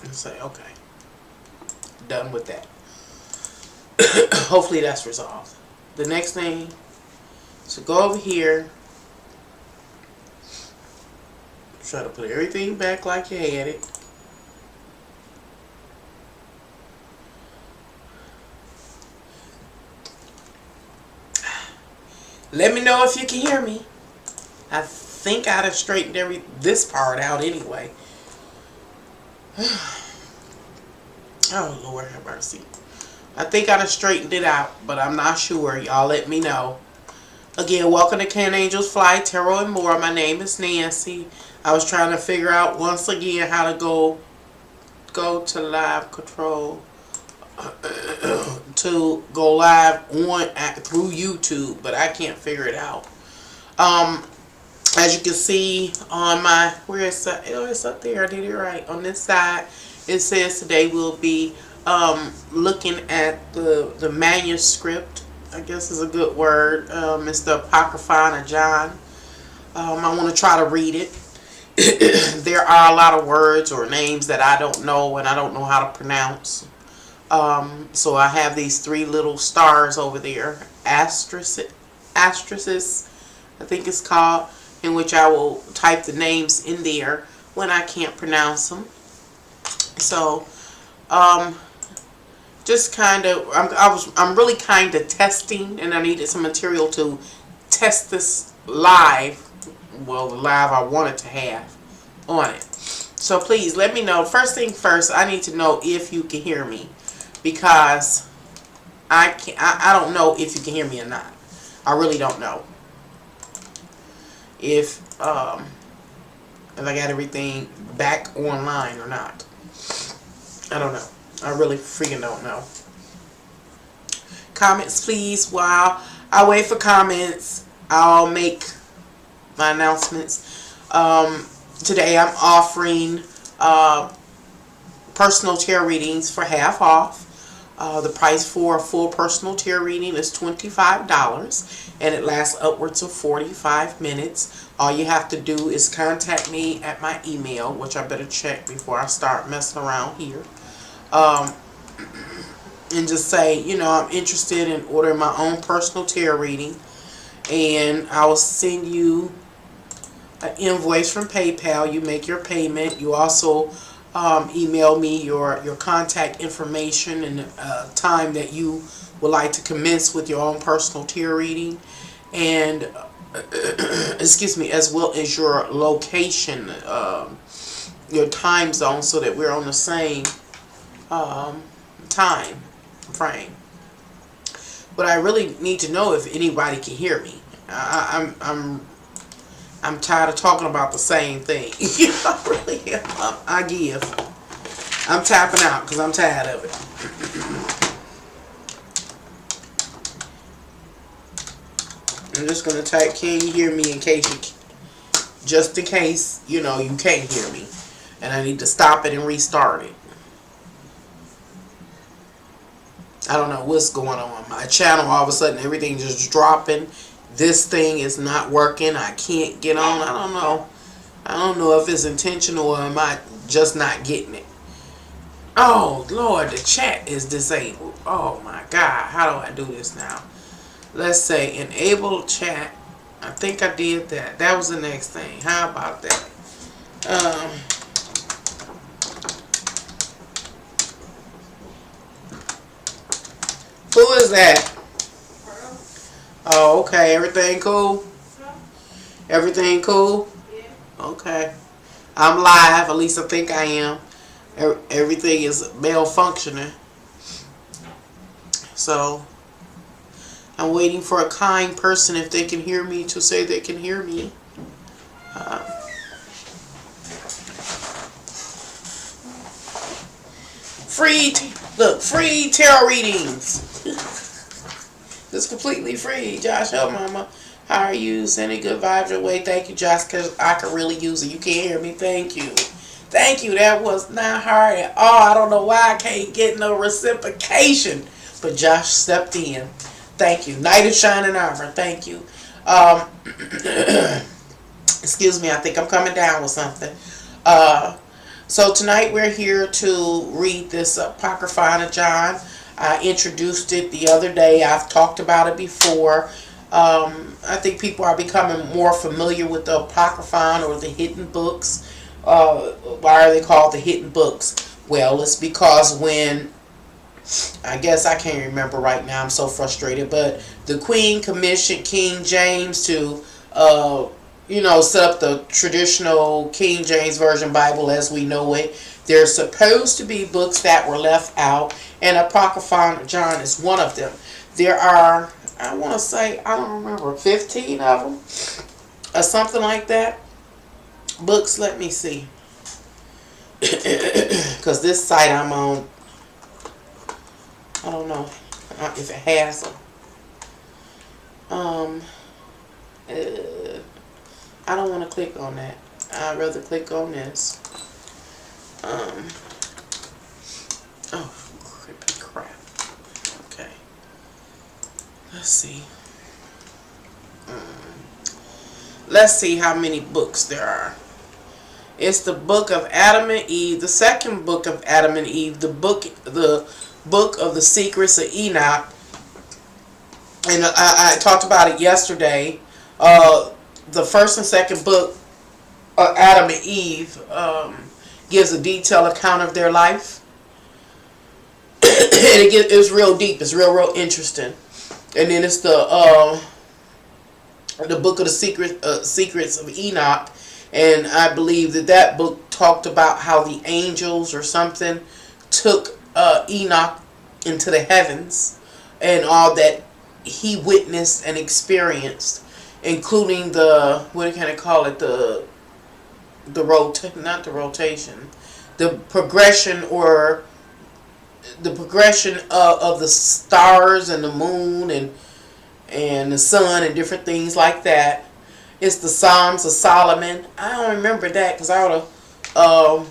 and say, okay, done with that. Hopefully that's resolved. The next thing, so go over here, try to put everything back like you had it. Let me know if you can hear me. I think I'd have straightened this part out anyway. Oh, Lord have mercy. I think I'd have straightened it out, but I'm not sure. Y'all let me know. Again, welcome to Can Angels Fly, Tarot and More. My name is Nancy. I was trying to figure out once again how to go to live control. To go live through YouTube, but I can't figure it out. As you can see on my, where is that? Oh, it's up there. I did it right. On this side, it says today we'll be looking at the manuscript. I guess is a good word. It's the Apocryphon of John. I want to try to read it. There are a lot of words or names that I don't know and I don't know how to pronounce. So I have these three little stars over there, asterisks, I think it's called, in which I will type the names in there when I can't pronounce them. So, just kind of, I'm really kind of testing, and I needed some material to test this live. Well, the live I wanted to have on it. So please let me know. First thing first, I need to know if you can hear me, because I don't know if you can hear me or not. I really don't know if I got everything back online or not. I don't know. I really freaking don't know. Comments, please. While I wait for comments, I'll make my announcements. Today I'm offering personal tarot readings for half off. The price for a full personal tarot reading is $25, and it lasts upwards of 45 minutes. All you have to do is contact me at my email, which I better check before I start messing around here. And just say, you know, I'm interested in ordering my own personal tarot reading, and I will send you an invoice from PayPal. You make your payment. You also email me your contact information and time that you would like to commence with your own personal tarot reading, and excuse me, as well as your location, your time zone, so that we're on the same time frame. But I really need to know if anybody can hear me. I'm tired of talking about the same thing. I really am. I give. I'm tapping out because I'm tired of it. I'm just going to type, can you hear me, in case you, just in case, you know, you can't hear me. And I need to stop it and restart it. I don't know what's going on. My channel, all of a sudden, everything just dropping. This thing is not working. I can't get on. I don't know. I don't know if it's intentional or am I just not getting it. Oh, Lord, the chat is disabled. Oh, my God. How do I do this now? Let's say enable chat. I think I did that. That was the next thing. How about that? Who is that? Oh, okay. Everything cool? Everything cool? Okay. I'm live. At least I think I am. Everything is malfunctioning. So, I'm waiting for a kind person, if they can hear me, to say they can hear me. Free tarot readings. It's completely free. Josh, help mama. How are you? Sending good vibes your way. Thank you, Josh, because I could really use it. You can't hear me. Thank you. Thank you. That was not hard at all. I don't know why I can't get no reciprocation. But Josh stepped in. Thank you. Knight of Shining Armor. Thank you. Excuse me. I think I'm coming down with something. So tonight we're here to read this Apocryphon of John. I introduced it the other day. I've talked about it before. I think people are becoming more familiar with the Apocryphon or the hidden books. Why are they called the hidden books? Well, it's because when, I guess I can't remember right now, I'm so frustrated, but the Queen commissioned King James to set up the traditional King James Version Bible as we know it. There's supposed to be books that were left out, and Apocryphon of John is one of them. There are, I want to say, I don't remember, 15 of them or something like that. Books, let me see. Because this site I'm on, I don't know if it has them. I don't want to click on that. I'd rather click on this. Oh, crap. Okay. Let's see. Let's see how many books there are. It's the book of Adam and Eve, the second book of Adam and Eve, the book of the secrets of Enoch. And I talked about it yesterday. The first and second book of Adam and Eve gives a detailed account of their life. And it's real deep. It's real interesting. And then it's the book of the secrets of Enoch. And I believe that book talked about how the angels or something took Enoch into the heavens and all that he witnessed and experienced, including the, what can I call it, the progression of the stars and the moon and the sun and different things like that. It's the Psalms of Solomon. I don't remember that because I would have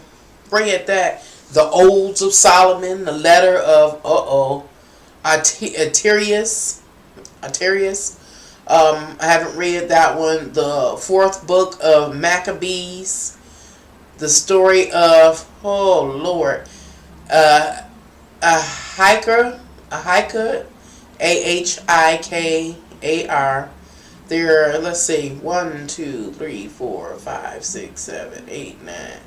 read that. The Odes of Solomon, the letter of Atirius. I haven't read that one. The fourth book of Maccabees. The story of, oh Lord, Ahikar, Ahikar. There, let's see, 1, 2, 3, 4, 5, 6, 7, 8, 9,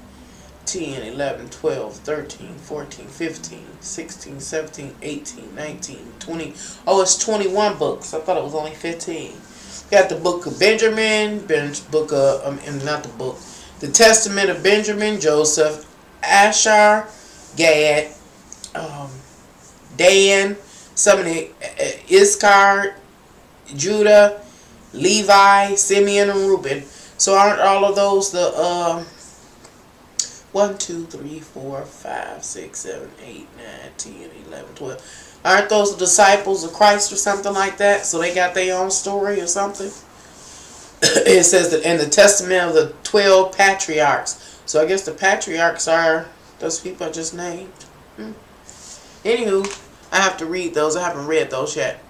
10, 11, 12, 13, 14, 15, 16, 17, 18, 19, 20. Oh, it's 21 books. I thought it was only 15. Got the book of Benjamin, the Testament of Benjamin, Joseph, Asher, Gad, Dan, some of the Issachar, Judah, Levi, Simeon, and Reuben. So aren't all of those the 1, 2, 3, 4, 5, 6, 7, 8, 9, 10, 11, 12. Aren't those the disciples of Christ or something like that? So they got their own story or something? It says that in the testament of the 12 patriarchs. So I guess the patriarchs are those people I just named. Anywho, I have to read those. I haven't read those yet.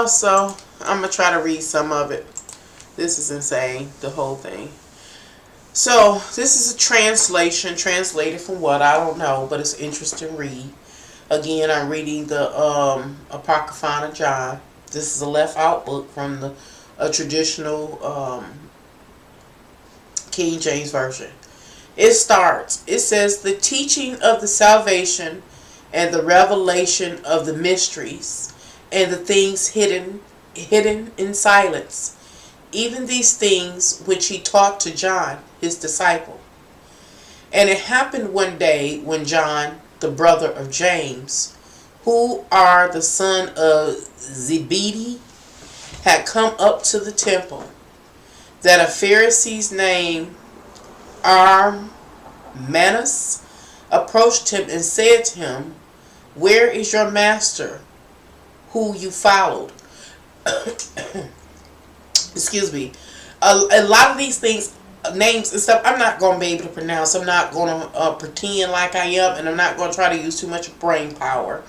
So I'm going to try to read some of it. This is insane, the whole thing. So this is a translation, translated from what, I don't know, but it's an interesting read. Again, I'm reading the Apocryphon of John. This is a left out book from a traditional King James Version. It starts, it says, the teaching of the salvation and the revelation of the mysteries and the things hidden in silence, even these things which he taught to John, his disciple. And it happened one day when John, the brother of James, who are the son of Zebedee, had come up to the temple, that a Pharisee named Armanus approached him and said to him, where is your master, who you followed? Excuse me. A lot of these things, names and stuff, I'm not going to be able to pronounce. I'm not going to pretend like I am, and I'm not going to try to use too much brain power.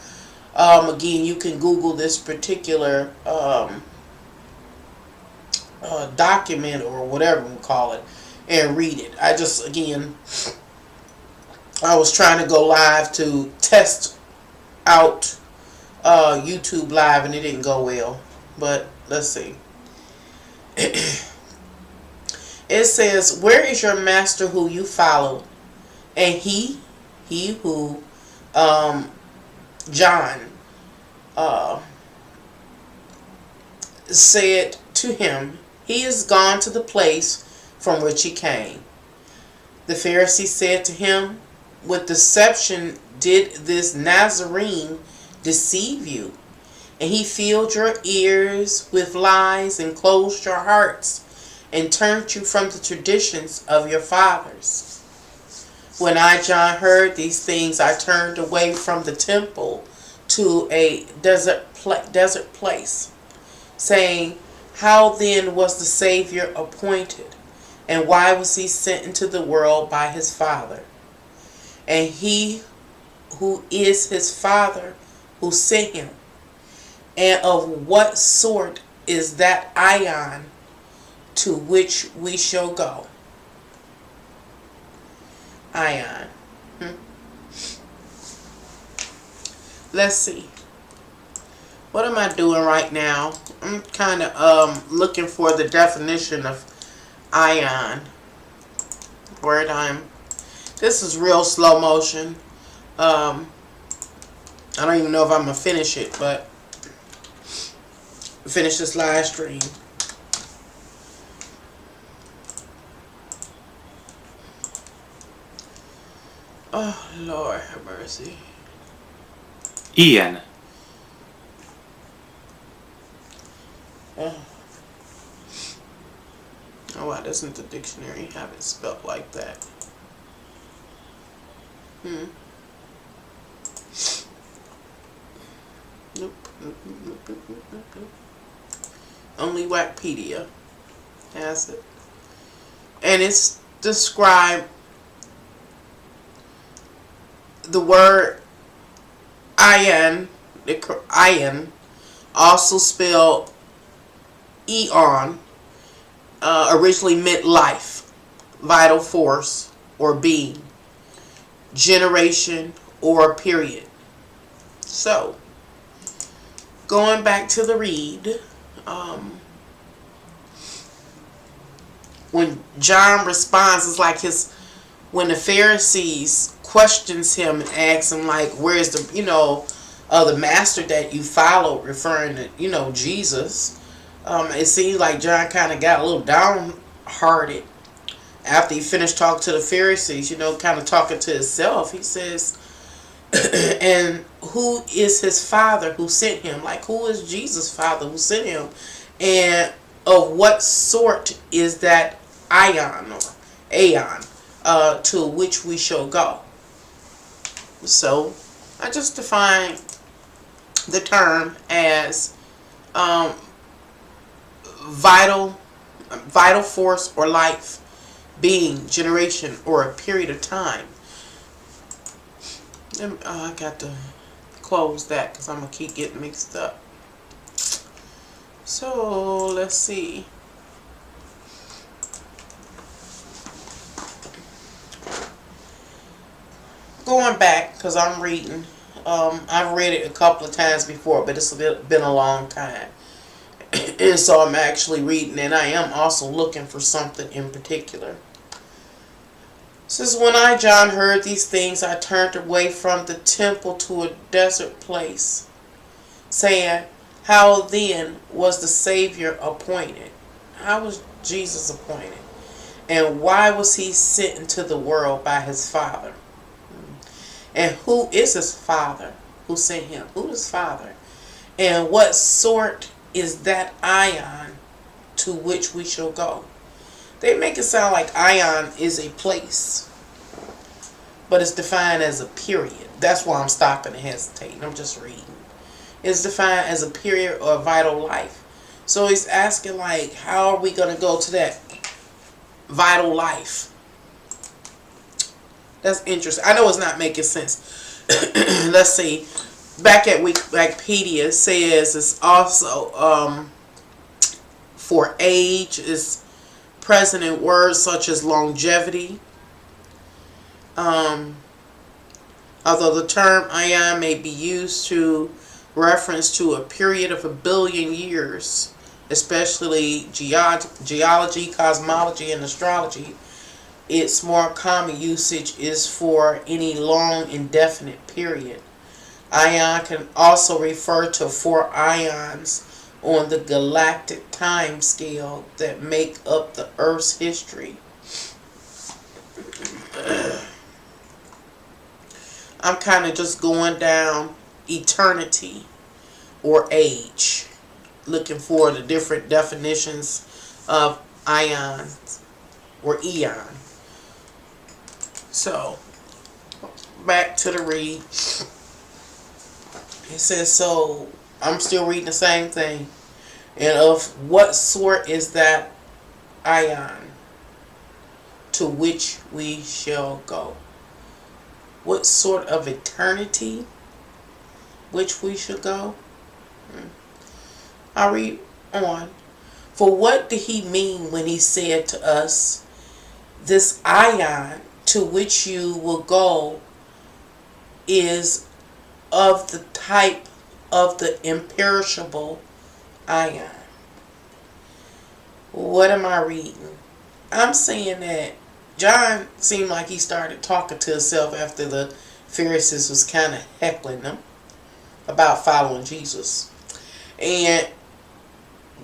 Again, you can Google this particular document or whatever we call it and read it. I just, again, I was trying to go live to test out YouTube live and it didn't go well. But let's see. It says, where is your master who you follow? And he who, John, said to him, he is gone to the place from which he came. The Pharisee said to him, with deception did this Nazarene deceive you? And he filled your ears with lies and closed your hearts and turned you from the traditions of your fathers. When I, John, heard these things, I turned away from the temple to a desert place, saying, how then was the Savior appointed? And why was he sent into the world by his Father? And he who is his Father who sent him? And of what sort is that ion to which we shall go? Ion. Let's see. What am I doing right now? I'm kind of looking for the definition of ion. This is real slow motion. I don't even know if I'm going to finish it, but finish this live stream. Oh, Lord have mercy. Ian. Oh, why doesn't the dictionary have it spelled like that? Nope. Only Wikipedia has it. And it's described, the word ion, also spelled eon, originally meant life, vital force, or being, generation, or period. So, going back to the read, when John responds, it's like when the Pharisees questions him and asks him, like, where's the, the master that you follow, referring to, Jesus. It seems like John kind of got a little downhearted after he finished talking to the Pharisees, kind of talking to himself. He says, and who is his Father who sent him? Like, who is Jesus' Father who sent him? And of what sort is that ion or aeon to which we shall go? So, I just define the term as vital force or life, being, generation, or a period of time. I got to close that because I'm going to keep getting mixed up. So, let's see. Going back, because I'm reading. I've read it a couple of times before, but it's been a long time. And so I'm actually reading, and I am also looking for something in particular. It says, when I, John, heard these things, I turned away from the temple to a desert place, saying, how then was the Savior appointed? How was Jesus appointed? And why was he sent into the world by his Father? And who is his Father who sent him? Who is Father? And what sort is that ion to which we shall go? They make it sound like ion is a place, but it's defined as a period. That's why I'm stopping and hesitating. I'm just reading. It's defined as a period or a vital life. So he's asking, like, how are we going to go to that vital life? That's interesting. I know it's not making sense. Let's see. Back at Wikipedia, it says it's also For age is present in words such as longevity. Although the term ion may be used to reference to a period of 1 billion years, especially geology, cosmology, and astrology, its more common usage is for any long indefinite period. Ion can also refer to 4 ions on the galactic time scale that make up the Earth's history. I'm kind of just going down eternity or age, looking for the different definitions of ions or eon. So, back to the read. It says, so I'm still reading the same thing. And of what sort is that ion to which we shall go? What sort of eternity which we shall go? I'll read on. For what did he mean when he said to us, this ion to which you will go is of the type of the imperishable ion? What am I reading? I'm saying that John seemed like he started talking to himself after the Pharisees was kind of heckling them about following Jesus. And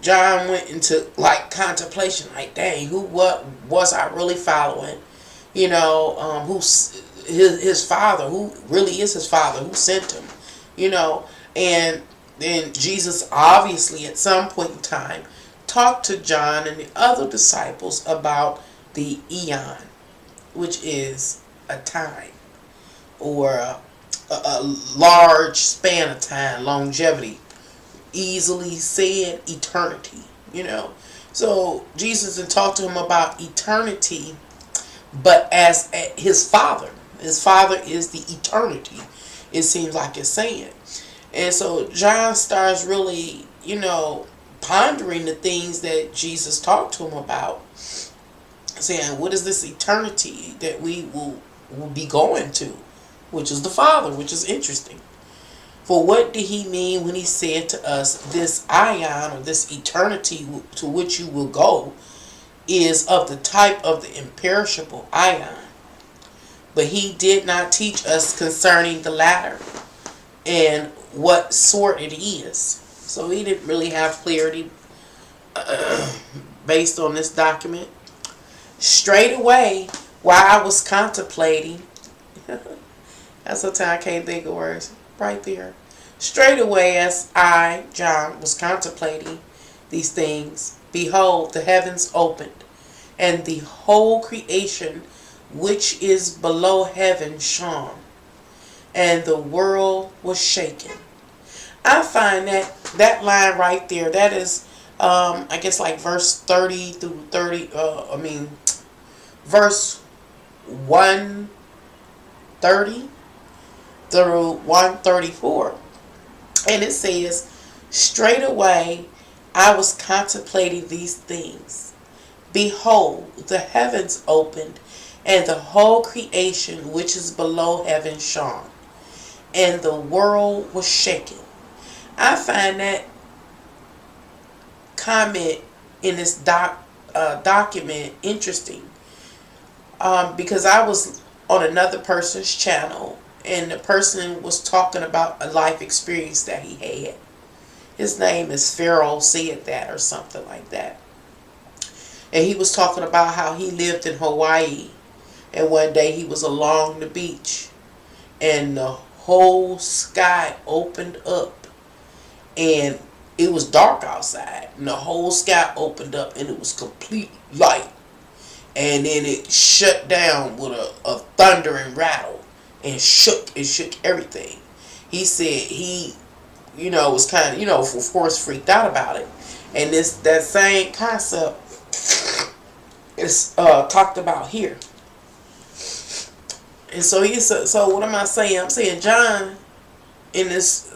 John went into like contemplation, like, dang, what was I really following? You know, who's his father, who really is his father, who sent him, you know. And then Jesus obviously at some point in time talked to John and the other disciples about the eon, which is a time or a large span of time, longevity. Easily said eternity, you know. So Jesus had talked to him about eternity, but as his father. His father is the eternity, it seems like it's saying. And so John starts really, you know, pondering the things that Jesus talked to him about, saying, what is this eternity that we will be going to, which is the Father, which is interesting. For what did he mean when he said to us, this ion or this eternity to which you will go is of the type of the imperishable ion? But he did not teach us concerning the latter and what sort it is. So he didn't really have clarity based on this document. Straight away, while I was contemplating, that's the time I can't think of words, right there. Straight away as I, John, was contemplating these things, behold, the heavens opened, and the whole creation which is below heaven shone, and the world was shaken. I find that line right there, that is, I guess like verse 30 through 30, verse 130 through 134. And it says, straight away I was contemplating these things. Behold, the heavens opened, and the whole creation which is below heaven shone, and the world was shaken. I find that comment in this document interesting, because I was on another person's channel, and the person was talking about a life experience that he had. His name is Pharaoh Said That or something like that. And he was talking about how he lived in Hawaii, and one day he was along the beach, and the whole sky opened up, and it was dark outside, and the whole sky opened up, and it was complete light, and then it shut down with a thundering rattle, and shook everything. He said he, was kind of, of course, freaked out about it, and that same concept is talked about here. And so so what am I saying? I'm saying John in this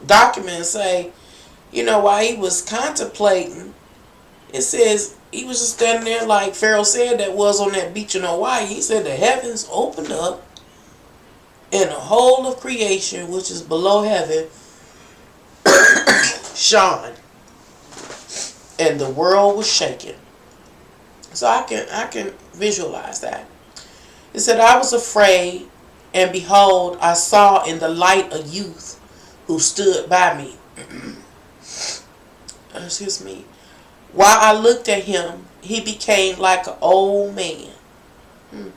document say, while he was contemplating, it says he was just standing there like Pharaoh said that was on that beach in Hawaii. He said the heavens opened up and the whole of creation, which is below heaven, shone. And the world was shaken. So I can visualize that. It said, I was afraid, and behold, I saw in the light a youth who stood by me. Excuse me. While I looked at him, he became like an old man. And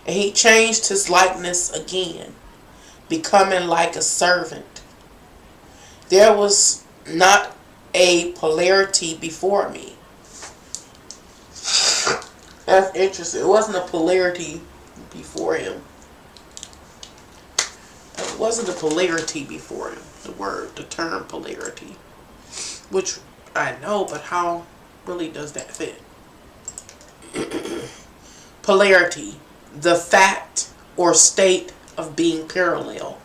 he changed his likeness again, becoming like a servant. There was not a polarity before me. That's interesting. It wasn't a polarity before him. It wasn't a polarity before him. The term polarity. Which I know, but how really does that fit? Polarity. The fact or state of being parallel.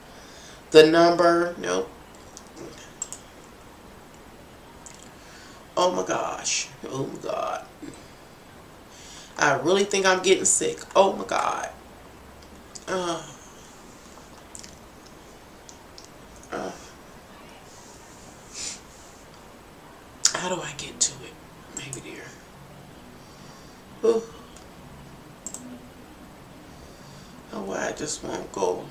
The number, no. Oh my gosh. Oh my God. I really think I'm getting sick. Oh my God. How do I get to it? Maybe there. Oh, why I just won't go.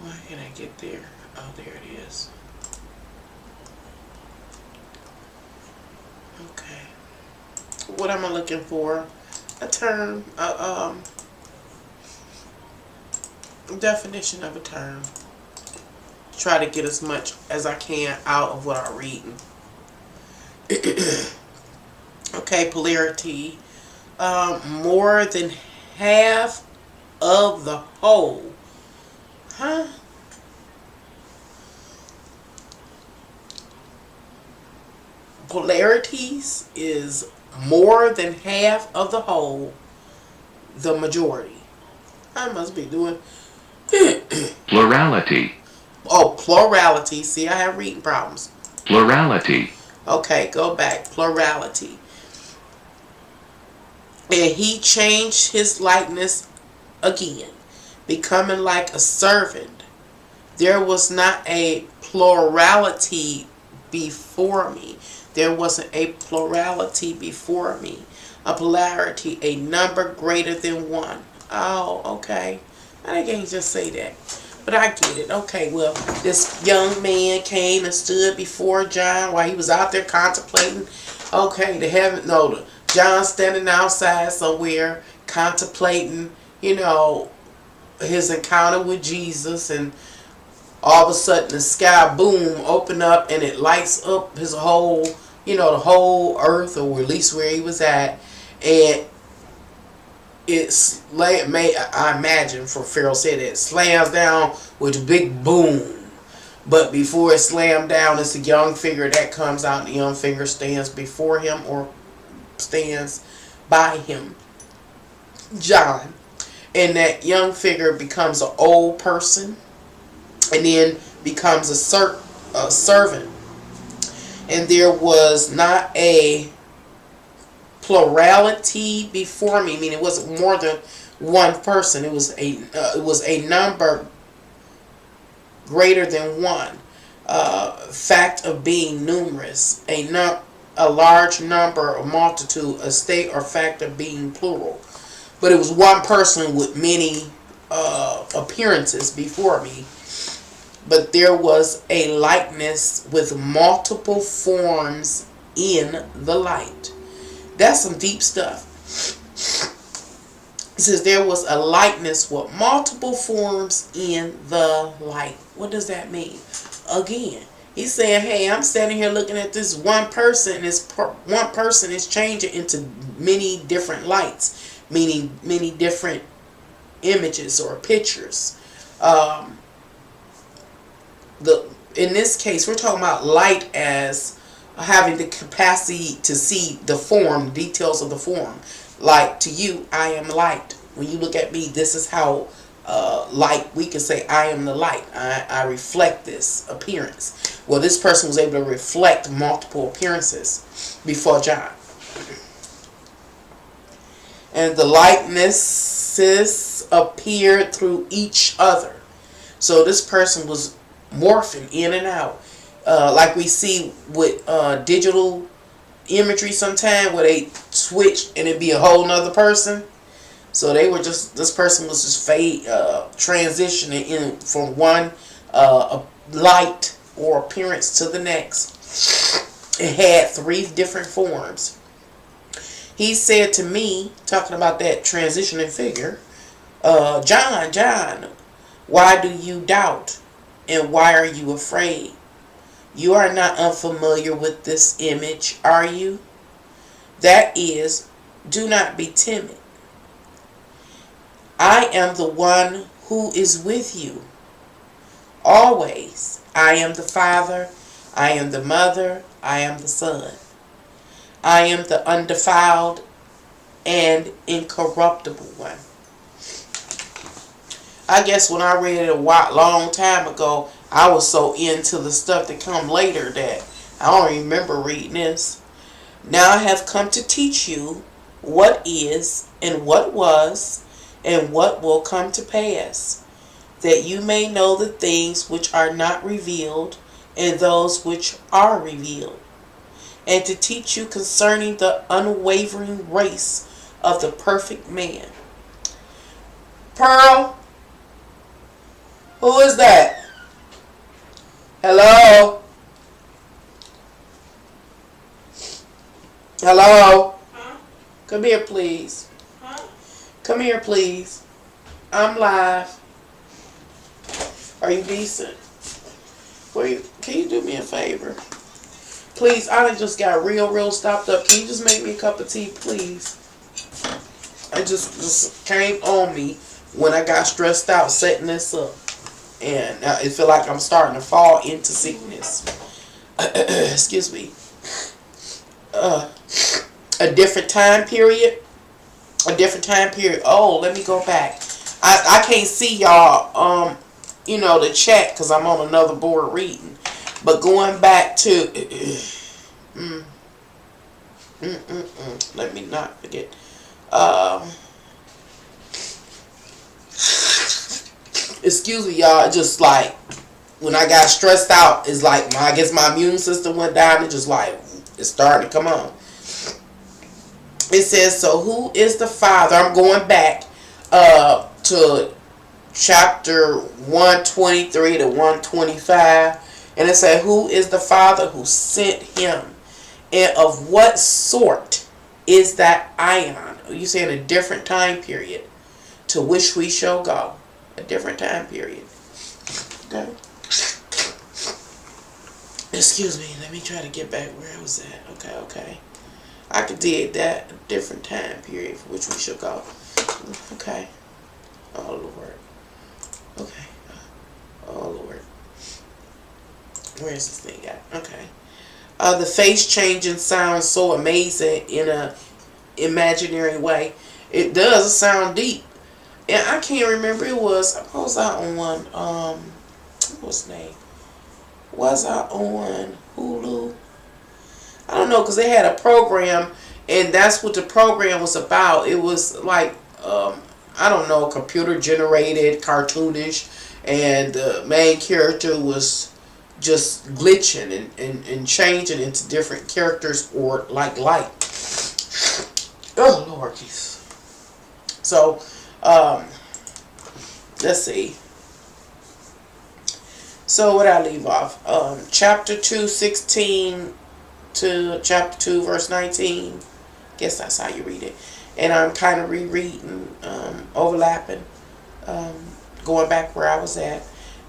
Why can I get there? Oh, there it is. Okay. What am I looking for? A term. Definition of a term. Try to get as much as I can out of what I'm reading. Okay, polarity. More than half of the whole. Huh? Polarities is more than half of the whole, the majority. I must be doing Plurality. Oh, plurality. See, I have reading problems. Plurality. Okay, go back. Plurality. And he changed his likeness again, becoming like a servant. There was not a plurality before me. There wasn't a plurality before me. A polarity, a number greater than one. Oh, okay. I can't just say that. But I get it. Okay, well, this young man came and stood before John while he was out there contemplating. Okay, John standing outside somewhere contemplating, his encounter with Jesus, and all of a sudden the sky boom open up and it lights up his whole, the whole earth, or at least where he was at, and I imagine, for Pharaoh said it slams down with a big boom. But before it slammed down, it's a young figure that comes out. The young figure stands before him or stands by him, John. And that young figure becomes an old person and then becomes a servant. And there was not a plurality before me, meaning it wasn't more than one person. It was a number greater than one. Fact of being numerous, a large number, a multitude, a state or fact of being plural. But it was one person with many appearances before me. But there was a likeness with multiple forms in the light. That's some deep stuff. It says there was a likeness with multiple forms in the light. What does that mean? Again, he's saying, hey, I'm standing here looking at this one person. This one person is changing into many different lights, meaning many different images or pictures. In this case, we're talking about light as having the capacity to see the form, details of the form. Like to you, I am light. When you look at me, this is how light, we can say I am the light. I reflect this appearance. Well, this person was able to reflect multiple appearances before John. And the likenesses appeared through each other. So this person was morphing in and out. Like we see with digital imagery sometimes where they switch and it be a whole nother person. So they were just, this person was just transitioning in from one light or appearance to the next. It had 3 different forms. He said to me, talking about that transitioning figure, John, why do you doubt? And why are you afraid? You are not unfamiliar with this image, are you? That is, do not be timid. I am the one who is with you. Always. I am the Father. I am the Mother. I am the Son. I am the undefiled and incorruptible one. I guess when I read it a long time ago, I was so into the stuff that come later that I don't remember reading this. Now I have come to teach you what is and what was and what will come to pass, that you may know the things which are not revealed and those which are revealed, and to teach you concerning the unwavering race of the perfect man. Pearl, who is that? Hello? Hello? Huh? Come here, please. Huh? Come here, please. I'm live. Are you decent? Can you do me a favor? Please, I done just got real stopped up. Can you just make me a cup of tea, please? I just came on me when I got stressed out setting this up. And I feel like I'm starting to fall into sickness. Excuse me. A different time period. Oh, let me go back. I can't see y'all, the chat because I'm on another board reading. But going back to, let me not forget. Excuse me, y'all. Just like when I got stressed out, it's like I guess my immune system went down. It's starting to come on. It says, so who is the Father? I'm going back to chapter 123 to 125. And it said, who is the Father who sent him? And of what sort is that ion? You saying a different time period to which we shall go. A different time period. Okay. Excuse me. Let me try to get back where I was at. Okay. I could dig that. A different time period for which we shall go. Okay. Oh, Lord. Okay. Oh, Lord. Where's this thing at? Okay. The face changing sounds so amazing in a imaginary way. It does sound deep. And I can't remember. I was on one, what was the name? Was I on Hulu? I don't know, because they had a program, and that's what the program was about. It was like, I don't know, computer generated, cartoonish, and the main character was just glitching and changing into different characters or like light. Oh, Lord, jeez. So, let's see. So what I leave off? Chapter 2, 16 to chapter 2, verse 19. Guess that's how you read it. And I'm kind of rereading, overlapping, going back where I was at.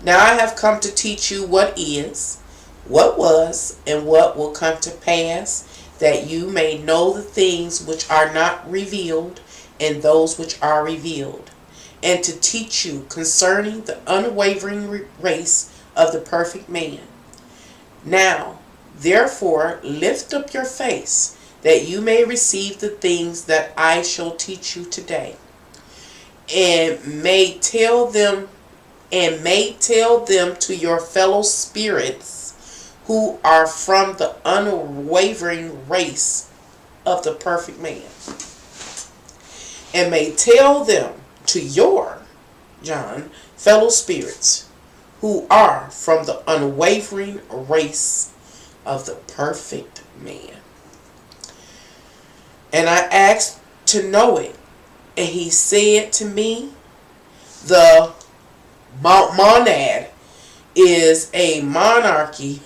Now I have come to teach you what is, what was, and what will come to pass, that you may know the things which are not revealed, and those which are revealed, and to teach you concerning the unwavering race of the perfect man. Now, therefore, lift up your face, that you may receive the things that I shall teach you today, and may tell them to your fellow spirits who are from the unwavering race of the perfect man, and may tell them to your, John, fellow spirits who are from the unwavering race of the perfect man. And I asked to know it, and he said to me, the monad is a monarchy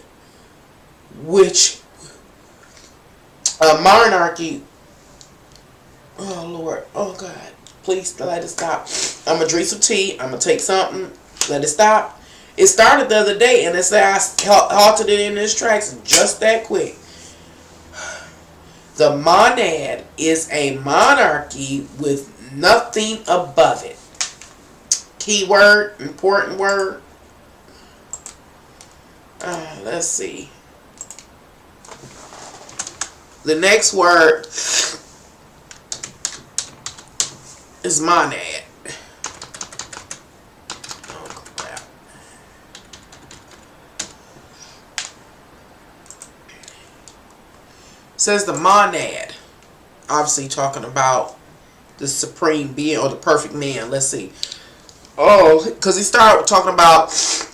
oh Lord, oh God, please let it stop. I'm going to drink some tea, I'm going to take something, let it stop. It started the other day, and it's like I halted it in its tracks just that quick. The monad is a monarchy with nothing above it. Keyword, important word. Let's see. The next word is monad. Oh crap. It says the monad. Obviously talking about the supreme being or the perfect man. Let's see. Oh, because he started talking about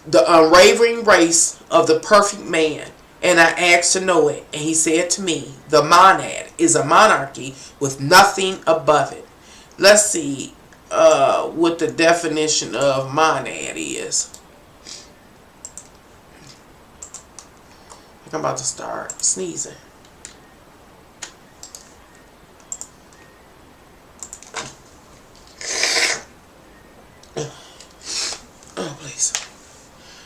the unwavering race of the perfect man. And I asked to know it. And he said to me, the monad is a monarchy with nothing above it. Let's see what the definition of monad is. I'm about to start sneezing. Oh, please.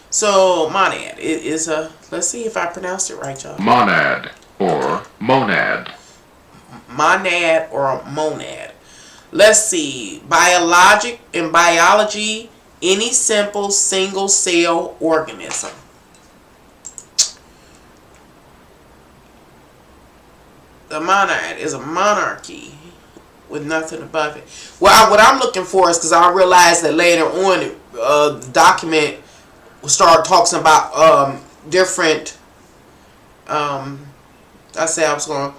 So, monad. It is a... Let's see if I pronounced it right, y'all. Monad or monad. Monad or monad. Let's see. In biology, any simple single-cell organism. The monad is a monarchy with nothing above it. Well, what I'm looking for is because I realized that later on, the document started talking about different. I said I was going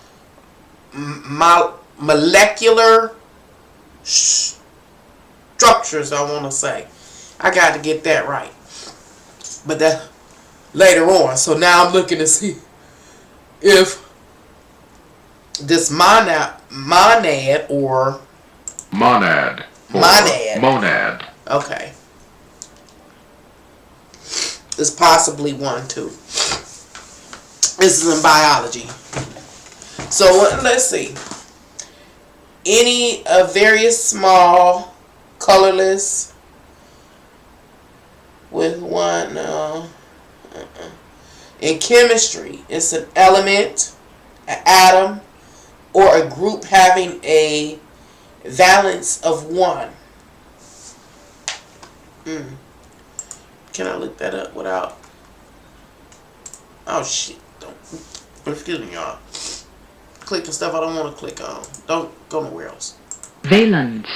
molecular structures. I want to say, I got to get that right. But that later on. So now I'm looking to see if this monad or Monad. Monad. Okay. Is possibly one too. This is in biology. So let's see. Any various small, colorless, with one. In chemistry, it's an element, an atom, or a group having a valence of 1. Can I look that up without... Oh shit. Excuse me, y'all. Clicking stuff I don't want to click on. Don't go nowhere else. Valence.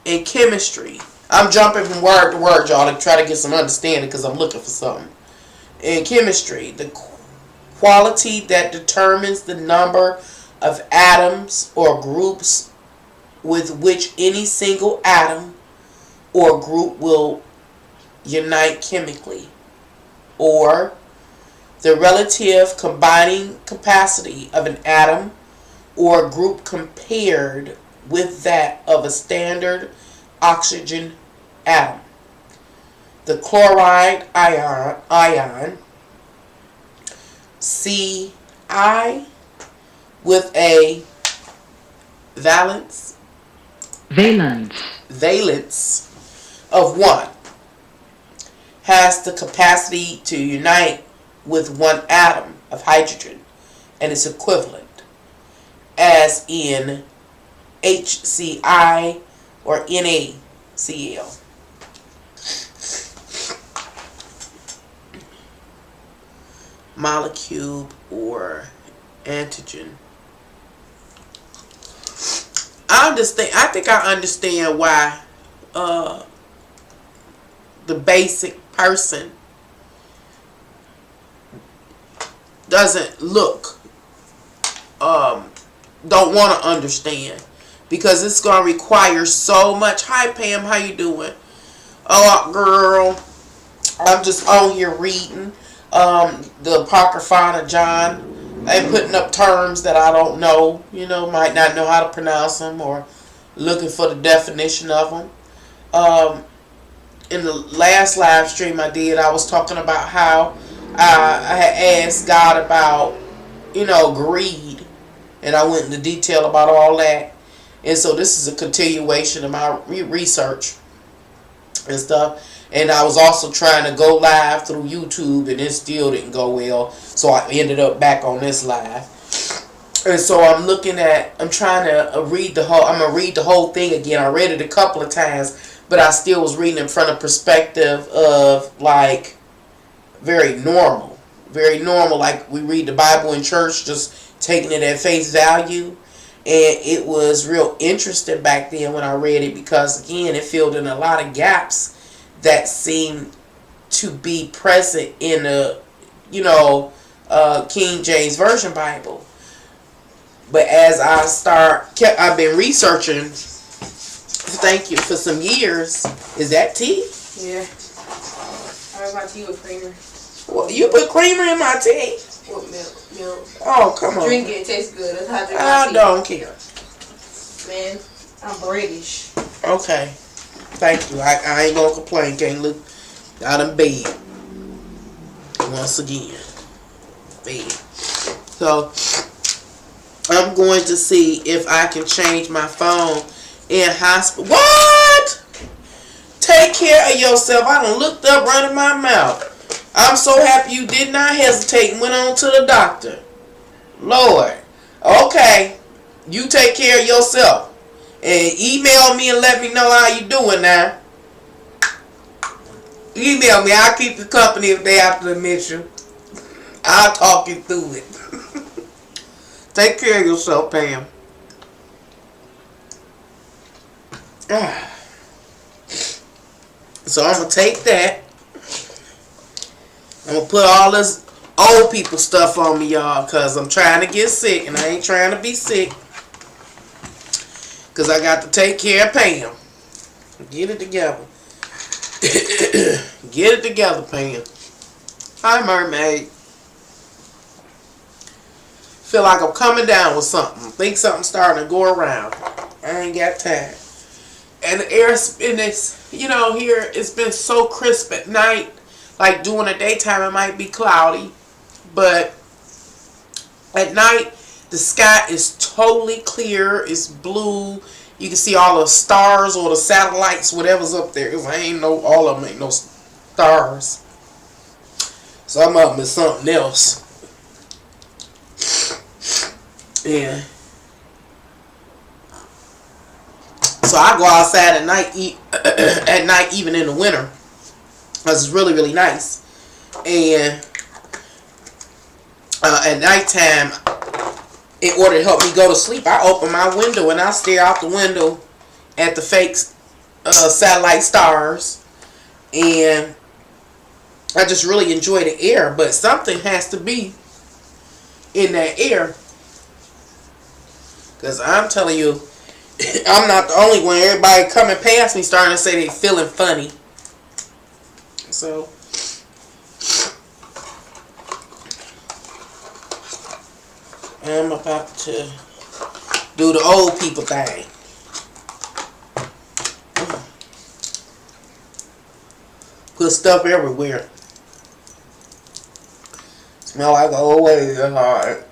In chemistry. I'm jumping from word to word, y'all, to try to get some understanding because I'm looking for something. In chemistry, the quality that determines the number of atoms or groups with which any single atom or group will unite chemically, or the relative combining capacity of an atom or group compared with that of a standard oxygen atom. The chloride ion Ci with a valence of 1 has the capacity to unite with 1 atom of hydrogen and its equivalent, as in HCl or NaCl. Molecule or Antigen. I think I understand why the basic person doesn't look, don't want to understand, because it's going to require so much. Hi Pam, how you doing? Oh girl, I'm just on here reading the Apocryphon of John and putting up terms that I don't know, might not know how to pronounce them, or looking for the definition of them. In the last live stream I did, I was talking about how I had asked God about, greed, and I went into detail about all that. And so this is a continuation of my research and stuff. And I was also trying to go live through YouTube, and it still didn't go well. So I ended up back on this live. And so I'm trying to read the whole, I'm going to read the whole thing again. I read it a couple of times, but I still was reading it from the perspective of, like, very normal, like we read the Bible in church, just taking it at face value. And it was real interesting back then when I read it, because again, it filled in a lot of gaps that seemed to be present in a King James Version Bible. But as I've been researching, thank you, for some years. Is that tea? Yeah. I have my tea with creamer. Well, you put creamer in my tea? With milk. Oh, come on. Drink it. It tastes good. That's how I drink my I tea. don't care. Man, I'm British. Okay. Thank you. I ain't gonna complain. Can't look out of bed. Once again. Bed. So, I'm going to see if I can change my phone in hospital. What? Take care of yourself. I done looked up running my mouth. I'm so happy you did not hesitate and went on to the doctor. Lord. Okay. You take care of yourself. And email me and let me know how you doing now. Email me. I'll keep you company if they have to admit you. I'll talk you through it. Take care of yourself, Pam. So I'm going to take that. I'm going to put all this old people stuff on me, y'all, because I'm trying to get sick, and I ain't trying to be sick. Because I got to take care of Pam. Get it together. Get it together, Pam. Hi, mermaid. Feel like I'm coming down with something. Think something's starting to go around. I ain't got time. And the air's been, here it's been so crisp at night. Like during the daytime it might be cloudy. But at night the sky is totally clear. It's blue. You can see all the stars or the satellites, whatever's up there. All of them ain't no stars. Some of them is something else. Yeah. So I go outside at night, even in the winter, because it's really, really nice. And at nighttime, in order to help me go to sleep, I open my window and I stare out the window at the fake satellite stars, and I just really enjoy the air. But something has to be in that air, because I'm telling you, I'm not the only one. Everybody coming past me starting to say they feeling funny. So I'm about to do the old people thing. Put stuff everywhere. Smell like old ways. That's hard.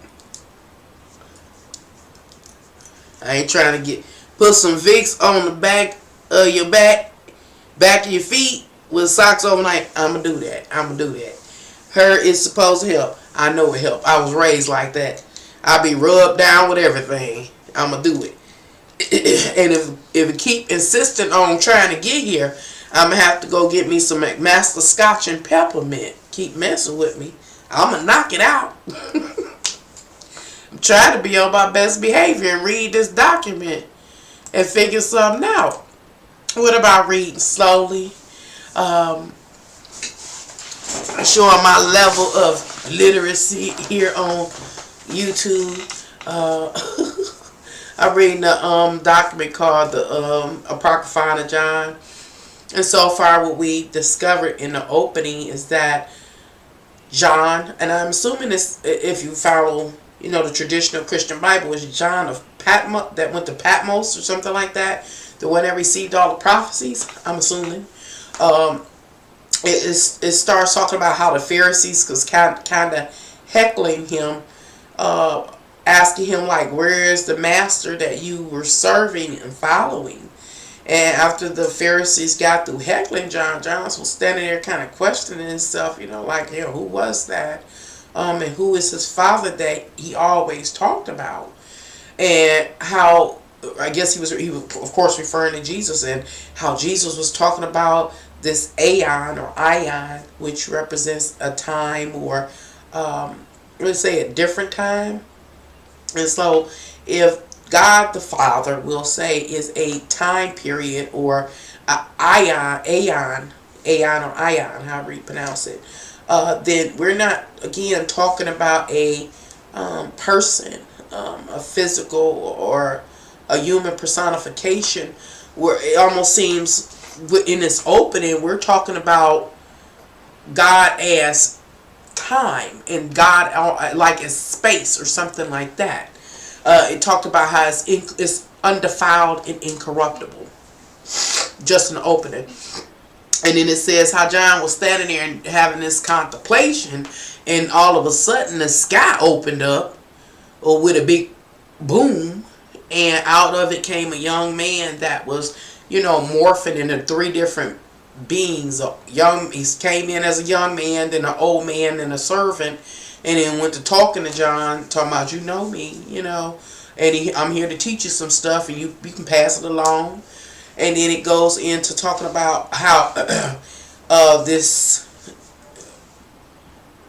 I ain't trying to put some Vicks on the back of your back of your feet with socks overnight. I'ma do that. Her is supposed to help. I know it help. I was raised like that. I be rubbed down with everything. I'ma do it. And if it keep insisting on trying to get here, I'ma have to go get me some McMaster Scotch and peppermint. Keep messing with me, I'ma knock it out. I'm trying to be on my best behavior and read this document and figure something out. What about reading slowly? Showing my level of literacy here on YouTube. I'm reading the document called the Apocryphon of John. And so far what we discovered in the opening is that John, and I'm assuming this, if you follow, the traditional Christian Bible, is John of Patmos, that went to Patmos or something like that, the one that received all the prophecies, I'm assuming. It starts talking about how the Pharisees was kind of heckling him, asking him, like, where is the master that you were serving and following? And after the Pharisees got through heckling John, John was standing there kind of questioning himself, like, who was that? And who is his father that he always talked about? And how, I guess he was of course referring to Jesus, and how Jesus was talking about this aeon or ion, which represents a time, or let's say a different time. And so if God the Father, will say, is a time period, or aeon, or ion, however you pronounce it, then we're not, again, talking about a person, a physical or a human personification, where it almost seems in this opening we're talking about God as time, and God like as space or something like that. It talked about how it's undefiled and incorruptible, just in the opening. And then it says how John was standing there and having this contemplation, and all of a sudden the sky opened up, or with a big boom, and out of it came a young man that was, morphing into three different beings. He came in as a young man, then an old man, then a servant, and then went to talking to John, talking about, you know me, and I'm here to teach you some stuff, and you can pass it along. And then it goes into talking about how this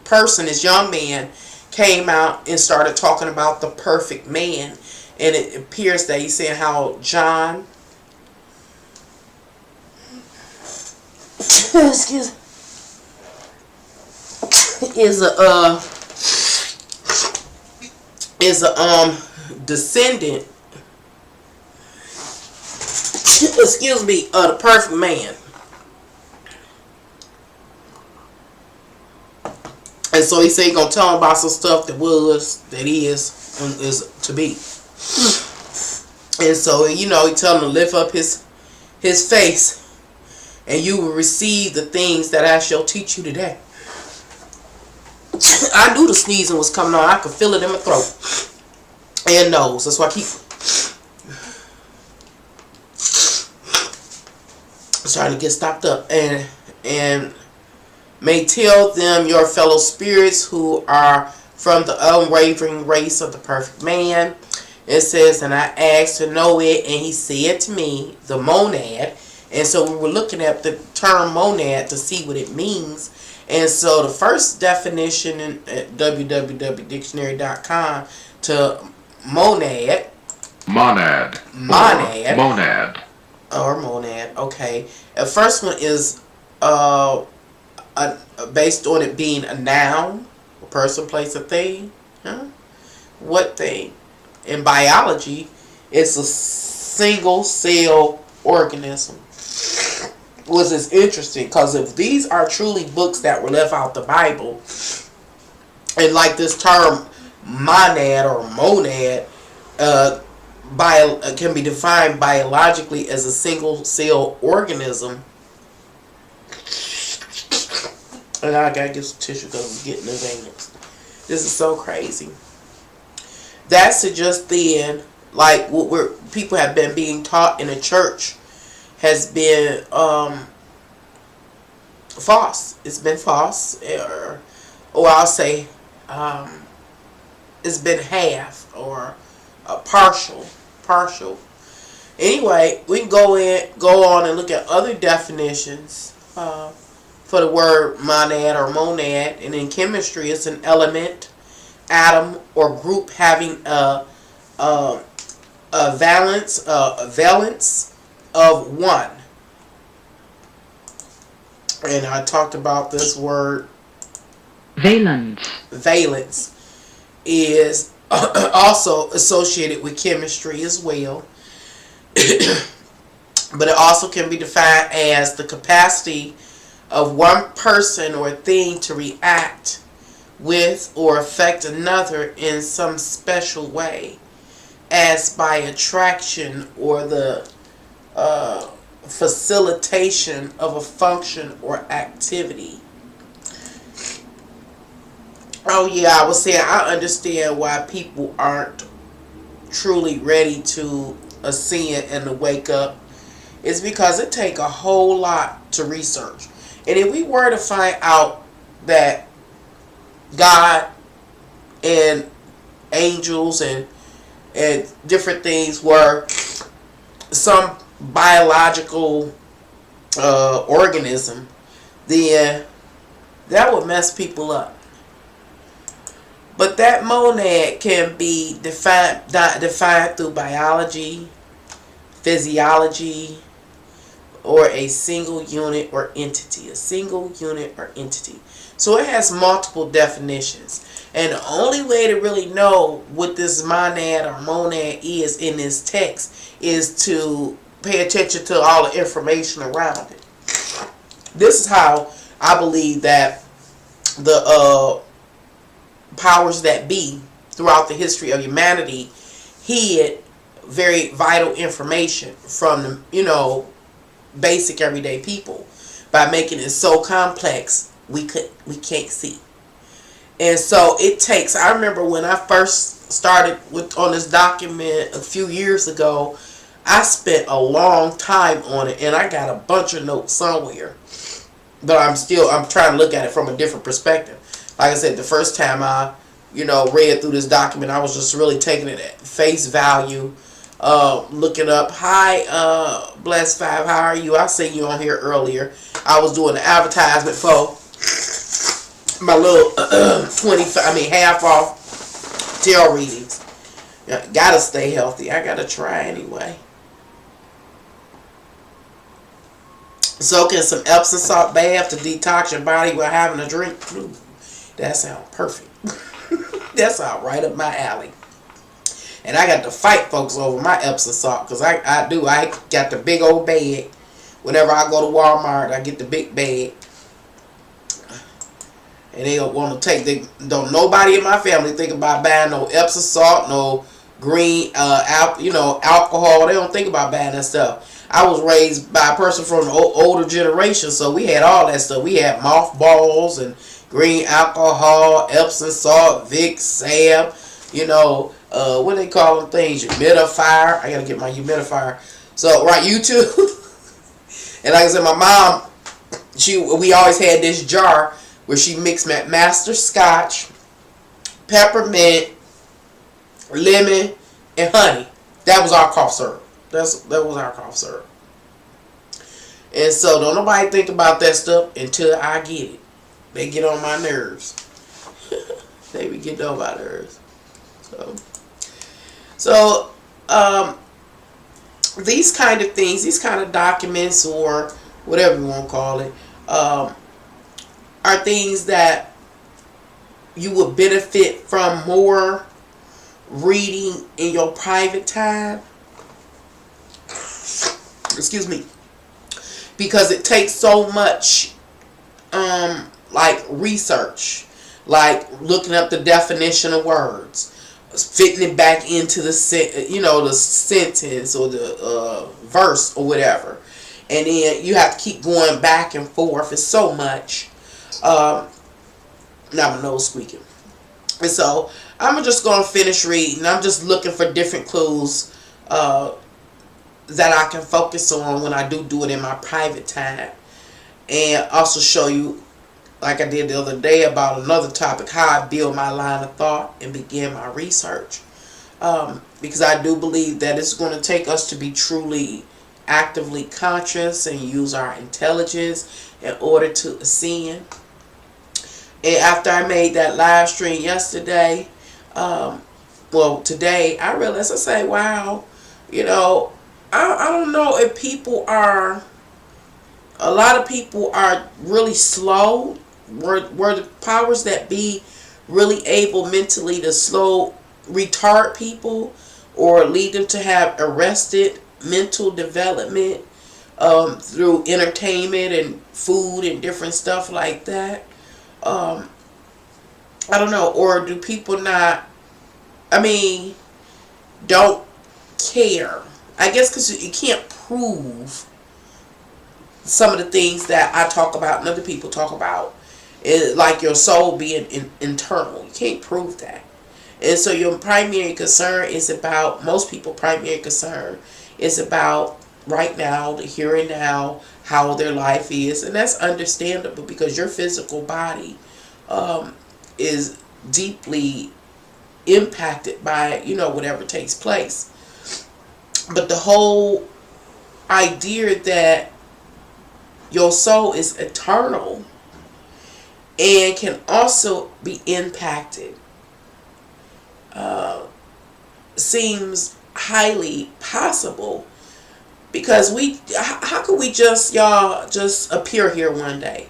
person, this young man, came out and started talking about the perfect man. And it appears that he's saying how John, excuse me, is a descendant, excuse me, of the perfect man. And so he said he's gonna tell him about some stuff that is to be. And so, he tell him to lift up his face, and you will receive the things that I shall teach you today. I knew the sneezing was coming on. I could feel it in my throat and nose. That's why I keep trying to get stopped up. And may tell them your fellow spirits who are from the unwavering race of the perfect man. It says, and I asked to know it, and he said to me, the monad. And so we were looking at the term monad to see what it means. And so the first definition at www.dictionary.com to monad. Monad. Or monad. Okay. The first one is based on it being a noun, a person, place, a thing. Huh? What thing? In biology, it's a single cell organism. Which is interesting, because if these are truly books that were left out the Bible, and like this term monad or monad can be defined biologically as a single cell organism. And I gotta get some tissue because I'm getting the veins. This is so crazy. That suggests then, like what people have been being taught in the church has been false. It's been false, or I'll say it's been half or partial. Anyway, we can go on and look at other definitions for the word monad or monad. And in chemistry, it's an element, atom or group having a valence of 1. And I talked about this word. Valence. Valence is also associated with chemistry as well. But it also can be defined as the capacity of one person or thing to react with or affect another in some special way, as by attraction or the facilitation of a function or activity. Oh yeah, I was saying I understand why people aren't truly ready to ascend and to wake up. It's because it takes a whole lot to research. And if we were to find out that God and angels and different things were some biological organism, then that would mess people up. But that monad can be defined through biology, physiology, or a single unit or entity. A single unit or entity. So it has multiple definitions. And the only way to really know what this monad or monad is in this text is to pay attention to all the information around it. This is how I believe that the powers that be throughout the history of humanity hid very vital information from the, basic everyday people by making it so complex we can't see. And so it takes, I remember when I first started on this document a few years ago, I spent a long time on it, and I got a bunch of notes somewhere. But I'm trying to look at it from a different perspective. Like I said, the first time I, read through this document, I was just really taking it at face value. Looking up, hi, Bless 5, how are you? I seen you on here earlier. I was doing an advertisement for my little half off tarot readings. Gotta stay healthy. I gotta try anyway. Soaking some Epsom salt bath to detox your body while having a drink. Ooh, that sounds perfect. That sounds right up my alley. And I got to fight folks over my Epsom salt because I got the big old bag. Whenever I go to Walmart, I get the big bag. And they don't want to don't nobody in my family think about buying no Epsom salt, no green, alcohol. They don't think about buying that stuff. I was raised by a person from the older generation, so we had all that stuff. We had mothballs and green alcohol, Epsom salt, Vicks, salve, what they call them things, humidifier. I gotta get my humidifier. So right, YouTube. And like I said, my mom, we always had this jar where she mixed master scotch, peppermint, lemon, and honey. That was our cough syrup. That was our cough syrup. And so don't nobody think about that stuff until I get it. They get on my nerves. They be getting on my nerves. So these kind of things, these kind of documents, or whatever you want to call it, are things that you would benefit from more reading in your private time. Excuse me. Because it takes so much like research, like looking up the definition of words, fitting it back into the the sentence or the verse or whatever, and then you have to keep going back and forth. It's so much. Now my nose squeaking, and so I'm just gonna finish reading. I'm just looking for different clues that I can focus on when I do it in my private time, and also show you, like I did the other day about another topic, how I build my line of thought and begin my research. Because I do believe that it's going to take us to be truly actively conscious and use our intelligence in order to ascend. And after I made that live stream yesterday, Well, today I realized, I say, wow, you know, I don't know if a lot of people are really slow. Were the powers that be really able mentally to retard people, or lead them to have arrested mental development through entertainment and food and different stuff like that? I don't know. Or do people not, I mean, don't care? I guess because you can't prove some of the things that I talk about and other people talk about, like your soul being internal. You can't prove that. And so your primary concern is about, most people primary concern is about right now, the here and now, how their life is. And that's understandable, because your physical body is deeply impacted by, whatever takes place. But the whole idea that your soul is eternal and can also be impacted seems highly possible, because how could we just appear here one day?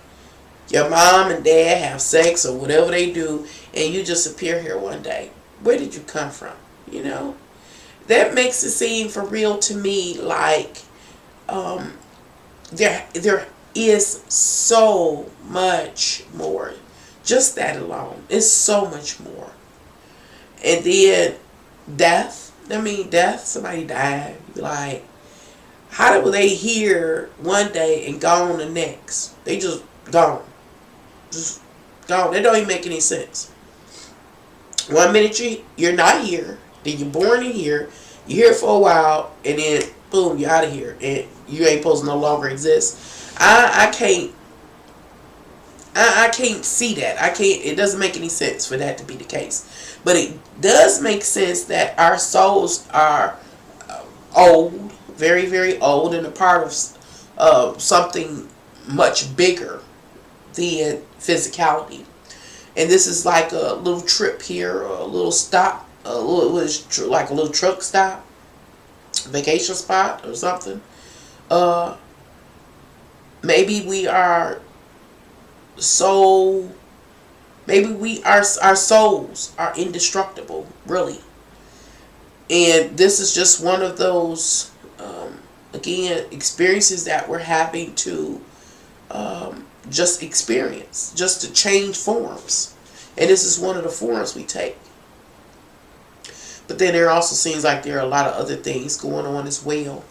Your mom and dad have sex or whatever they do, and you just appear here one day. Where did you come from? That makes it seem for real to me like there is so much more. Just that alone is so much more. And then death. Somebody died. You be like, how were they here one day and gone the next? They just gone. Just gone. That don't even make any sense. 1 minute you're not here, then you're born in here, you're here for a while, and then boom, you're out of here, and you ain't supposed to no longer exist. I can't see that. It doesn't make any sense for that to be the case. But it does make sense that our souls are old, very, very old, and a part of something much bigger than physicality. And this is like a little trip here, or a little stop, like a little truck stop, vacation spot or something. Maybe our souls are indestructible, really. And this is just one of those, again, experiences that we're having to just experience, just to change forms. And this is one of the forms we take. But then there also seems like there are a lot of other things going on as well.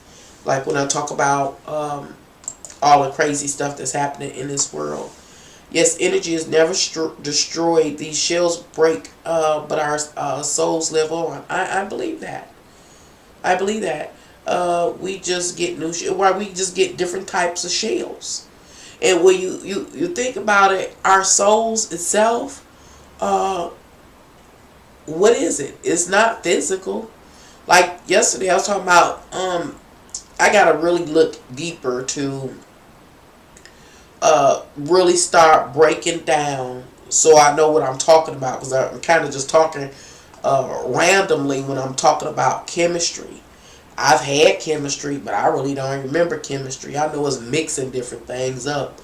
Like when I talk about all the crazy stuff that's happening in this world. Yes, energy is never destroyed. These shells break, but our souls live on. I believe that. I believe that. We just get new we just get different types of shells. And when you think about it, our souls itself, what is it? It's not physical. Like yesterday I was talking about, I gotta really look deeper to really start breaking down so I know what I'm talking about, because I'm kind of just talking randomly when I'm talking about chemistry. I've had chemistry, but I really don't remember chemistry. I know it's mixing different things up,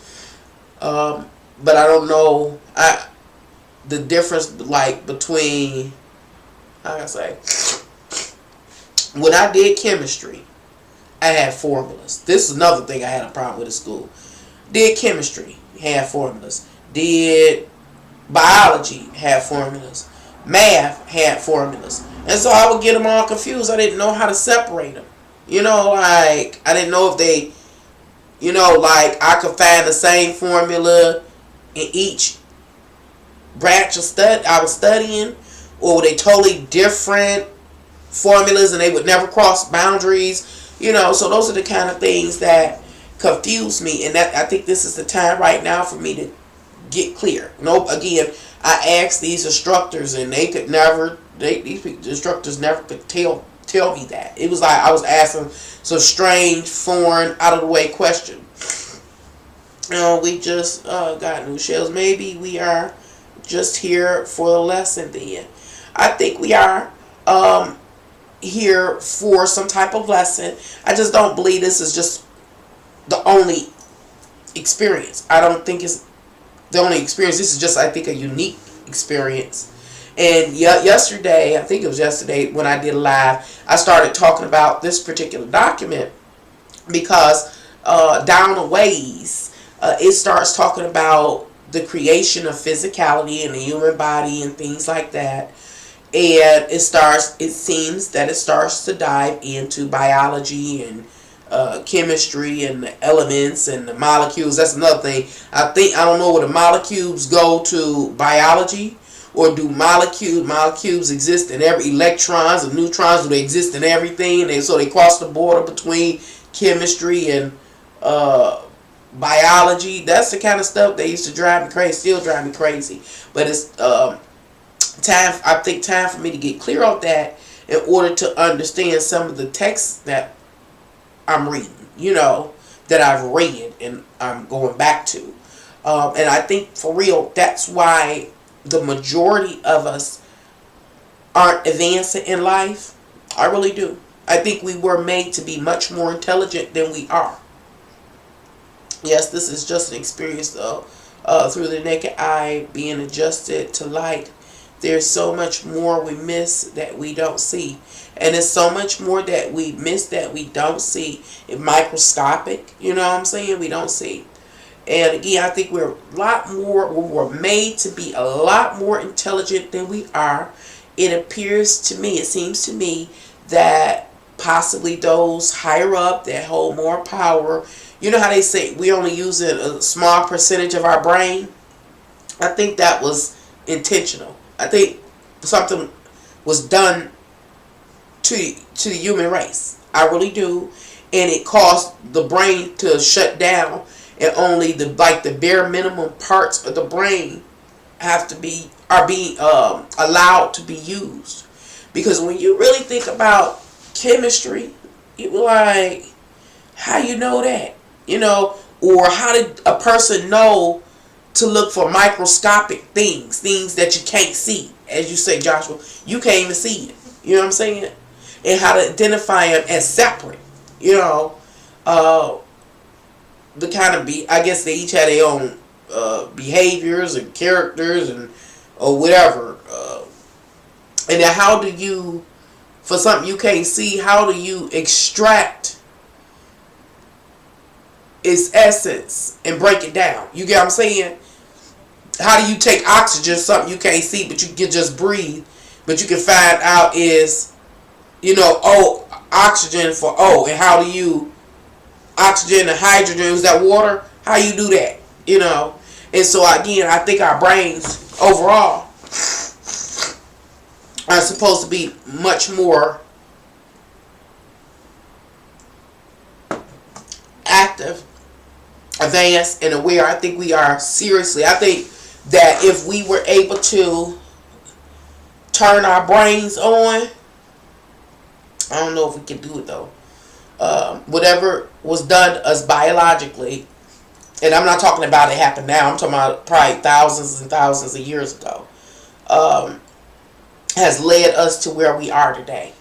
but I don't know the difference, like between, how can I say, when I did chemistry, I had formulas. This is another thing I had a problem with at school. Did chemistry, had formulas. Did biology, had formulas. Math had formulas. And so I would get them all confused. I didn't know how to separate them. Like, I didn't know if they, like I could find the same formula in each branch of study I was studying, or were they totally different formulas and they would never cross boundaries. So those are the kind of things that confuse me, and that I think this is the time right now for me to get clear. Again, I asked these instructors, and they could never. These instructors never could tell me that. It was like I was asking some strange, foreign, out of the way question. We just got new shells. Maybe we are just here for a lesson then. I think we are here for some type of lesson. I just don't believe this is just the only experience. I don't think it's the only experience. This is just, I think, a unique experience. And yesterday, I think it was yesterday when I did a live, I started talking about this particular document because down a ways, it starts talking about the creation of physicality in the human body and things like that. And it seems that it starts to dive into biology and chemistry and the elements and the molecules. That's another thing. I don't know where the molecules go to biology, or do molecules exist in every electrons and neutrons? Do they exist in everything? And so they cross the border between chemistry and biology. That's the kind of stuff that used to drive me crazy, still drive me crazy. But it's time for me to get clear on that in order to understand some of the texts that I'm reading, that I've read and I'm going back to. And I think for real, that's why the majority of us aren't advancing in life. I really do. I think we were made to be much more intelligent than we are. Yes, this is just an experience though. Through the naked eye, being adjusted to light. There's so much more we miss that we don't see. And there's so much more that we miss that we don't see. It's microscopic, you know what I'm saying? We don't see. And again, I think we were made to be a lot more intelligent than we are. It seems to me that possibly those higher up that hold more power, you know how they say we only use a small percentage of our brain? I think that was intentional. I think something was done to the human race. I really do. And it caused the brain to shut down, and only the bare minimum parts of the brain are being allowed to be used. Because when you really think about chemistry, you're like, how you know that? Or how did a person know to look for microscopic things that you can't see? As you say, Joshua, you can't even see it. You know what I'm saying? And how to identify them as separate. The kind of I guess they each had their own behaviors and characters or whatever. And then how do you, for something you can't see, how do you extract its essence and break it down? You get what I'm saying? How do you take oxygen, something you can't see but you can just breathe, but you can find out is, oxygen for O, and how do you, oxygen and hydrogen, is that water? How you do that? And so again, I think our brains overall are supposed to be much more active, advanced, and aware. I think we are seriously. I think that if we were able to turn our brains on, I don't know if we can do it though. Whatever was done to us biologically, and I'm not talking about it happened now, I'm talking about probably thousands and thousands of years ago, has led us to where we are today.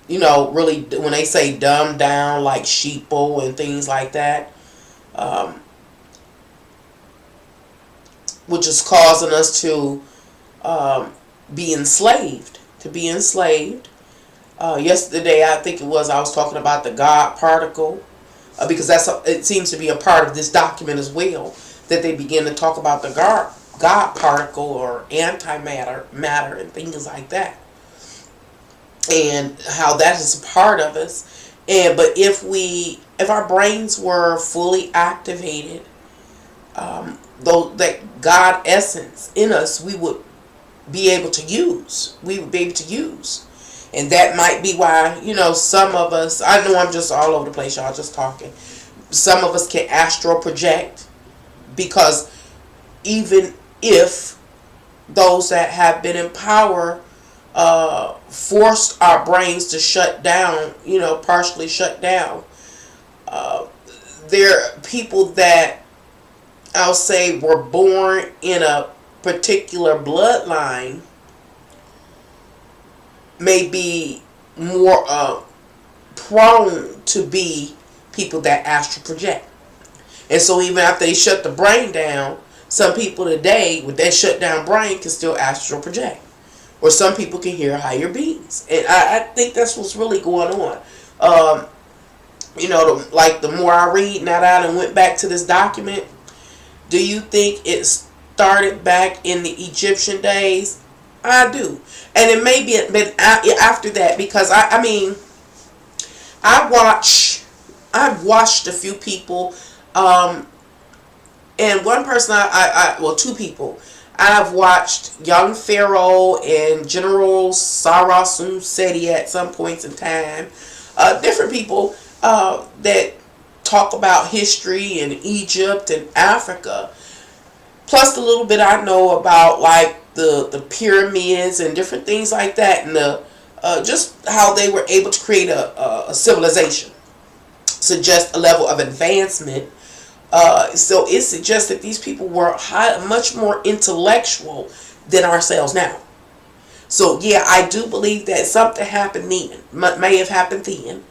Really, when they say dumbed down like sheeple and things like that, which is causing us to be enslaved. Yesterday, I think I was talking about the God particle, because it seems to be a part of this document as well, that they begin to talk about the God particle or antimatter, matter, and things like that, and how that is a part of us. But if our brains were fully activated, though that God essence in us, we would be able to use. And that might be why, some of us, I know I'm just all over the place, y'all, just talking. Some of us can astral project, because even if those that have been in power forced our brains to shut down, partially shut down, there are people that I'll say were born in a particular bloodline may be more prone to be people that astral project. And so even after they shut the brain down, some people today with that shut down brain can still astral project. Or some people can hear higher beings. And I think that's what's really going on. Like the more I read, now that I went back to this document, do you think it started back in the Egyptian days? I do. And it may be been after that, because I've watched a few people, and one person two people. I've watched young Pharaoh and General Sarasum Seti at some points in time. Different people that talk about history in Egypt and Africa. Plus the little bit I know about like the pyramids and different things like that, and the just how they were able to create a civilization. Suggest a level of advancement. So it suggests that these people were much more intellectual than ourselves now. So yeah, I do believe that something happened then, may have happened then,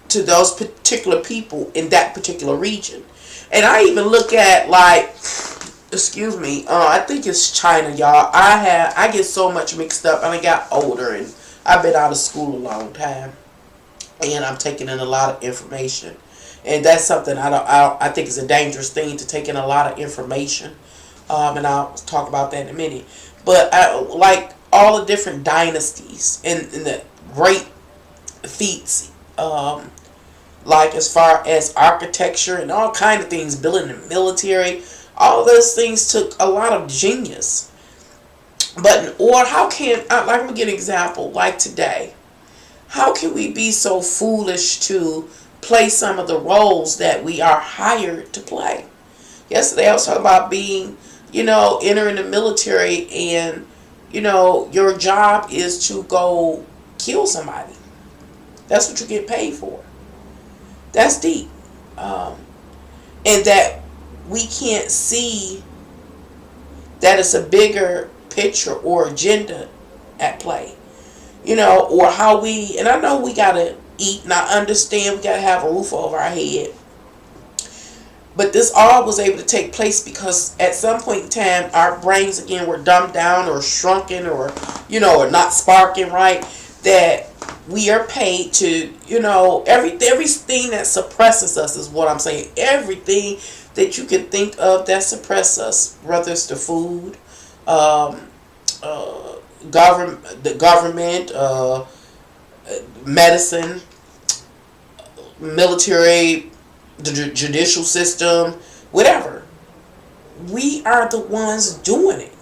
to those particular people in that particular region. And I even look at like, I think it's China, y'all. I get so much mixed up, and I got older, and I've been out of school a long time, and I'm taking in a lot of information. And that's something I think is a dangerous thing, to take in a lot of information. And I'll talk about that in a minute. But like all the different dynasties and the great feats, like as far as architecture and all kind of things, building the military, all those things took a lot of genius. But how can, I'm going to give an example, like today. How can we be so foolish to play some of the roles that we are hired to play? Yesterday I was talking about being, entering the military, and, your job is to go kill somebody. That's what you get paid for. That's deep. And that we can't see that it's a bigger picture or agenda at play. Or how and I know we got to eat, and I understand we got to have a roof over our head. But this all was able to take place because at some point in time, our brains again were dumbed down or shrunken, or, or not sparking right. That we are paid to, everything that suppresses us is what I'm saying. Everything that you can think of that suppresses us, whether it's the food, the government, medicine, military, the judicial system, whatever. We are the ones doing it.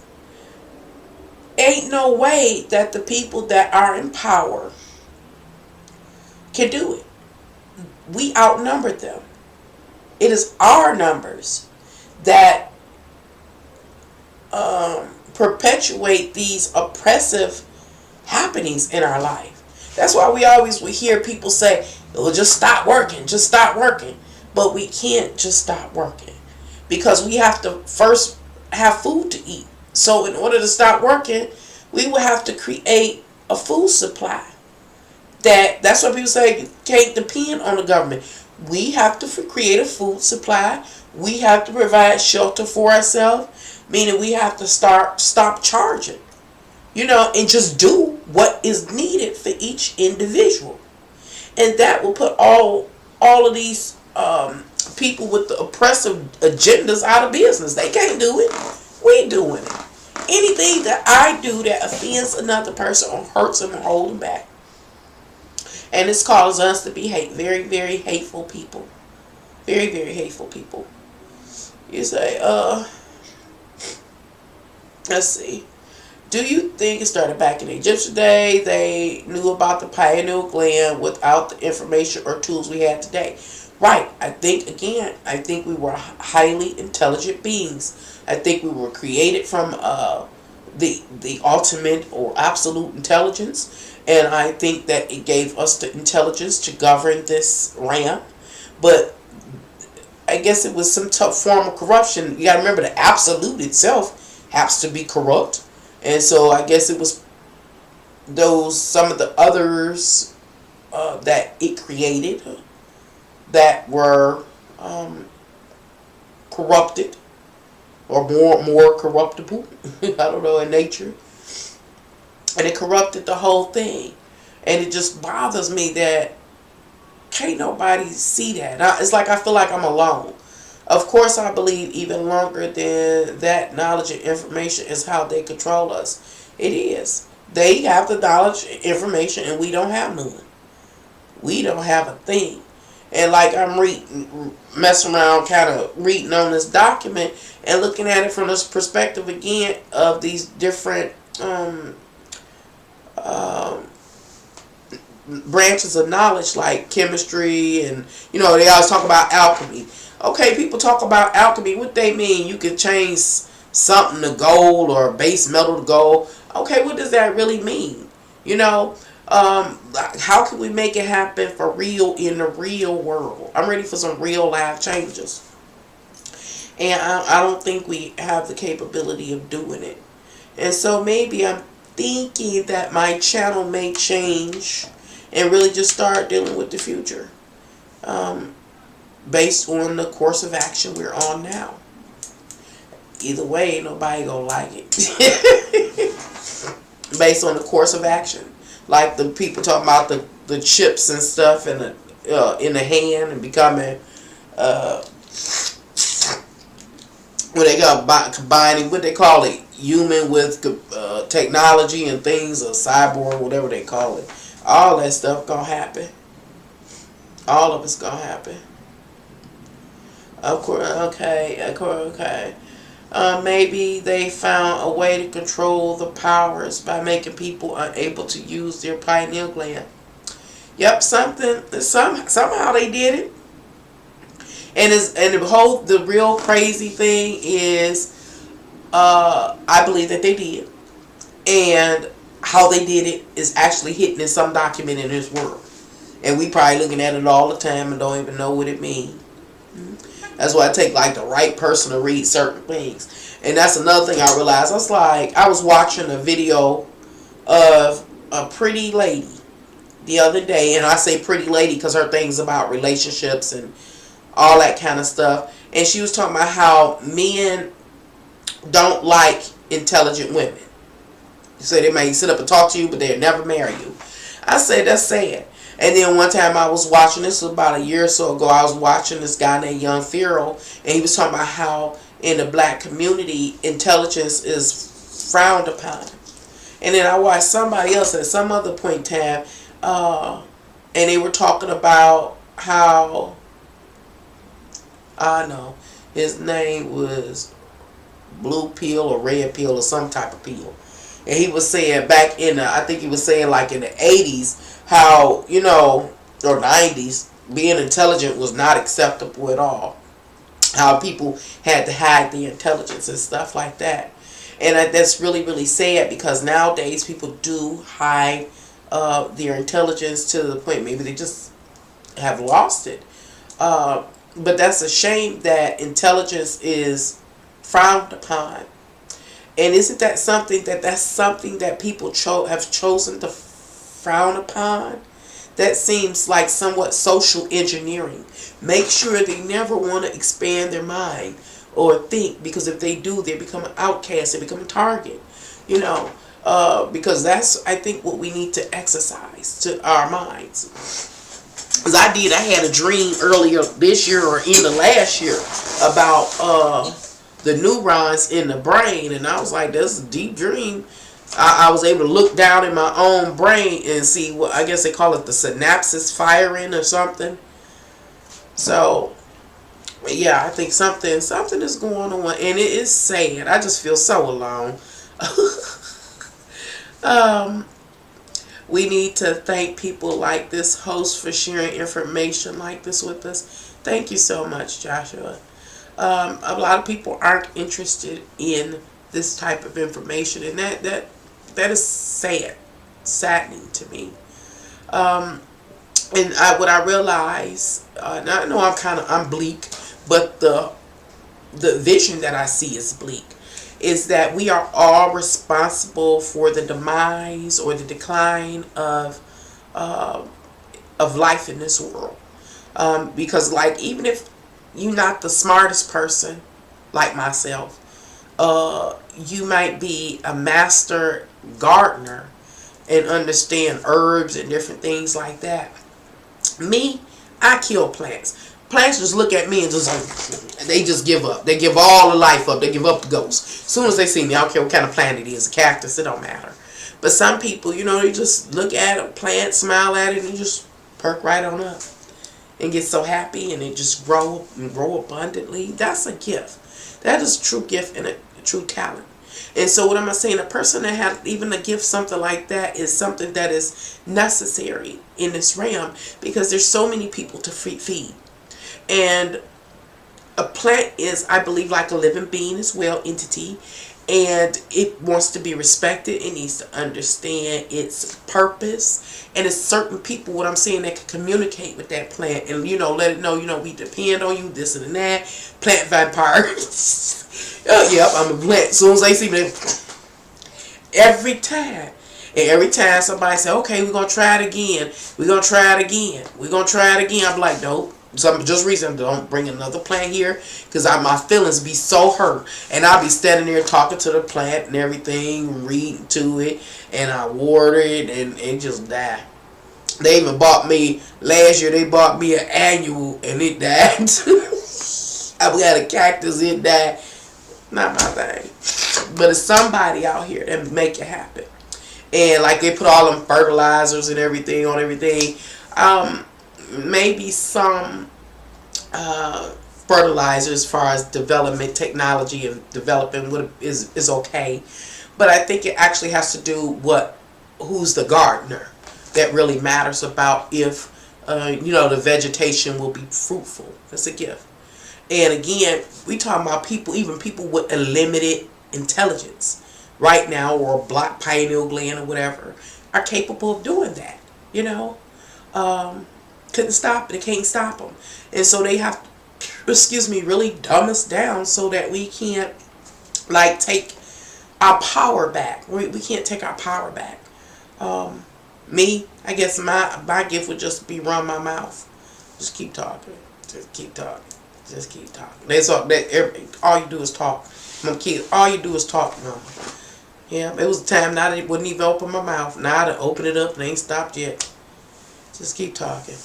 Ain't no way that the people that are in power can do it. We outnumbered them. It is our numbers that perpetuate these oppressive happenings in our life. That's why we always would hear people say, "Oh, just stop working, just stop working." But we can't just stop working, because we have to first have food to eat. So in order to stop working, we will have to create a food supply. That's why people say you can't depend on the government. We have to create a food supply. We have to provide shelter for ourselves, meaning we have to stop charging, and just do what is needed for each individual. And that will put all of these people with the oppressive agendas out of business. They can't do it. We're doing it. Anything that I do that offends another person or hurts them or hold them back. And this causes us to be very, very hateful people. Very, very hateful people. You say, let's see. Do you think it started back in the Egyptian day? They knew about the pineal gland without the information or tools we have today. Right. I think we were highly intelligent beings. I think we were created from the ultimate or absolute intelligence. And I think that it gave us the intelligence to govern this realm. But I guess it was some tough form of corruption. You got to remember, the absolute itself has to be corrupt. And so I guess it was some of the others that it created that were corrupted or more corruptible, I don't know, in nature. And it corrupted the whole thing. And it just bothers me that can't nobody see that. It's like I feel like I'm alone. Of course, I believe even longer than that, knowledge and information is how they control us. It is. They have the knowledge and information and we don't have none. We don't have a thing. And like I'm messing around kind of reading on this document and looking at it from this perspective again of these different branches of knowledge like chemistry and, they always talk about alchemy. Okay, people talk about alchemy. What they mean? You can change something to gold or base metal to gold. Okay, what does that really mean? How can we make it happen for real in the real world? I'm ready for some real life changes. And I don't think we have the capability of doing it. And so maybe I'm thinking that my channel may change and really just start dealing with the future. Based on the course of action we're on now. Either way, ain't nobody gonna like it. Based on the course of action. Like the people talking about the chips and stuff in the hand and becoming when they got combining what they call it, human with technology and things, or cyborg, whatever they call it. All that stuff gonna happen. All of it's gonna happen. Of course, okay. Maybe they found a way to control the powers by making people unable to use their pineal gland. Yep, somehow they did it. And the real crazy thing is, I believe that they did, and how they did it is actually hidden in some document in this world, and we probably looking at it all the time and don't even know what it means. That's why I take like the right person to read certain things. And that's another thing I realized. I was watching a video of a pretty lady the other day. And I say pretty lady because her thing's about relationships and all that kind of stuff. And she was talking about how men don't like intelligent women. So they may sit up and talk to you, but they'll never marry you. I say that's sad. And then one time I was watching, this was about a year or so ago, I was watching this guy named Young Pharaoh, and he was talking about how in the black community, intelligence is frowned upon. And then I watched somebody else at some other point in time, and they were talking about how, I know, his name was Blue Pill or Red Pill or some type of pill. And he was saying back in I think he was saying like in the 80s, how, or 90s, being intelligent was not acceptable at all. How people had to hide their intelligence and stuff like that. And that's really, really sad because nowadays people do hide their intelligence to the point maybe they just have lost it. But that's a shame that intelligence is frowned upon. And isn't that something that people have chosen to frown upon? That seems like somewhat social engineering. Make sure they never want to expand their mind or think, because if they do, they become an outcast, they become a target. Because that's, I think, what we need to exercise to our minds. Because I had a dream earlier this year or in the last year about the neurons in the brain, and I was like, this is a deep dream. I was able to look down in my own brain and see what, I guess they call it the synapses firing or something. So yeah, I think something is going on, and it is sad. I just feel so alone. We need to thank people like this host for sharing information like this with us. Thank you so much, Joshua. A lot of people aren't interested in this type of information, and that is saddening to me. And what I realize, and I know I'm bleak, but the vision that I see is bleak. is that we are all responsible for the demise or the decline of life in this world. Because like, even if you're not the smartest person like myself, you might be a master gardener and understand herbs and different things like that. Me, I kill plants. Plants just look at me and they just give up. They give all the life up. They give up the ghost. As soon as they see me, I don't care what kind of plant it is, a cactus, it don't matter. But some people, they just look at a plant, smile at it, and just perk right on up and get so happy, and it just grow and grow abundantly. That's a gift. That is a true gift and a true talent. And so what am I saying? A person that has even a gift, something like that, is something that is necessary in this realm, because there's so many people to feed. And a plant is, I believe, like a living being as well, entity. And it wants to be respected. It needs to understand its purpose. And it's certain people, what I'm saying, that can communicate with that plant. And, let it know, we depend on you, this and that. Plant vampire. Yep, I'm a plant. As soon as they see me, every time. And every time somebody say, okay, we're going to try it again. We're going to try it again. We're going to try it again. I'm like, nope. Just reason don't bring another plant here, because my feelings be so hurt, and I'll be standing there talking to the plant and everything, reading to it, and I water it, and it just die. They even bought me last year. They bought me an annual, and it died. I got a cactus, it died. Not my thing, but it's somebody out here that make it happen. And like, they put all them fertilizers and everything on everything. Maybe some fertilizer as far as development, technology, and developing is okay, but I think it actually has to do who's the gardener. That really matters about if the vegetation will be fruitful. That's a gift. And again, we talking about people, even people with a limited intelligence right now, or a blocked pineal gland or whatever, are capable of doing that. Couldn't stop it. It can't stop them. And so they have to, really dumb us down so that we can't, take our power back. We can't take our power back. Me, I guess my gift would just be run my mouth. Just keep talking. Just keep talking. Just keep talking. That's all you do is talk. My kids, all you do is talk now. Yeah, it was a time now I wouldn't even open my mouth. Now I open it up and ain't stopped yet. Just keep talking.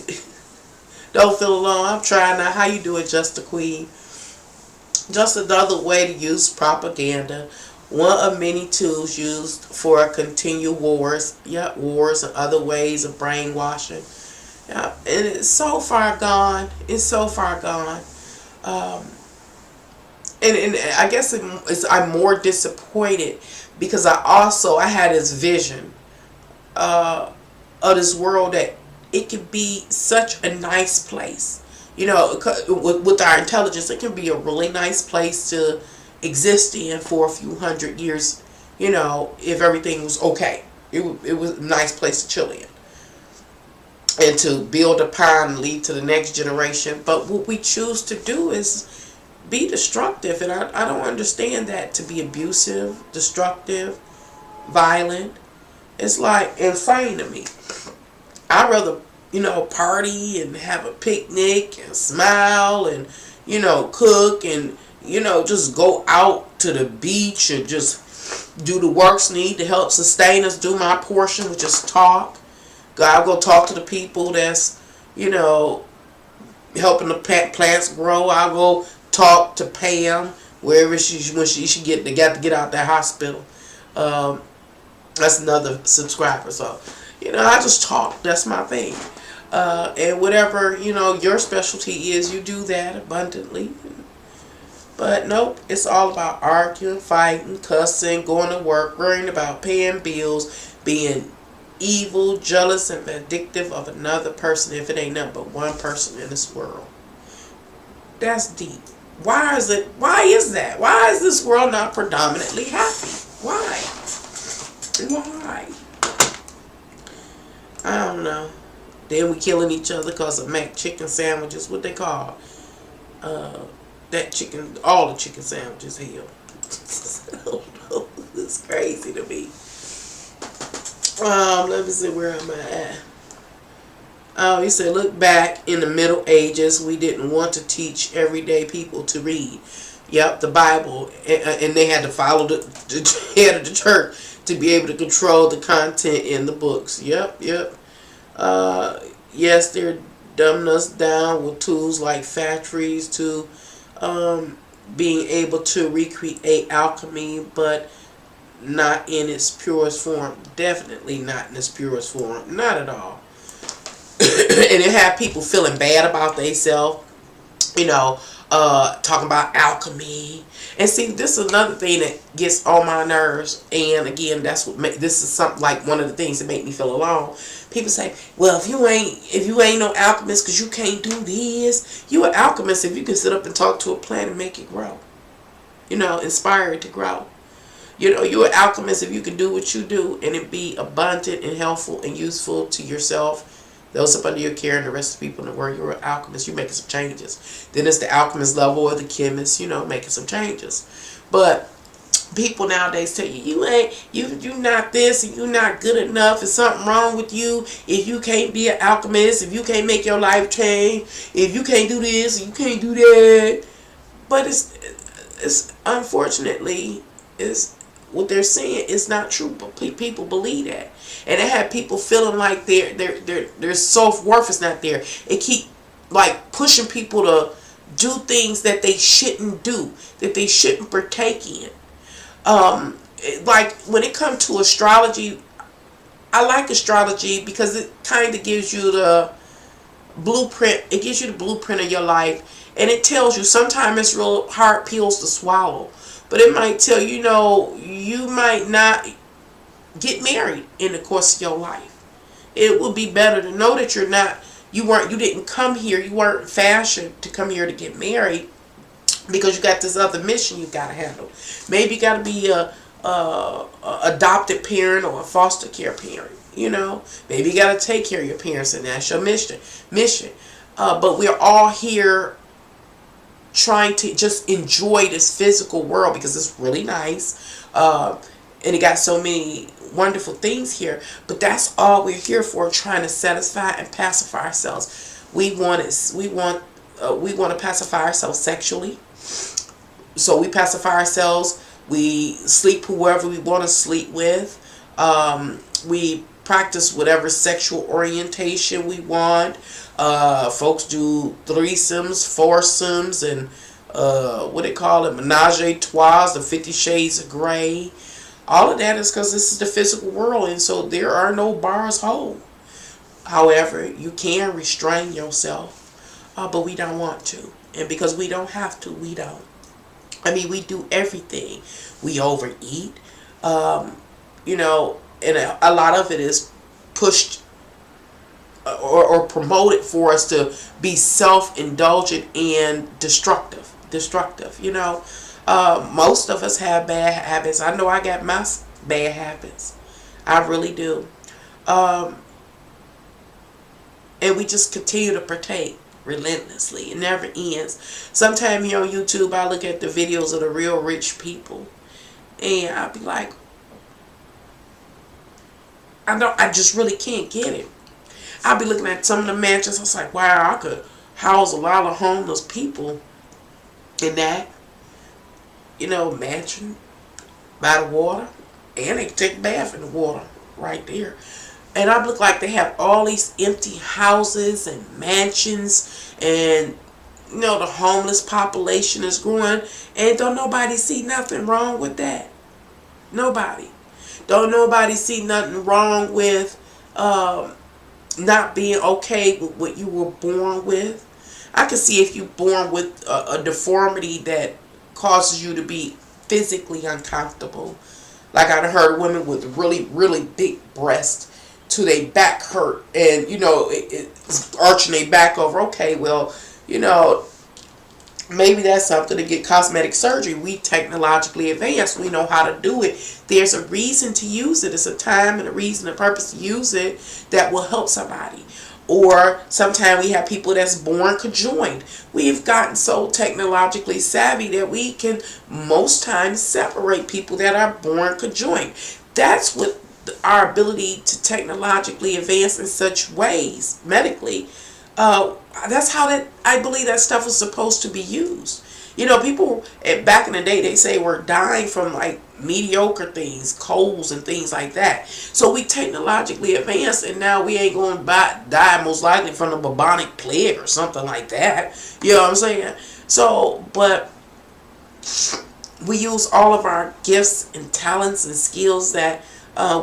Don't feel alone. I'm trying now. How you do it, Just a Queen? Just another way to use propaganda. One of many tools used for continued wars. Yep, wars and other ways of brainwashing. Yeah, and it's so far gone. It's so far gone. And I guess I'm more disappointed because I had this vision of this world that it could be such a nice place. With our intelligence, it can be a really nice place to exist in for a few hundred years, if everything was okay. It was a nice place to chill in and to build upon and lead to the next generation. But what we choose to do is be destructive, and I don't understand that, to be abusive, destructive, violent. It's like insane to me. I'd rather, party and have a picnic and smile and, cook and, just go out to the beach and just do the works need to help sustain us, do my portion, which is talk. I'll go talk to the people that's, helping the plants grow. I'll go talk to Pam wherever when she should they got to get out that hospital. That's another subscriber. So, I just talk. That's my thing. And whatever, your specialty is, you do that abundantly. But nope, it's all about arguing, fighting, cussing, going to work, worrying about paying bills, being evil, jealous, and vindictive of another person if it ain't nothing but one person in this world. That's deep. Why is that? Why is this world not predominantly happy? Why? I don't know. Then we killing each other because of mac chicken sandwiches. What they call that chicken? All the chicken sandwiches. Hell. looks crazy to me. Let me see, where am I at? Oh, he said, look back in the Middle Ages, we didn't want to teach everyday people to read. Yep, the Bible, and they had to follow the head of the church to be able to control the content in the books. Yep. Yes, they're dumbing us down with tools like factories to being able to recreate alchemy, but not in its purest form. Definitely not in its purest form. Not at all. And it had people feeling bad about themselves, talking about alchemy. And see, this is another thing that gets on my nerves. And again, this is something like one of the things that make me feel alone. People say, well, if you ain't no alchemist because you can't do this, you an alchemist if you can sit up and talk to a plant and make it grow. Inspire it to grow. You're an alchemist if you can do what you do and it be abundant and helpful and useful to yourself, those up under your care, and the rest of the people in the world. You're an alchemist. You're making some changes. Then it's the alchemist level or the chemist, making some changes. But people nowadays tell you, you not this and you not good enough. There's something wrong with you if you can't be an alchemist, if you can't make your life change, if you can't do this and you can't do that. But it's unfortunately, what they're saying is not true, but people believe that. And it had people feeling like their self-worth is not there. It keep like pushing people to do things that they shouldn't do, that they shouldn't partake in. Like when it comes to astrology, I like astrology because it kind of gives you the blueprint. It gives you the blueprint of your life, and it tells you sometimes it's real hard pills to swallow. But it might tell you might not get married in the course of your life. It would be better to know that you didn't come here, you weren't fashioned to come here to get married because you got this other mission you got to handle. Maybe you got to be a adopted parent or a foster care parent. Maybe you got to take care of your parents, and that's your mission. But we're all here trying to just enjoy this physical world because it's really nice, and it got so many wonderful things here. But that's all we're here for, trying to satisfy and pacify ourselves. We want to pacify ourselves sexually, so we pacify ourselves. We sleep whoever we want to sleep with. We practice whatever sexual orientation we want. Folks do threesomes, foursomes, and what they call it, menage a trois, the 50 Shades of Grey. All of that is because this is the physical world, and so there are no bars hold. However, you can restrain yourself, but we don't want to, and because we don't have to, we don't. We do everything. We overeat, and a lot of it is pushed or promoted for us to be self-indulgent and destructive. Most of us have bad habits. I know I got my bad habits. I really do. And we just continue to partake relentlessly. It never ends. Sometimes here on YouTube, I look at the videos of the real rich people, and I'll be like, I just really can't get it. I'll be looking at some of the mansions. I was like, wow, I could house a lot of homeless people in that, mansion by the water, and they can take a bath in the water right there. And I look like they have all these empty houses and mansions, and the homeless population is growing, and don't nobody see nothing wrong with that. Nobody. Don't nobody see nothing wrong with not being okay with what you were born with. I can see if you're born with a deformity that causes you to be physically uncomfortable. Like I heard women with really, really big breasts to their back hurt, and it's arching their back over. Okay, well, maybe that's something to get cosmetic surgery. We technologically advanced. We know how to do it. There's a reason to use it. It's a time and a reason and purpose to use it that will help somebody. Or sometimes we have people that's born conjoined. We've gotten so technologically savvy that we can most times separate people that are born conjoined. That's what our ability to technologically advance in such ways medically. That's how that I believe that stuff was supposed to be used. You know, people back in the day, they say we're dying from like mediocre things, colds and things like that. So we technologically advanced, and now we ain't going to die most likely from the bubonic plague or something like that. You know what I'm saying? So, but we use all of our gifts and talents and skills that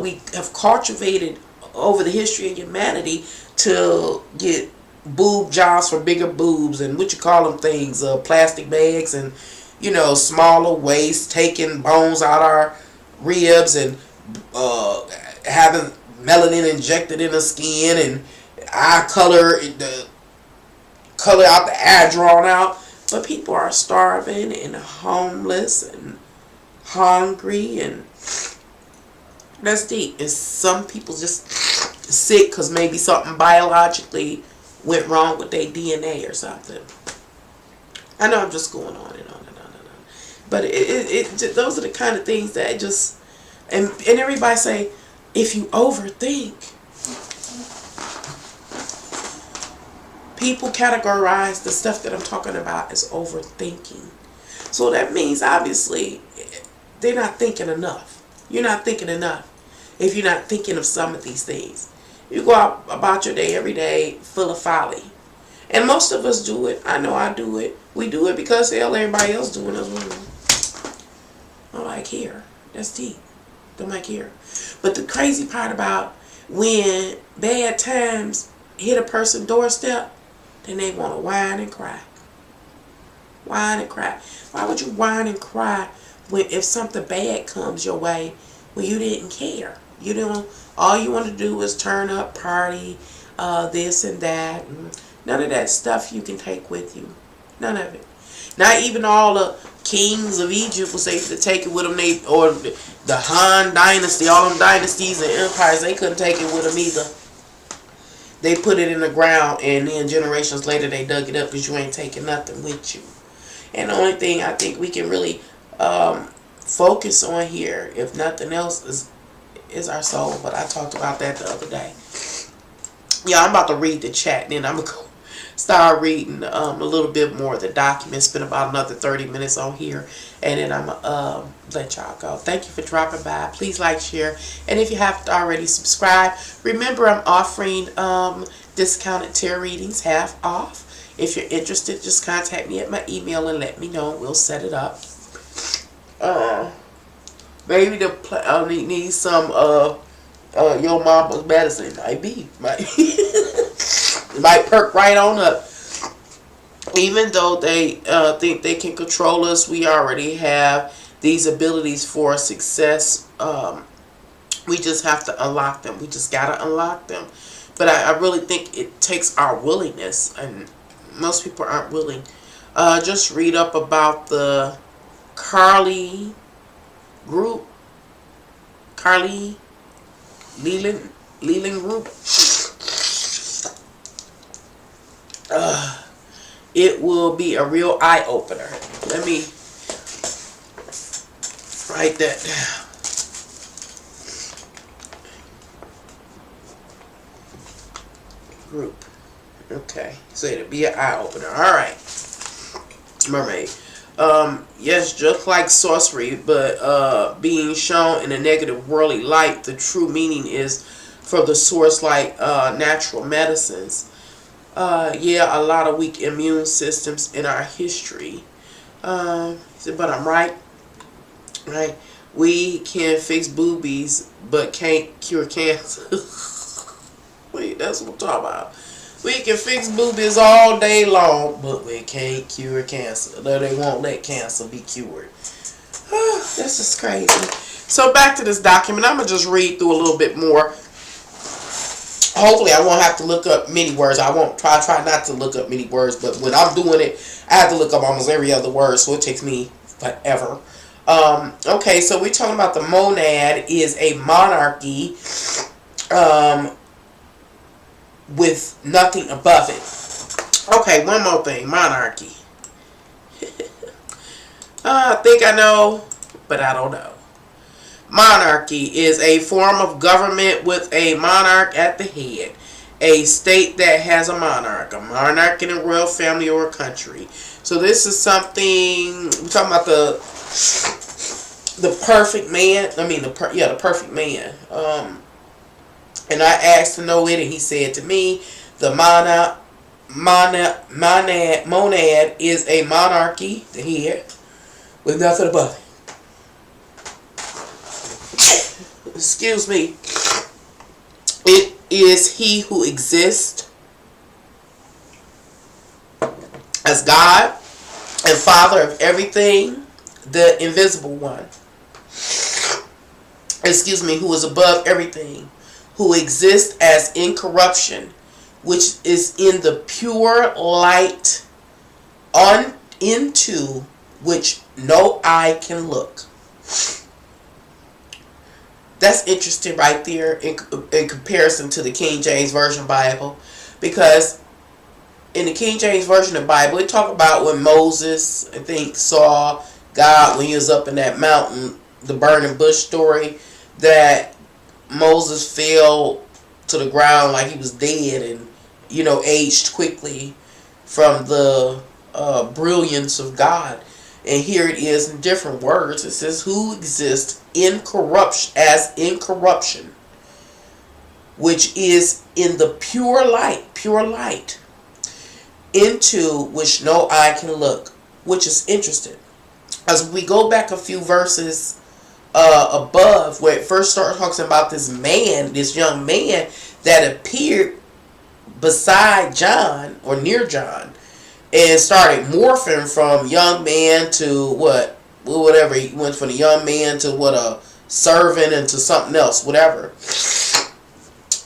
we have cultivated over the history of humanity to get boob jobs for bigger boobs and what you call them things, plastic bags and, you know, smaller waist, taking bones out our ribs and having melanin injected in the skin and eye color, the color out the eye drawn out. But people are starving and homeless and hungry, and that's deep. And some people just sick because maybe something biologically went wrong with their DNA or something. I know I'm just going on and on and on and on. But those are the kind of things that just, and everybody say, if you overthink, people categorize the stuff that I'm talking about as overthinking. So that means obviously they're not thinking enough. You're not thinking enough if you're not thinking of some of these things. You go out about your day every day full of folly. And most of us do it. I know I do it. We do it because hell, everybody else doing it. I'm like, here. That's deep. Don't like here. But the crazy part about when bad times hit a person's doorstep, then they want to whine and cry. Whine and cry. Why would you whine and cry if something bad comes your way when you didn't care? You don't. All you want to do is turn up, party, this and that. None of that stuff you can take with you. None of it. Not even all the kings of Egypt was able to take it with them. Or the Han dynasty, all them dynasties and empires, they couldn't take it with them either. They put it in the ground, and then generations later they dug it up because you ain't taking nothing with you. And the only thing I think we can really focus on here, if nothing else, is our soul. But I talked about that the other day. Yeah, I'm about to read the chat, then I'm going to start reading a little bit more of the document. Spend about another 30 minutes on here, and then I'm going to let y'all go. Thank you for dropping by. Please like, share, and if you haven't already, subscribe. Remember, I'm offering discounted tarot readings, half off. If you're interested, just contact me at my email and let me know. We'll set it up. Maybe need some your mama's medicine. Might perk right on up. Even though they think they can control us, we already have these abilities for success. We just have to unlock them. We just gotta unlock them. But I really think it takes our willingness, and most people aren't willing. Just read up about the Carly group. Carly Leland group. It will be a real eye-opener. Let me write that down. Group. Okay. So it'll be an eye-opener. Alright. Mermaid. Yes, just like sorcery, but being shown in a negative worldly light, the true meaning is for the source, like natural medicines. Yeah, a lot of weak immune systems in our history. But I'm right. Right? We can fix boobies, but can't cure cancer. Wait, that's what I'm talking about. We can fix boobies all day long, but we can't cure cancer. No, they won't let cancer be cured. This is crazy. So back to this document. I'm going to just read through a little bit more. Hopefully I won't have to look up many words. I won't try not to look up many words, but when I'm doing it, I have to look up almost every other word, so it takes me forever. Okay, so we're talking about the monad is a monarchy. with nothing above it. Okay, one more thing. Monarchy. I think I know, but I don't know. Monarchy is a form of government with a monarch at the head. A state that has a monarch in a royal family or a country. So this is something we're talking about the perfect man. I mean the perfect man. And I asked to know it, and he said to me, the monad is a monarchy, the head, with nothing above it. Excuse me. It is he who exists as God and Father of everything, the invisible one. Excuse me, who is above everything, who exists as incorruption, which is in the pure light on into which no eye can look. That's interesting right there in comparison to the King James Version Bible, because in the King James Version of the Bible, it talk about when Moses, I think, saw God when he was up in that mountain, the burning bush story, that Moses fell to the ground like he was dead and, aged quickly from the brilliance of God. And here it is in different words. It says, who exists in incorruption, which is in the pure light, into which no eye can look, which is interesting. As we go back a few verses above, where it first starts talking about this young man that appeared beside John, or near John, and started morphing from young man to whatever. He went from a young man to a servant and to something else, whatever.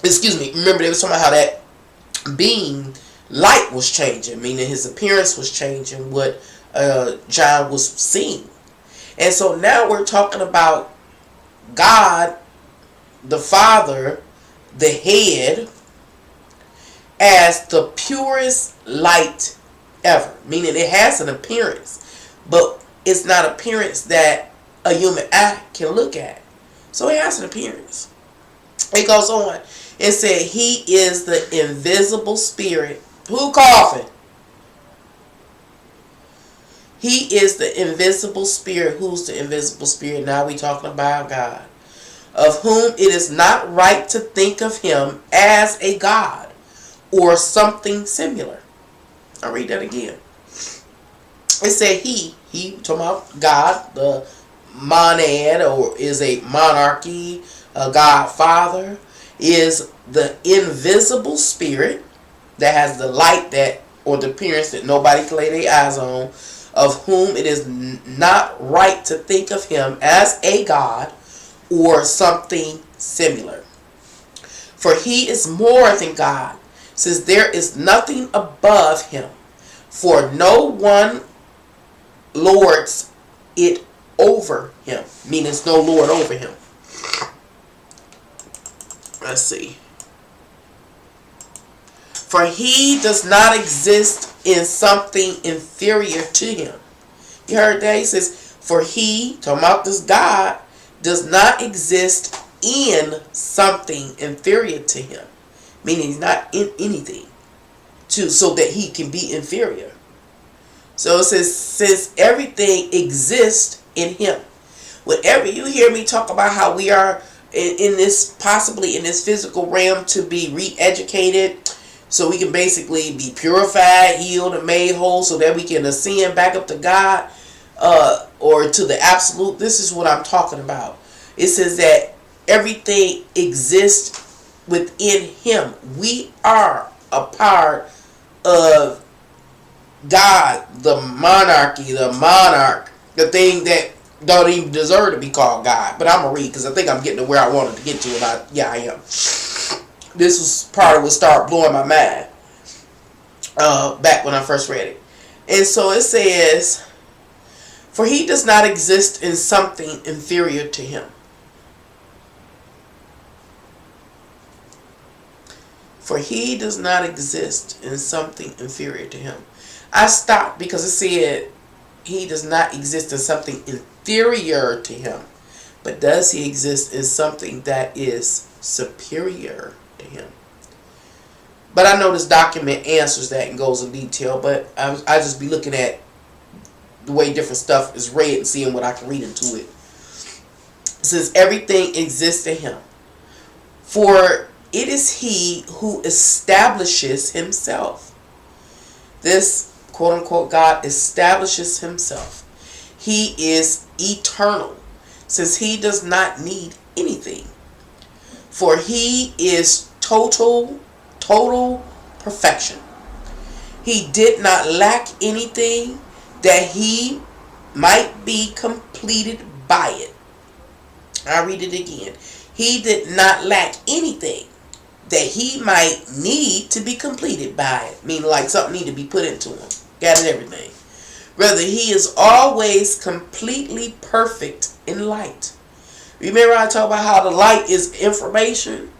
Excuse me. Remember, they were talking about how that being light was changing, meaning his appearance was changing, what John was seeing. And so now we're talking about God, the Father, the head, as the purest light ever. Meaning it has an appearance, but it's not an appearance that a human eye can look at. So it has an appearance. It goes on. It said he is the invisible spirit. Who coughing? He is the invisible spirit. Who's the invisible spirit? Now we talking about God. Of whom it is not right to think of him as a God or something similar. I'll read that again. It said he talking about God, the monad, or is a monarchy, a God Father, is the invisible spirit that has the light that, or the appearance that nobody can lay their eyes on, of whom it is not right to think of him as a God or something similar. For he is more than God, since there is nothing above him, for no one lords it over him. Meaning there's no Lord over him. Let's see. For he does not exist in something inferior to him. You heard that? He says, for he, talking about this God, does not exist in something inferior to him. Meaning he's not in anything so that he can be inferior. So it says, since everything exists in him. Whenever you hear me talk about how we are in this physical realm to be re-educated, so we can basically be purified, healed, and made whole, so that we can ascend back up to God, or to the absolute. This is what I'm talking about. It says that everything exists within him. We are a part of God, the monarchy, the monarch, the thing that don't even deserve to be called God. But I'm going to read, because I think I'm getting to where I wanted to get to, and I am. This was part of what started blowing my mind back when I first read it. And so it says, for he does not exist in something inferior to him. For he does not exist in something inferior to him. I stopped because it said he does not exist in something inferior to him. But does he exist in something that is superior to him? But I know this document answers that and goes in detail. But I just be looking at the way different stuff is read and seeing what I can read into it. It says everything exists in him. For it is he who establishes himself. This quote unquote God establishes himself. He is eternal, since he does not need anything. For he is total perfection. He did not lack anything that he might be completed by it. I'll read it again. He did not lack anything that he might need to be completed by it. Meaning like something need to be put into him. Got it, everything. Rather, he is always completely perfect in light. Remember I talked about how the light is information?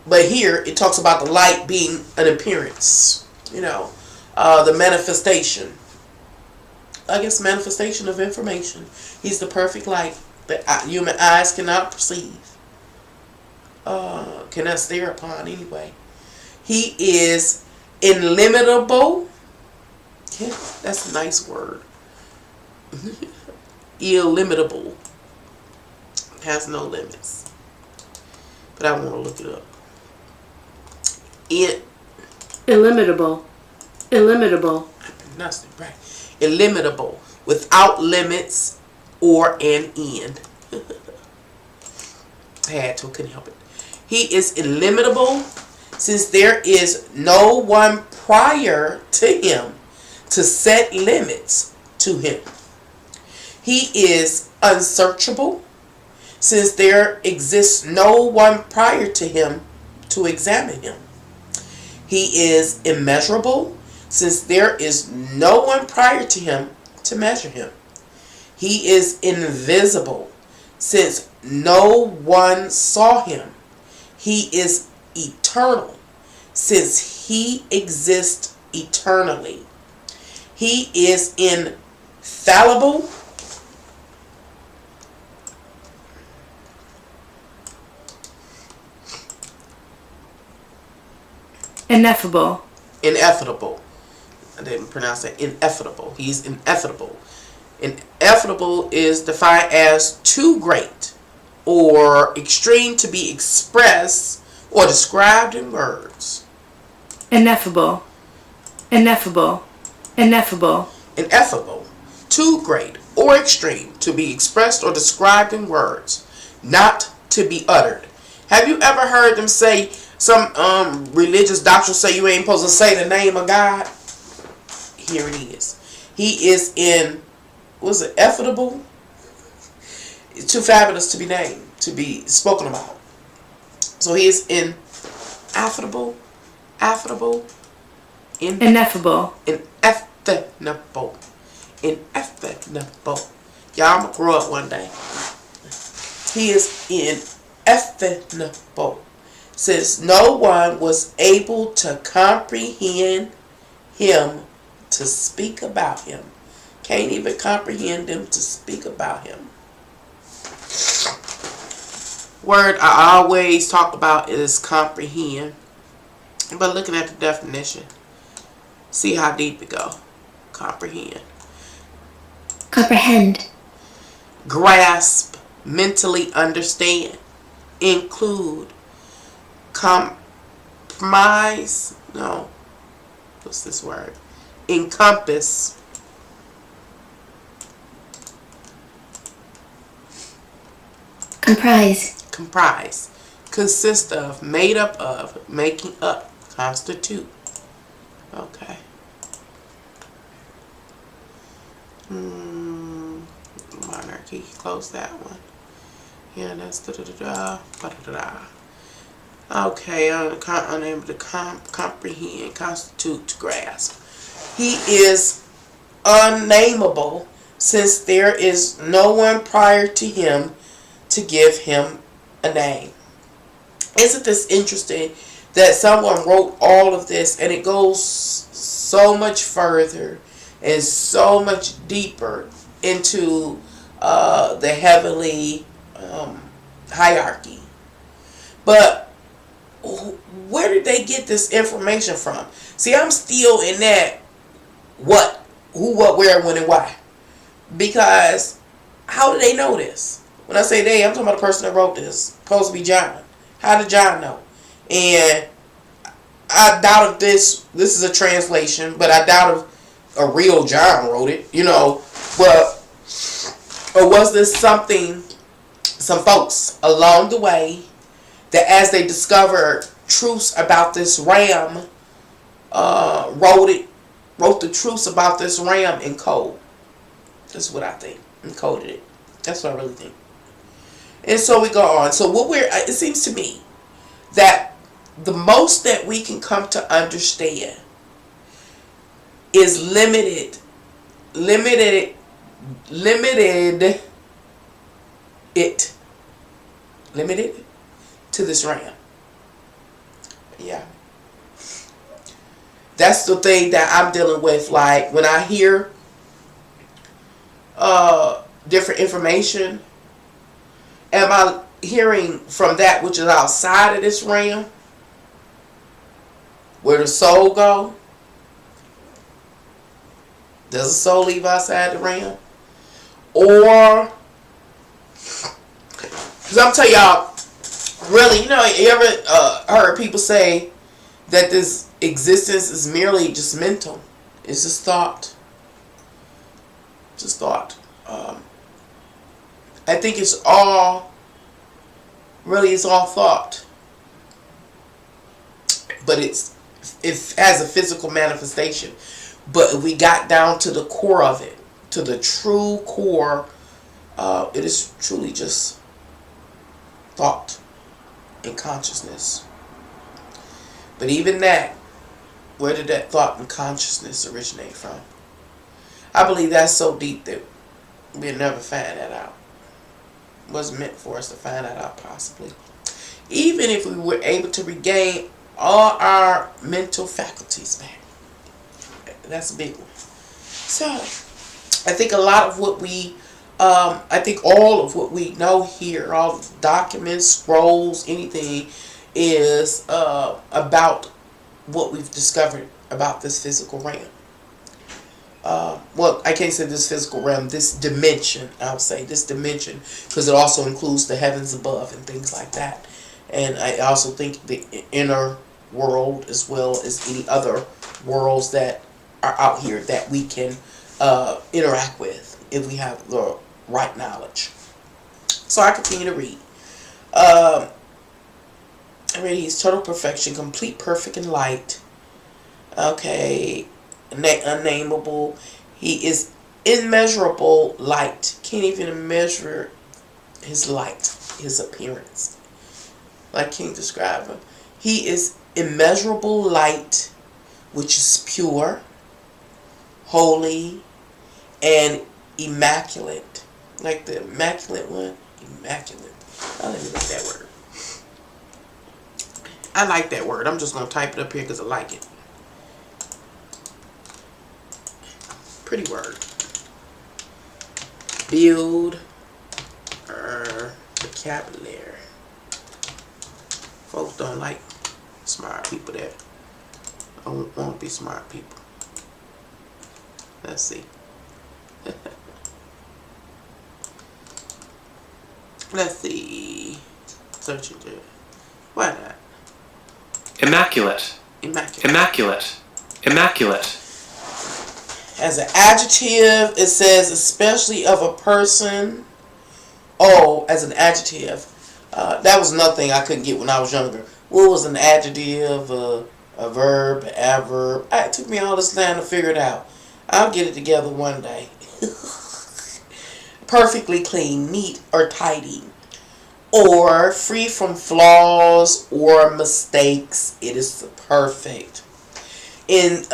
But here it talks about the light being an appearance. The manifestation. I guess manifestation of information. He's the perfect light that human eyes cannot perceive. Cannot stare upon anyway. He is illimitable. Yeah, that's a nice word. Illimitable. Has no limits. But I want to look it up. Illimitable. Illimitable. That's right. Illimitable. Without limits or an end. I had to, couldn't help it. He is illimitable, since there is no one prior to him to set limits to him. He is unsearchable, since there exists no one prior to him to examine him. He is immeasurable, since there is no one prior to him to measure him. He is invisible, since no one saw him. He is eternal, since he exists eternally. He is infallible. Ineffable. Ineffable. I didn't pronounce that. Ineffable. He's ineffable. Ineffable is defined as too great or extreme to be expressed or described in words. Ineffable. Ineffable. Ineffable. Ineffable. Too great or extreme to be expressed or described in words. Not to be uttered. Have you ever heard them say, some religious doctrine say you ain't supposed to say the name of God? Here it is. He is ineffable? It's too fabulous to be named, to be spoken about. So he is ineffable. Ineffable. Ineffable. Ineffable. Y'all, I'm going to grow up one day. He is ineffable, since no one was able to comprehend him to speak about him. Can't even comprehend him to speak about him. Word I always talk about is comprehend. But looking at the definition, see how deep it go. Comprehend. Comprehend. Grasp. Mentally understand. Include. Compromise. No. What's this word? Encompass. Comprise. Comprise. Consist of. Made up of. Making up. Constitute. Okay. Monarchy. Close that one. Yeah, that's Okay, unable to comprehend, constitute, to grasp. He is unnameable, since there is no one prior to him to give him a name. Isn't this interesting that someone wrote all of this, and it goes so much further and so much deeper into the heavenly hierarchy. But where did they get this information from? See, I'm still in that what, who, what, where, when, and why. Because how do they know this? When I say they, I'm talking about the person that wrote this. Supposed to be John. How did John know? And I doubt if this is a translation, but I doubt if a real John wrote it, But, or was this something, some folks along the way, that as they discovered truths about this ram, wrote the truths about this ram in code. That's what I think. Encoded it. That's what I really think. And so we go on. So it seems to me that the most that we can come to understand is limited to this ram. Yeah. That's the thing that I'm dealing with. Like, when I hear different information, am I hearing from that which is outside of this realm, where the soul go? Does the soul leave outside the realm? Or, because I'm telling y'all, really, you ever heard people say that this existence is merely just mental? It's just thought. Just thought. I think it's all thought. But it has a physical manifestation. But if we got down to the core of it, to the true core, it is truly just thought and consciousness. But even that, where did that thought and consciousness originate from? I believe that's so deep that we'll never find that out. It wasn't meant for us to find that out, possibly. Even if we were able to regain all our mental faculties back. That's a big one. So, I think a lot of what I think all of what we know here, all the documents, scrolls, anything, is about what we've discovered about this physical realm. Well, I can't say this physical realm, this dimension, I'll say this dimension, because it also includes the heavens above and things like that. And I also think the inner world, as well as any other worlds that are out here that we can interact with if we have the right knowledge. So I continue to read. I read, he's total perfection, complete, perfect, and light. Okay. Unnameable. He is immeasurable light. Can't even measure his light, his appearance. I can't describe him. He is immeasurable light, which is pure, holy, and immaculate. Like the immaculate one. Immaculate. I don't even like that word. I like that word. I'm just going to type it up here because I like it. Pretty word. Build vocabulary. Folks don't like smart people that don't want to be smart people. Let's see. Let's see. Search it there. Why not? Immaculate. Immaculate. Immaculate. Immaculate. As an adjective, it says especially of a person. Oh, as an adjective. That was another thing I couldn't get when I was younger. What was an adjective, a verb, an adverb? It took me all this time to figure it out. I'll get it together one day. Perfectly clean, neat, or tidy. Or free from flaws or mistakes. It is perfect. In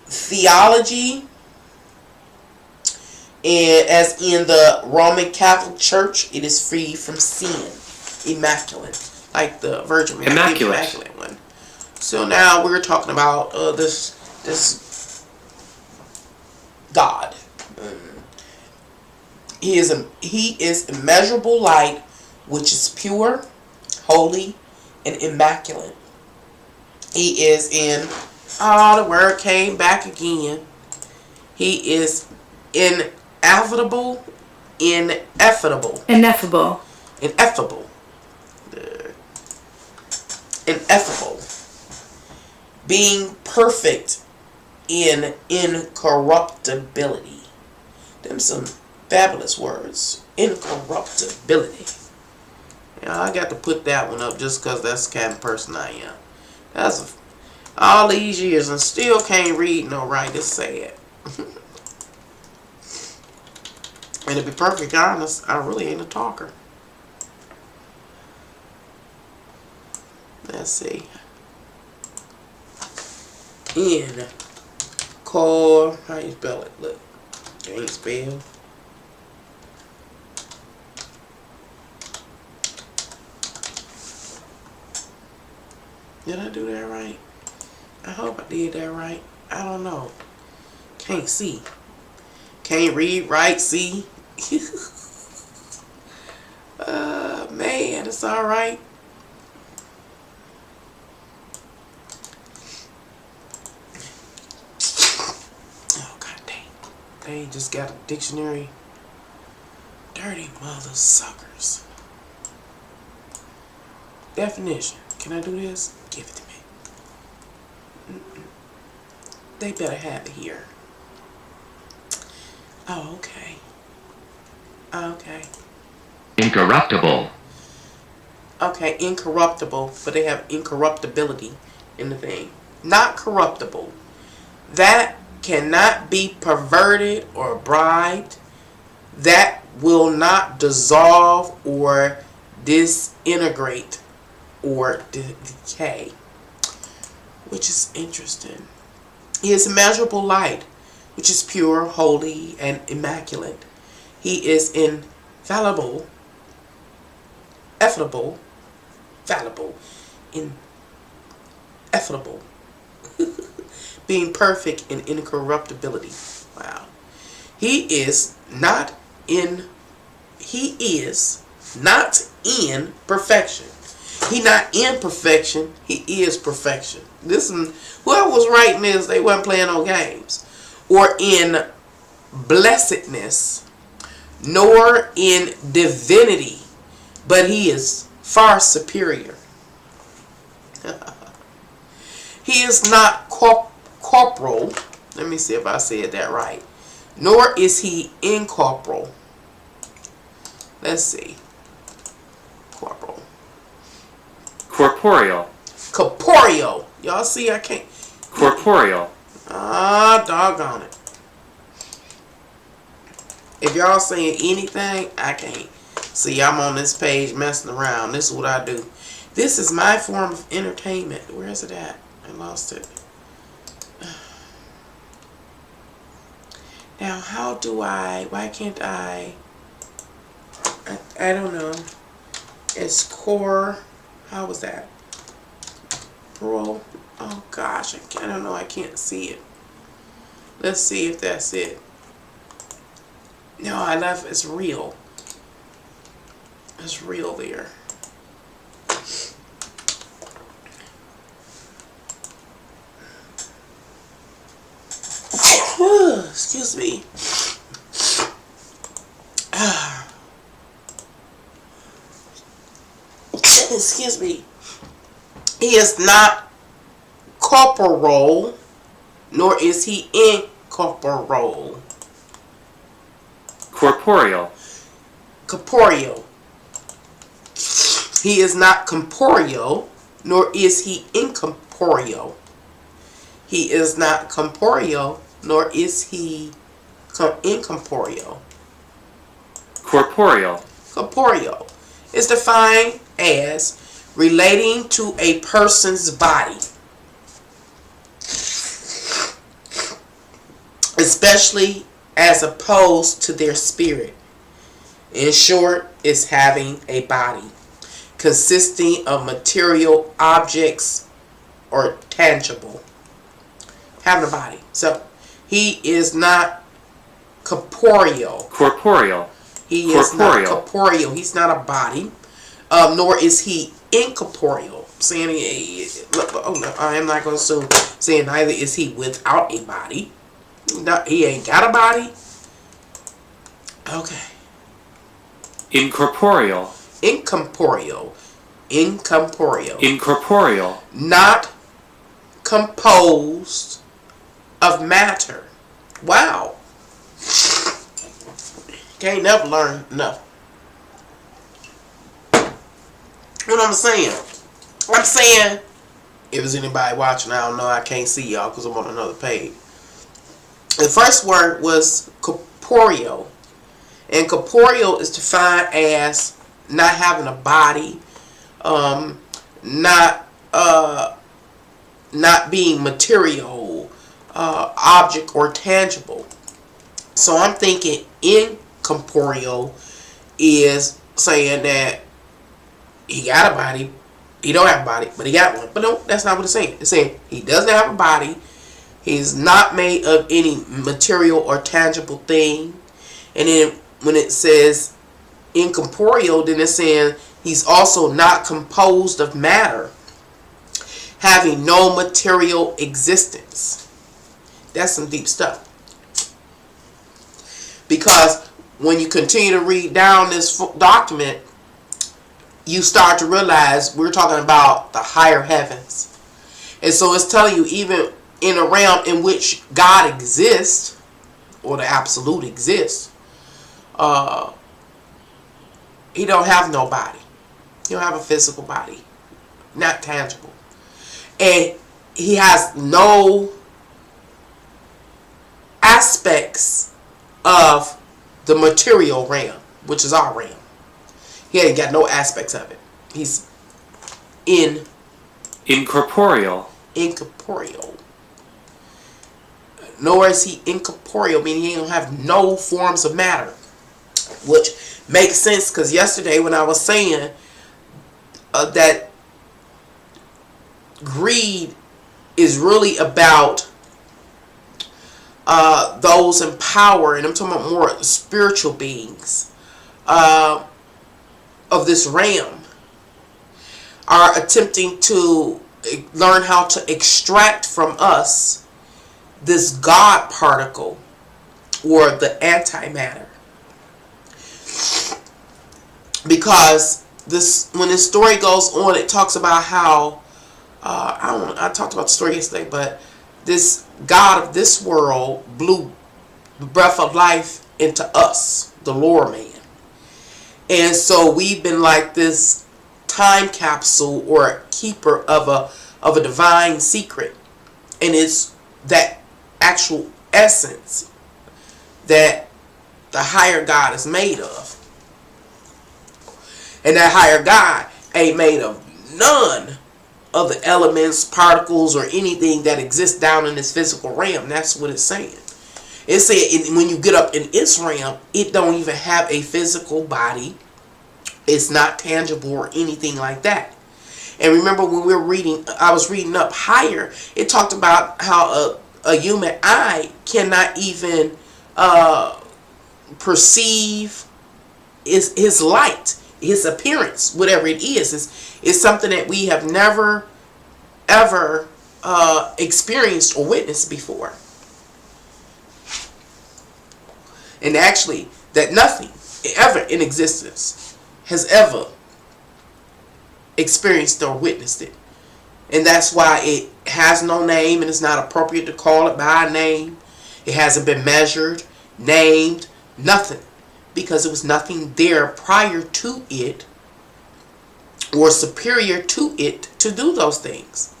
theology, as in the Roman Catholic Church, it is free from sin. Immaculate. like the Virgin Mary, Immaculate. the Immaculate one. So now we're talking about this God. He is immeasurable light, which is pure, holy, and immaculate. He is in. Oh, the word came back again. He is ineffable. Ineffable. Ineffable. Ineffable. Ineffable. Being perfect in incorruptibility. Them some fabulous words. Incorruptibility. Yeah, I got to put that one up just because that's the kind of person I am. That's all these years and still can't read no right. It's sad. And to be perfectly honest, I really ain't a talker. Let's see. In core, how you spell it? Look, can't spell. Did I do that right? I hope I did that right. I don't know. Can't see. Can't read, write, see. Man, it's alright. Oh, god dang. They just got a dictionary. Dirty mother suckers. Definition. Can I do this? Give it to me. They better have it here. Oh, okay. Okay. Incorruptible. Okay, incorruptible, but they have incorruptibility in the thing. Not corruptible. That cannot be perverted or bribed. That will not dissolve or disintegrate or decay. Which is interesting. He is immeasurable light, which is pure, holy, and immaculate. He is infallible, effable, fallible, ineffable, being perfect in incorruptibility. Wow. He is not in perfection. He not in perfection. He is perfection. Listen, whoever was writing this, they wasn't playing no games. Or in blessedness, nor in divinity, but he is far superior. He is not corporal. Let me see if I said that right. Nor is he incorporeal. Let's see. Corporal. Corporeal. Corporeal. Y'all see I can't. Corporeal. Ah, doggone it. If y'all saying anything, I can't. See, I'm on this page messing around. This is what I do. This is my form of entertainment. Where is it at? I lost it. Now, how do why can't I don't know. It's core, how was that? Pro, oh gosh, I don't know, I can't see it. Let's see if that's it. No, I left, it's real. It's real there. Excuse me. Excuse me. He is not corporal, nor is he incorporeal. Corporeal. Corporeal. He is not corporeal, nor is he incorporeal. He is not corporeal, nor is he incorporeal. Corporeal. Corporeal is defined as relating to a person's body, especially as opposed to their spirit. In short, is having a body. consisting of material objects or tangible. Having a body. So he is not corporeal. Corporeal. He is not corporeal. He's not a body. Nor is he incorporeal. Saying I am not going to assume. Saying neither is he without a body. He ain't got a body. Okay. Incorporeal. Incorporeal. Incorporeal. Incorporeal. Not composed of matter. Wow. Can't never learn enough. What I'm saying? I'm saying, if there's anybody watching, I don't know, I can't see y'all because I'm on another page. The first word was corporeal. And corporeal is defined as not having a body, not being material, object or tangible. So I'm thinking incorporeal is saying that he got a body. He don't have a body, but he got one. But no, that's not what it's saying. It's saying he doesn't have a body. He's not made of any material or tangible thing. And then when it says incorporeal, then it's saying he's also not composed of matter, having no material existence. That's some deep stuff. Because when you continue to read down this document, you start to realize we're talking about the higher heavens. And so it's telling you, even in a realm in which God exists, or the absolute exists, he don't have no body. He don't have a physical body. Not tangible. And he has no aspects of the material realm, which is our realm. He ain't got no aspects of it. He's incorporeal. Incorporeal. Nor is he incorporeal, meaning he don't have no forms of matter. Which makes sense, because yesterday when I was saying that greed is really about those in power, and I'm talking about more spiritual beings of this realm, are attempting to learn how to extract from us this God particle, or the antimatter. Because this, when this story goes on, it talks about how I talked about the story yesterday, but this God of this world blew the breath of life into us, the lower man. And so we've been like this time capsule or a keeper of a divine secret. And it's that actual essence that the higher God is made of. And that higher God ain't made of none of the elements, particles, or anything that exists down in this physical realm. That's what it's saying. It said when you get up in its realm, it don't even have a physical body. It's not tangible or anything like that. And remember when we were reading, I was reading up higher, it talked about how a human eye cannot even perceive his light, his appearance, whatever it is. It's something that we have never, ever experienced or witnessed before. And actually, that nothing ever in existence has ever experienced or witnessed it. And that's why it has no name, and it's not appropriate to call it by a name. It hasn't been measured, named, nothing. Because there was nothing there prior to it or superior to it to do those things.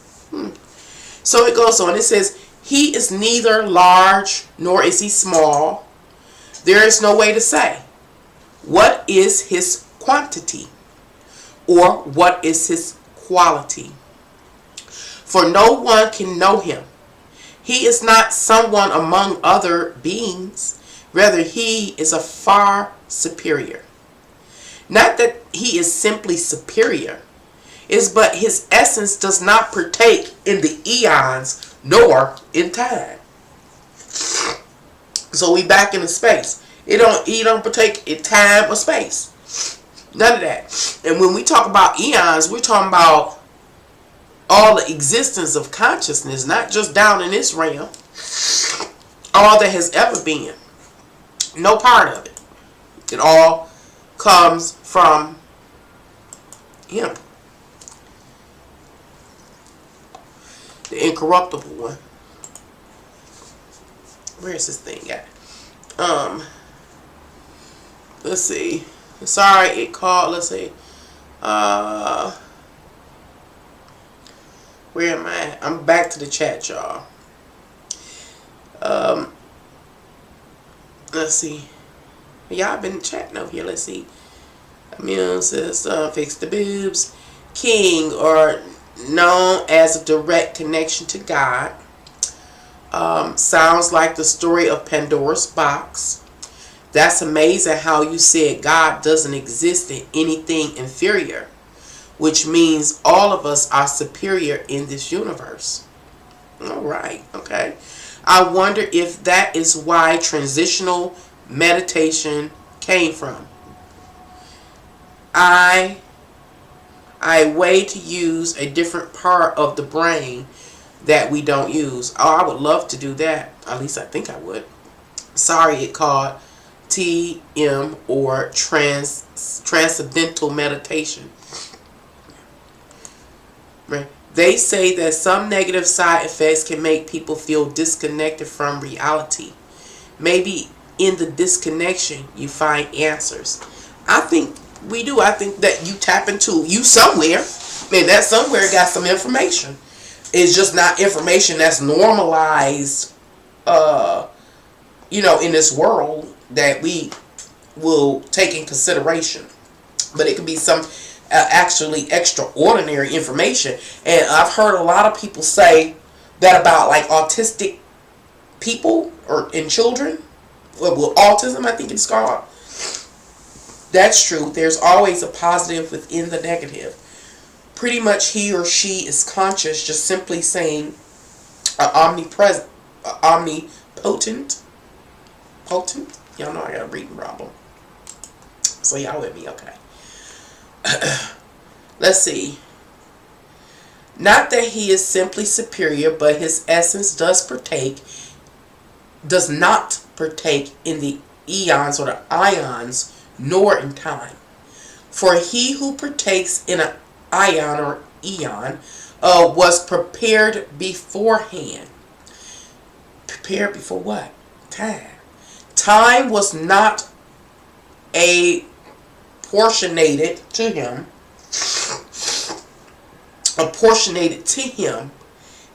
So it goes on. It says, he is neither large nor is he small. There is no way to say. What is his quantity? Or what is his quality? For no one can know him. He is not someone among other beings. Rather, he is a far superior. Not that he is simply superior, but his essence does not partake in the eons nor in time. So we back into space. He don't partake in time or space. None of that. And when we talk about eons, we're talking about all the existence of consciousness, not just down in this realm. All that has ever been. No part of it. It all comes from him. The incorruptible one. Where's this thing at? Let's see. Sorry, it called. Let's see. Where am I? I'm back to the chat, y'all. Let's see. Y'all been chatting over here. Let's see. Immune system, fix the boobs. King, or known as a direct connection to God. Sounds like the story of Pandora's box. That's amazing how you said God doesn't exist in anything inferior, which means all of us are superior in this universe. All right, okay. I wonder if that is why transitional meditation came from. I way to use a different part of the brain that we don't use. Oh, I would love to do that. At least I think I would. Sorry, it called TM, or transcendental meditation. Right. They say that some negative side effects can make people feel disconnected from reality. Maybe in the disconnection you find answers. I think we do. I think that you tap into you somewhere, and that somewhere got some information. It's just not information that's normalized, in this world that we will take in consideration. But it could be some actually extraordinary information. And I've heard a lot of people say that about like autistic people and children. Well, autism, I think it's called. That's true. There's always a positive within the negative. Pretty much he or she is conscious, just simply saying omnipresent, omnipotent. Potent? Y'all know I got a reading problem. So y'all with me, okay. Let's see. Not that he is simply superior, but his essence does not partake in the eons or the ions, nor in time. For he who partakes in an ion or eon was prepared beforehand. Prepared before what? Time. Time was not apportionated to him,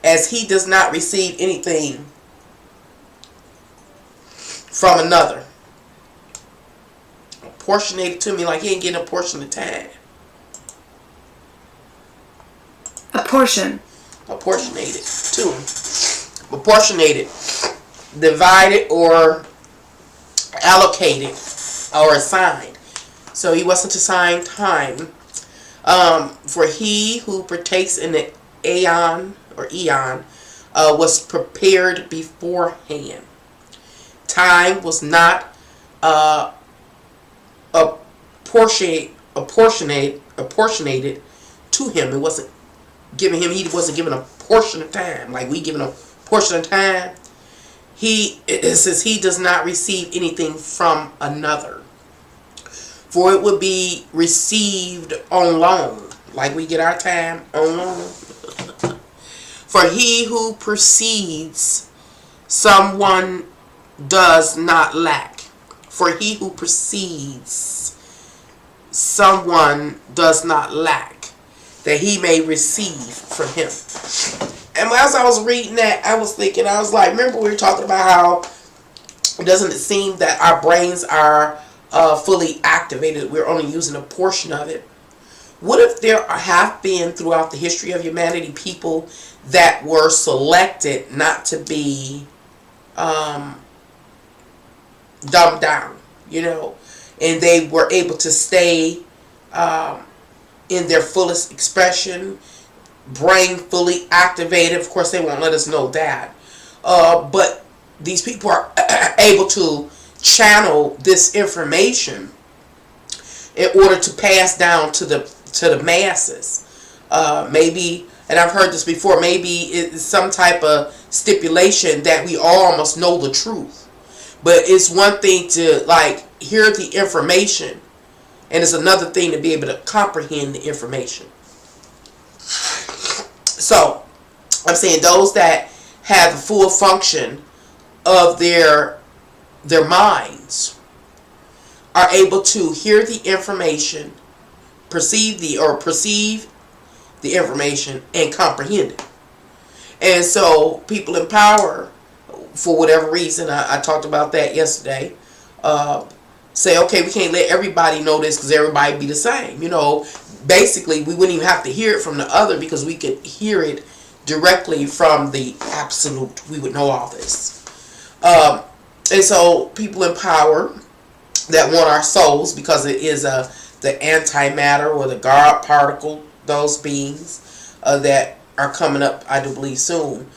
as he does not receive anything from another. Apportionated to me, like he ain't getting a portion of time. Apportionated to him. Apportionated. Divided or allocated or assigned. So he wasn't assigned time. For he who partakes in the aeon or eon was prepared beforehand. Time was not apportionated to him. It wasn't given him. He wasn't given a portion of time like we given a portion of time. It says he does not receive anything from another, for it would be received on loan, like we get our time on loan. For he who precedes someone does not lack. For he who precedes someone does not lack, that he may receive from him. And as I was reading that, I was thinking, I was like, remember we were talking about how doesn't it seem that our brains are fully activated? We're only using a portion of it. What if there have been throughout the history of humanity people that were selected not to be dumbed down, and they were able to stay in their fullest expression, brain fully activated. Of course, they won't let us know that. But these people are able to channel this information in order to pass down to the masses. Maybe, and I've heard this before, maybe it's some type of stipulation that we all must know the truth. But it's one thing to like hear the information, and it's another thing to be able to comprehend the information. So, I'm saying those that have the full function of their minds are able to hear the information, perceive the information, and comprehend it. And so people in power, for whatever reason, I talked about that yesterday, say, okay, we can't let everybody know this because everybody be the same. You know, basically we wouldn't even have to hear it from the other because we could hear it directly from the absolute. We would know all this. And so people in power that want our souls, because it is the antimatter or the God particle, those beings that are coming up, I do believe, soon,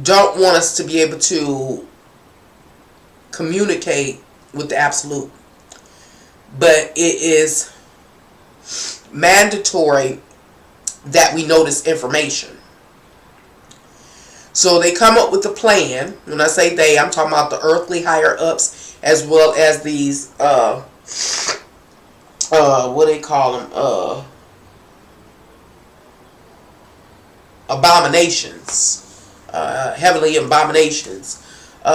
don't want us to be able to communicate with the absolute. But it is mandatory that we know this information. So they come up with a plan. When I say they, I'm talking about the earthly higher ups as well as these what do they call them? Abominations. Heavenly abominations.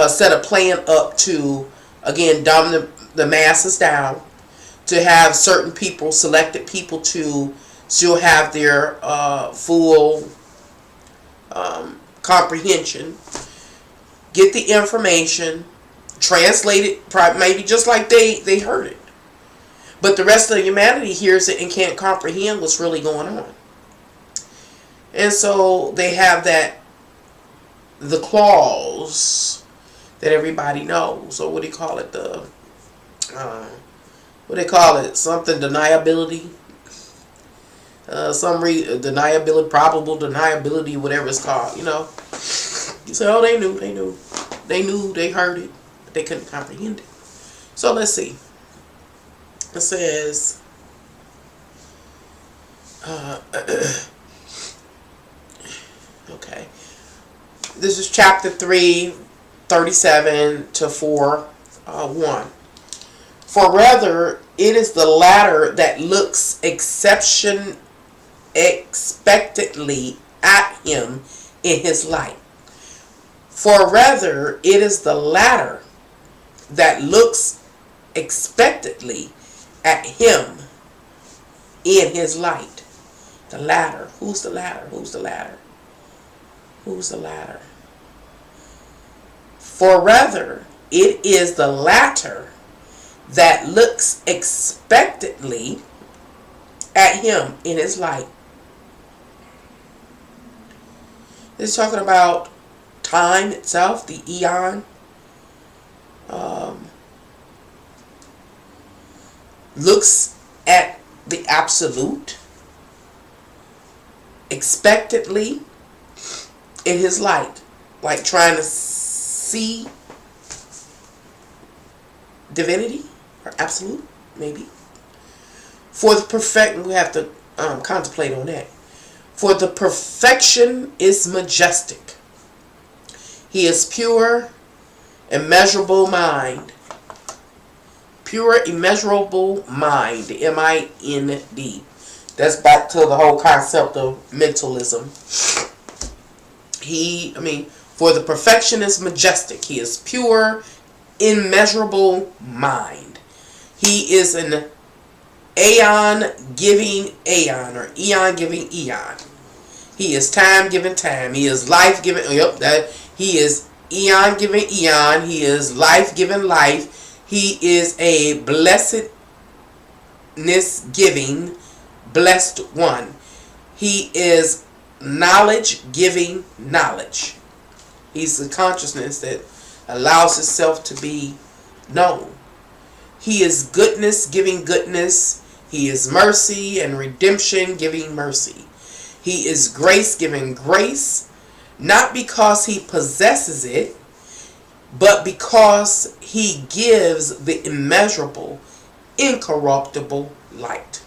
Set a plan up to, again, dumb the masses down, to have certain people, selected people, to still have their full comprehension, get the information, translate it, maybe just like they heard it. But the rest of humanity hears it and can't comprehend what's really going on. And so they have the clause that everybody knows, or what do you call it? What they call it? Something deniability. Deniability, probable deniability, whatever it's called, you know. You say, oh, they knew, they heard it, but they couldn't comprehend it. So let's see. It says, okay, this is chapter 3, 37 to 1. For rather, it is the latter that looks expectantly at him in his light. For rather, it is the latter that looks expectantly at him in his light. The latter. Who's the latter? Who's the latter? Who's the latter? For rather, it is the latter that looks expectantly at him in his light. It's talking about time itself, the eon. Looks at the absolute expectantly in his light, like trying to see divinity or absolute, maybe. For the perfect, we have to contemplate on that. For the perfection is majestic. He is pure, immeasurable mind. Pure, immeasurable mind. M-I-N-D. That's back to the whole concept of mentalism. For the perfection is majestic. He is pure, immeasurable mind. He is an aeon-giving aeon, or eon-giving eon. He is time-giving time. He is life-giving. He is eon-giving eon. He is life-giving life. He is a blessedness-giving blessed one. He is knowledge-giving knowledge. He's the consciousness that allows itself to be No. He is goodness, giving goodness. He is mercy and redemption, giving mercy. He is grace, giving grace, not because he possesses it, but because he gives the immeasurable, incorruptible light.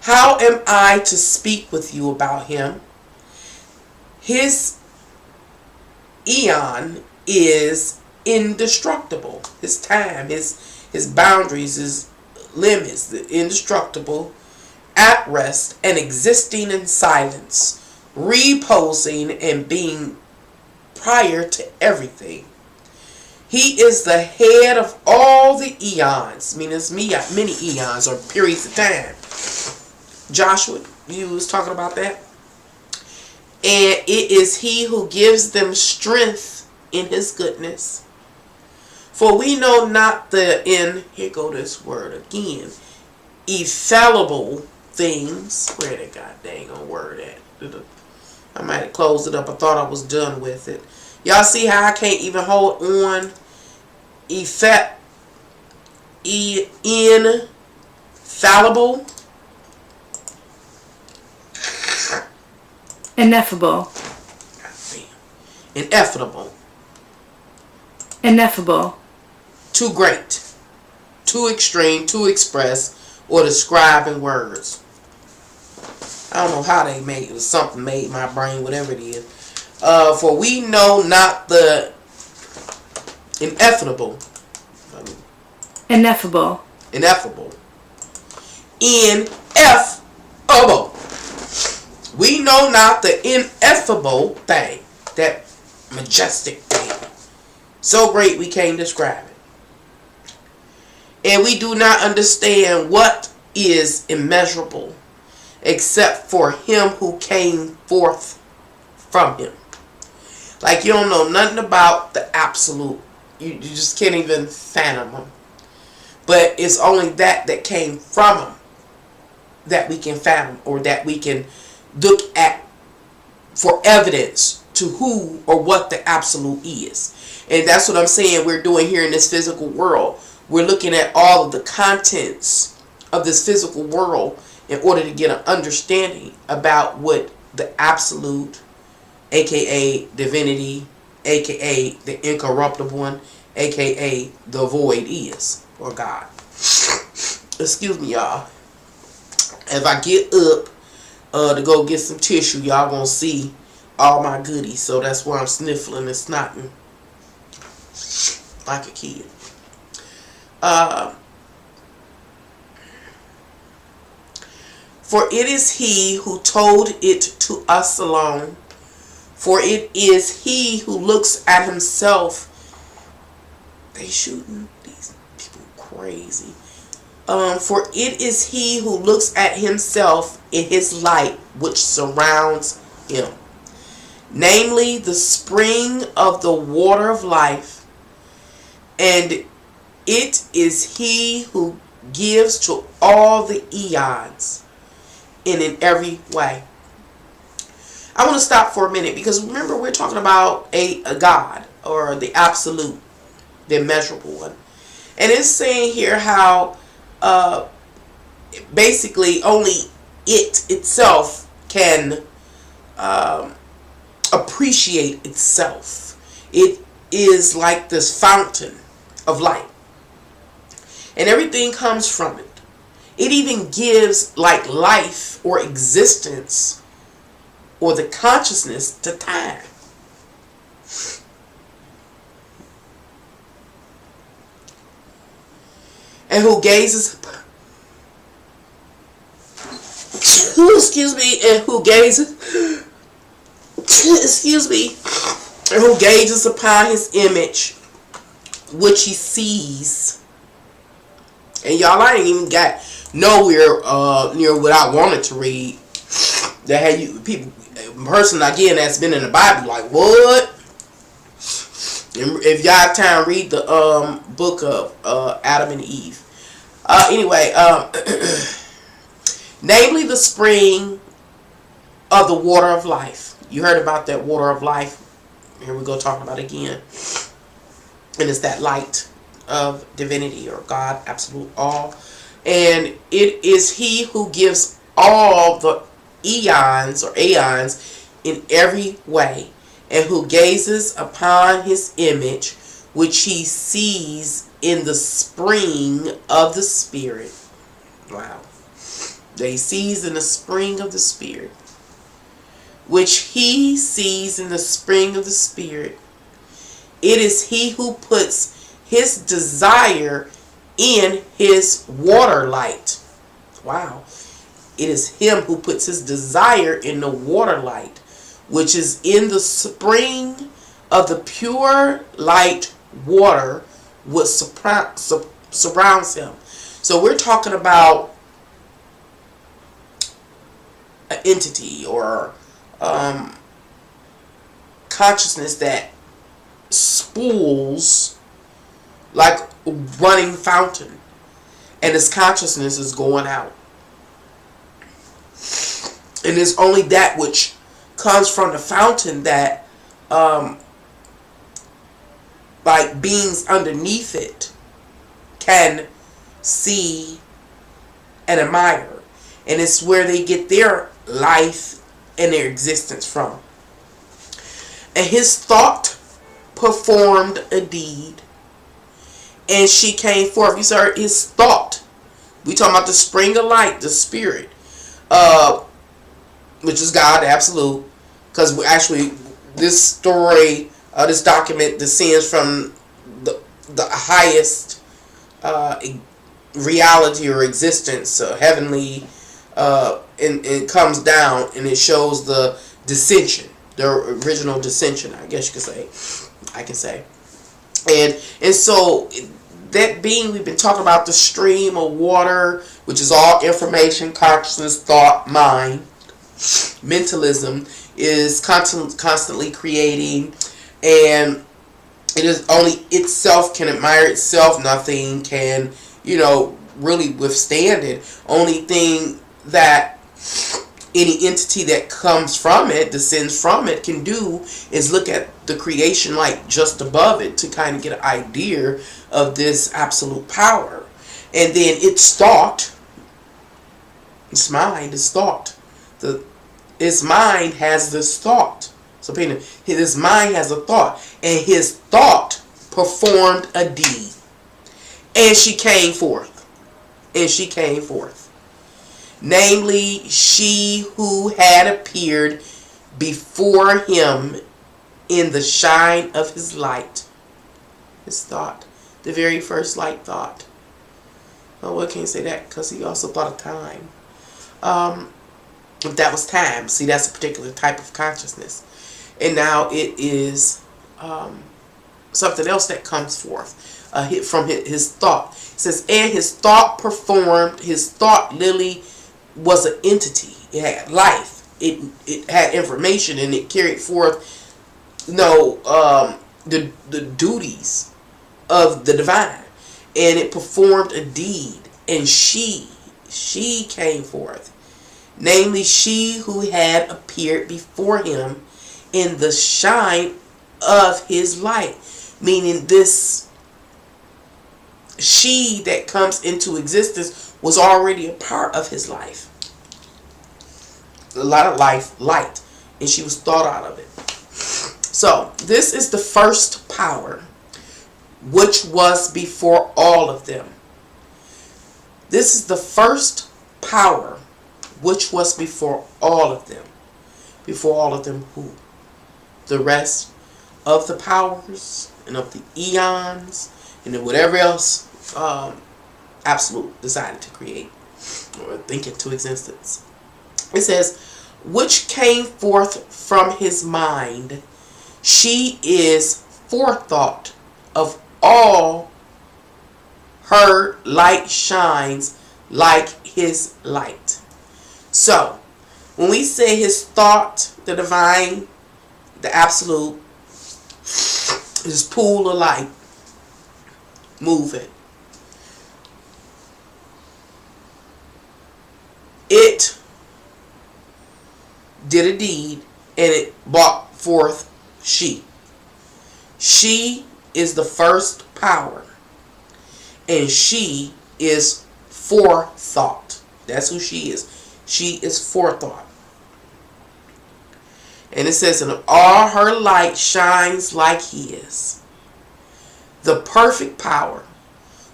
How am I to speak with you about him? His eon is indestructible. His time, his boundaries, his limits, the indestructible, at rest and existing in silence, reposing and being prior to everything. He is the head of all the eons, meaning many eons or periods of time. Joshua, you was talking about that. And it is he who gives them strength in his goodness. For we know not here go this word again, infallible things. Where the god dang on word at? I might have closed it up. I thought I was done with it. Y'all see how I can't even hold on? Infallible. Ineffable. Ineffable. Ineffable. Too great. Too extreme. Too express. Or describe in words. I don't know how they made it. Something made my brain, whatever it is. For we know not the ineffable. Ineffable. Ineffable. Ineffable. We know not the ineffable thing. That majestic thing. So great we can't describe it. And we do not understand what is immeasurable except for him who came forth from him. Like you don't know nothing about the absolute. You just can't even fathom him. But it's only that came from him that we can fathom, or that we can look at for evidence to who or what the absolute is. And that's what I'm saying we're doing here in this physical world. We're looking at all of the contents of this physical world in order to get an understanding about what the absolute, aka divinity, aka the incorruptible one, aka the void is, or God. Excuse me, y'all. If I get up to go get some tissue, y'all gonna see all my goodies. So that's why I'm sniffling and snotting like a kid. For it is he who told it to us alone. For it is he who looks at himself. They shooting these people crazy. For it is he who looks at himself in his light which surrounds him. Namely, the spring of the water of life. And it is he who gives to all the eons and in every way. I want to stop for a minute because remember we're talking about a God, or the absolute, the immeasurable one. And it's saying here how basically only it itself can appreciate itself. It is like this fountain of light. And everything comes from it. It even gives like life or existence or the consciousness to time. And who gazes, excuse me, and who gazes, excuse me, and who gazes upon his image, which he sees. And y'all, I ain't even got nowhere near what I wanted to read. That had you people, person again that's been in the Bible, like what? And if y'all have time, read the book of Adam and Eve. Anyway, namely the spring of the water of life. You heard about that water of life. Here we go talking about it again. And it's that light. of divinity, or God, absolute all. And it is he who gives all the eons or aeons in every way, and who gazes upon his image, which he sees in the spring of the Spirit. Wow. That he sees in the spring of the Spirit. Which he sees in the spring of the Spirit. It is he who puts his desire in his water light. Wow. It is him who puts his desire in the water light, which is in the spring of the pure light water which surrounds him. So we're talking about an entity or consciousness that spools like a running fountain, and its consciousness is going out. And it's only that which comes from the fountain that like beings underneath it can see and admire. And it's where they get their life and their existence from. And his thought performed a deed, and she came forth. You saw his thought. We talking about the spring of light, the Spirit, which is God, absolute. Because actually, this story, this document descends from the highest reality or existence, heavenly, and it comes down and it shows the dissension, the original dissension, I guess you could say. I can say. And so that being, we've been talking about the stream of water, which is all information, consciousness, thought, mind. Mentalism is constantly creating, and it is only itself can admire itself. Nothing can, really withstand it. Only thing that any entity that comes from it, descends from it, can do is look at the creation like just above it to kind of get an idea of this absolute power. And then its thought, its mind is thought. Its mind has this thought. So his mind has a thought, and his thought performed a deed. And she came forth. And she came forth. Namely, she who had appeared before him in the shine of his light. His thought. The very first light thought. Oh, I can't say that because he also thought of time. If that was time. See, that's a particular type of consciousness. And now it is something else that comes forth from his thought. It says, and his thought performed, his thought literally was an entity. It had life. It had information, and it carried forth, the duties of the divine. And it performed a deed, and she came forth. Namely, she who had appeared before him in the shine of his light. Meaning this she that comes into existence was already a part of his life. A lot of light. And she was thought out of it. So, this is the first power, which was before all of them. This is the first power, which was before all of them. Before all of them who? The rest of the powers and of the eons and then whatever else Absolute decided to create or think into existence. It says, which came forth from his mind. She is forethought of all. Her light shines like his light. So, when we say his thought, the divine, the absolute, his pool of light, moving. It did a deed, and it brought forth she. She is the first power, And she is forethought. That's who she is. She is forethought. And it says, and all her light shines like his. The perfect power,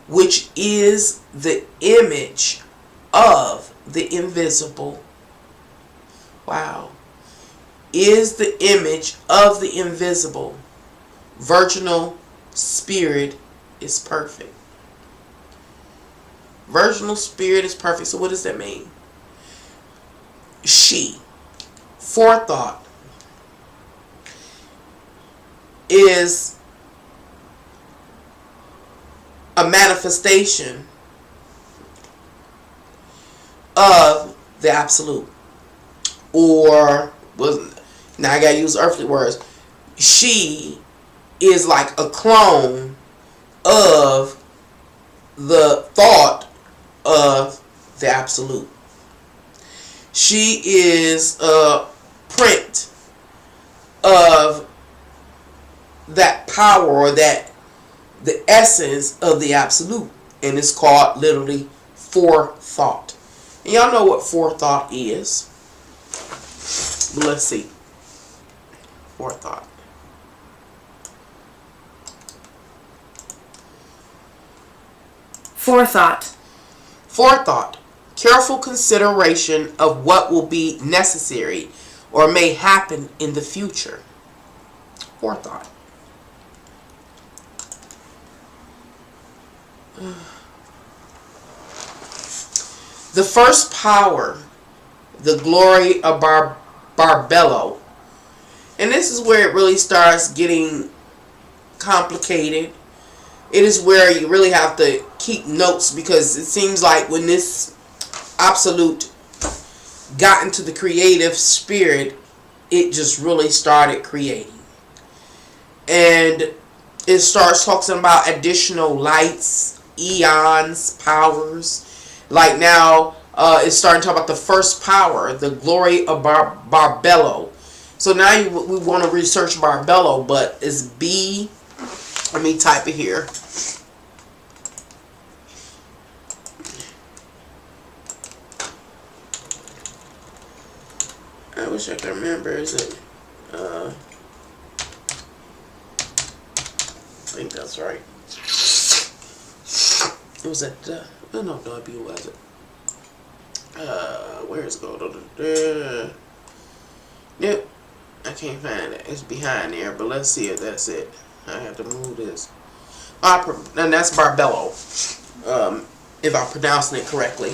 which is the image of the invisible. Wow. Is the image of the invisible. Virginal spirit is perfect. Virginal spirit is perfect. So what does that mean? She, forethought, is a manifestation of the absolute. Or, now I gotta use earthly words. She is like a clone of the thought of the absolute. She is a print of that power, or that the essence of the absolute, and it's called literally forethought. And y'all know what forethought is. But let's see. Forethought. Forethought. Forethought. Careful consideration of what will be necessary or may happen in the future. Forethought. The first power, the glory of Barbello. And this is where it really starts getting complicated. It is where you really have to keep notes, because it seems like when this absolute got into the creative spirit, it just really started creating. And it starts talking about additional lights, eons, powers. Like now, it's starting to talk about the first power, the glory of Barbello. So now we want to research Barbello, but it's B. Let me type it here. I wish I could remember. Is it? I think that's right. It was at no, W was it? Where's it go? Yep, I can't find it. It's behind there, but let's see if that's it. I have to move this. And that's Barbello, if I'm pronouncing it correctly.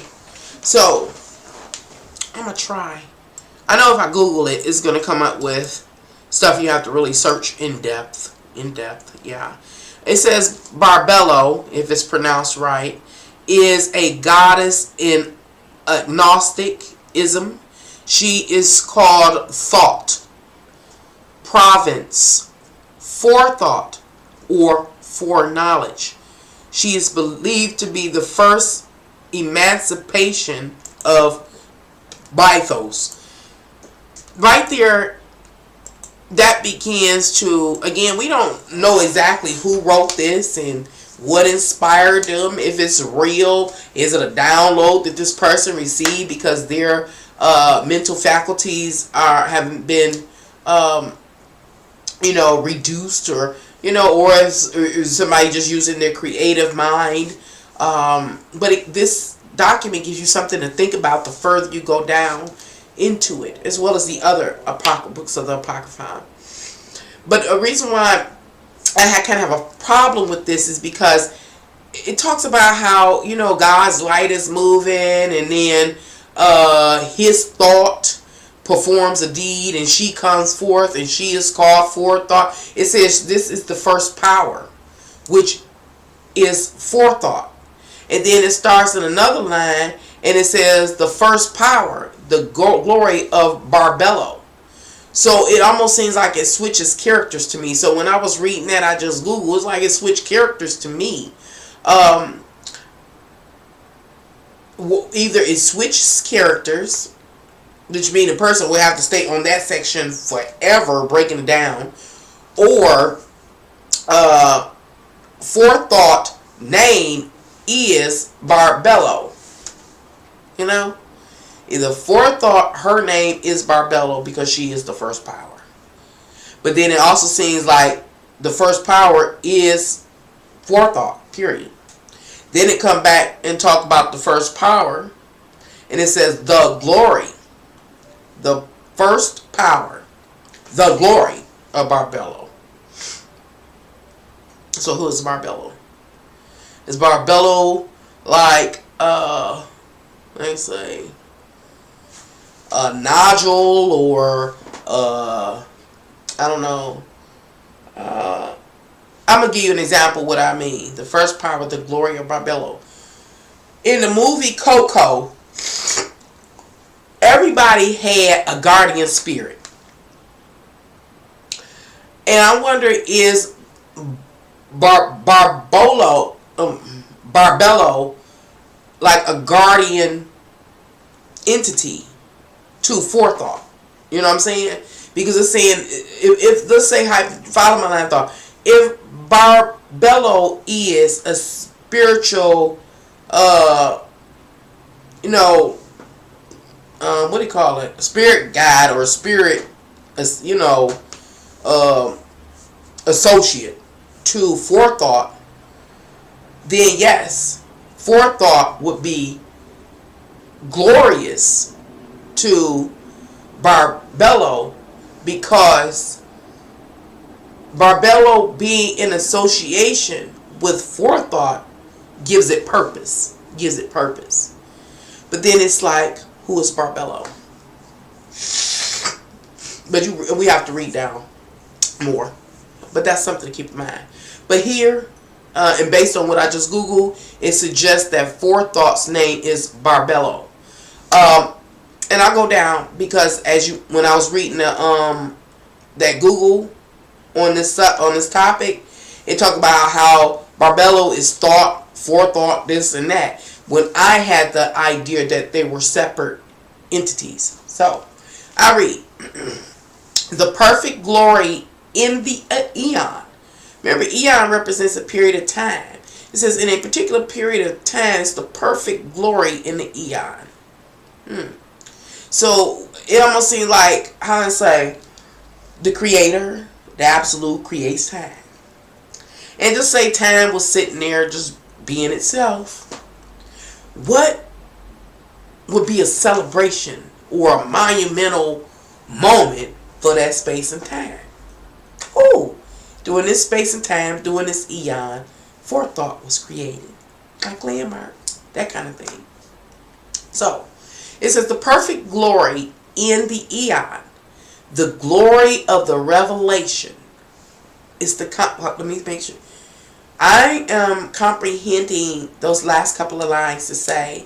So I'm gonna try. I know if I Google it, it's gonna come up with stuff you have to really search in depth. Yeah. It says Barbello, if it's pronounced right, is a goddess in Gnosticism. She is called thought, province, forethought, or foreknowledge. She is believed to be the first emancipation of Bythos. Right there, that begins to, again, we don't know exactly who wrote this and what inspired them. If it's real, is it a download that this person received because their mental faculties haven't been, reduced, or or is somebody just using their creative mind? But this document gives you something to think about the further you go down into it, as well as the other books of the Apocryphon. But a reason why I kind of have a problem with this is because it talks about how, God's light is moving, and then his thought performs a deed, and she comes forth, and she is called forethought. It says this is the first power, which is forethought. And then it starts in another line, and it says the first power, the glory of Barbello. So it almost seems like it switches characters to me. So when I was reading that, I just Googled. It's like it switched characters to me. Either it switches characters, which means the person will have to stay on that section forever breaking it down, or forethought name is Barbello. You know? Either forethought, her name is Barbello because she is the first power. But then it also seems like the first power is forethought, period. Then it come back and talk about the first power. And it says the glory. The first power. The glory of Barbello. So who is Barbello? Is Barbello like, let's say, a nodule or, I don't know. I'm going to give you an example of what I mean. The first power, the glory of Barbello. In the movie Coco, everybody had a guardian spirit. And I wonder, is Barbello like a guardian entity to forethought? You know what I'm saying? Because it's saying, if let's say, follow my line of thought, if Barbello is a spiritual, what do you call it? A spirit guide or a spirit, associate to forethought, then yes, forethought would be glorious to Barbello, because Barbello being in association with forethought gives it purpose. But then it's like, who is Barbello? But we have to read down more. But that's something to keep in mind. But here, and based on what I just Googled, it suggests that forethought's name is Barbello. And I go down because when I was reading that Google on this topic, it talked about how Barbello is thought, forethought, this and that, when I had the idea that they were separate entities. So I read the perfect glory in the eon. Remember, eon represents a period of time. It says in a particular period of time, it's the perfect glory in the eon. So it almost seems like, how I say, the creator, the absolute, creates time. And just say time was sitting there just being itself. What would be a celebration or a monumental moment for that space and time? Oh, during this space and time, during this eon, forethought was created. Like landmark, that kind of thing. So, it says the perfect glory in the eon, the glory of the revelation, is let me make sure. I am comprehending those last couple of lines to say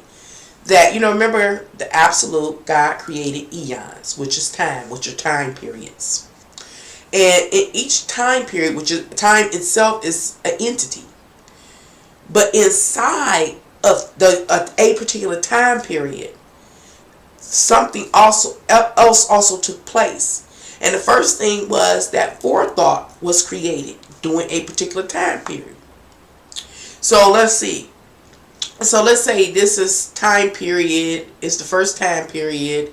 that, remember the absolute God created eons, which is time, which are time periods. And in each time period, which is time itself, is an entity. But inside of a particular time period, something else also took place. And the first thing was that forethought was created during a particular time period. So let's see. So let's say this is time period, it's the first time period,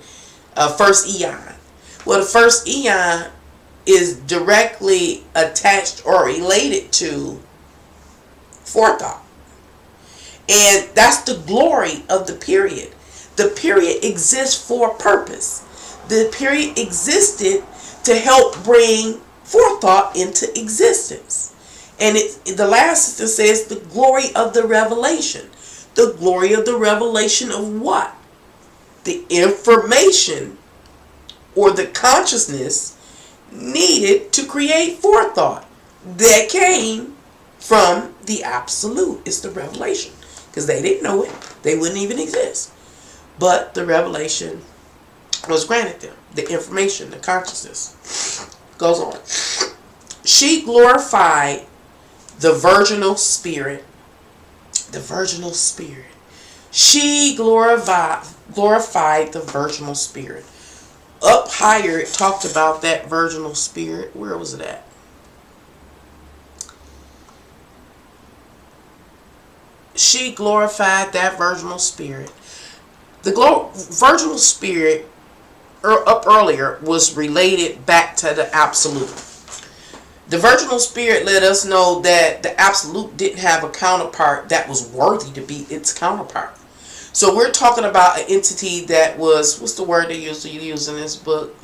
first eon. Well, the first eon is directly attached or related to forethought. And that's the glory of the period. The period exists for a purpose. The period existed to help bring forethought into existence. And the last sentence says the glory of the revelation. The glory of the revelation of what? The information or the consciousness needed to create forethought that came from the absolute. It's the revelation. Because they didn't know it. They wouldn't even exist. But the revelation was granted them. The information, the consciousness. Goes on. She glorified the virginal spirit. The virginal spirit. She glorified the virginal spirit. Up higher, it talked about that virginal spirit. Where was it at? she glorified that virginal spirit. The virginal spirit up earlier was related back to the absolute. The virginal spirit let us know that the absolute didn't have a counterpart that was worthy to be its counterpart. So we're talking about an entity that was, what's the word they usually use in this book?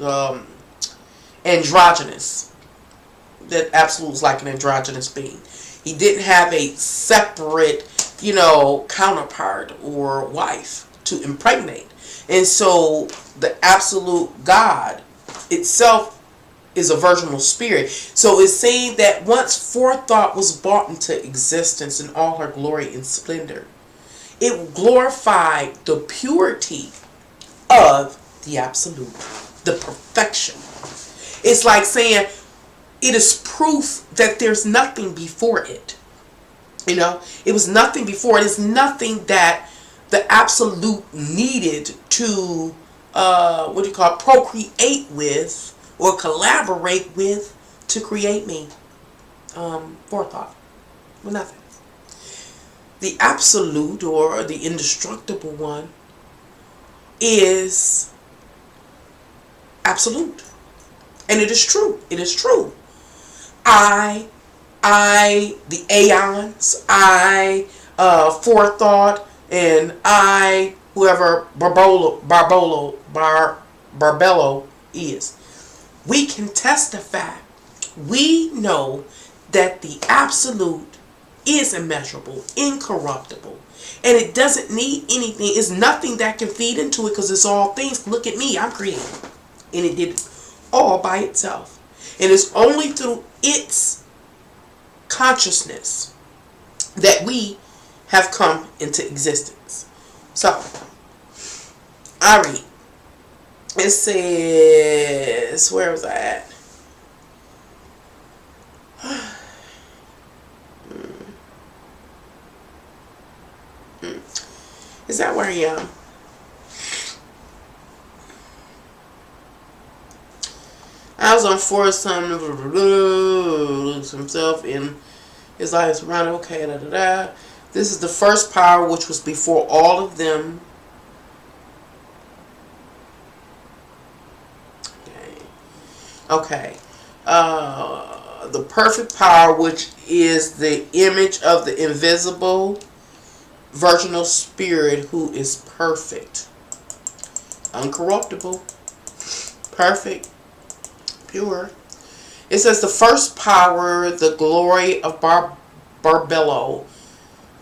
Androgynous. That absolute is like an androgynous being. He didn't have a separate, counterpart or wife to impregnate. And so the absolute God itself is a virginal spirit. So it's saying that once forethought was brought into existence in all her glory and splendor, it glorified the purity of the absolute, the perfection. It's like saying it is proof that there's nothing before it. It was nothing before it. It's nothing that the absolute needed to procreate with or collaborate with to create me. Forethought. Well, nothing. The absolute or the indestructible one is absolute. And it is true. It is true. I, the aeons, forethought, and I, whoever Barbello is. We can testify. We know that the absolute is immeasurable, incorruptible, and it doesn't need anything. It's nothing that can feed into it because it's all things. Look at me, I'm creating. And it did it all by itself. And it's only through its consciousness that we have come into existence. So, I read. It says, where was I at? Is that where I am? I was on forest son lose himself in his life surrounded. Okay, da da da. This is the first power which was before all of them. Okay. The perfect power, which is the image of the invisible virginal spirit, who is perfect, uncorruptible, perfect, pure. It says the first power, the glory of Barbello,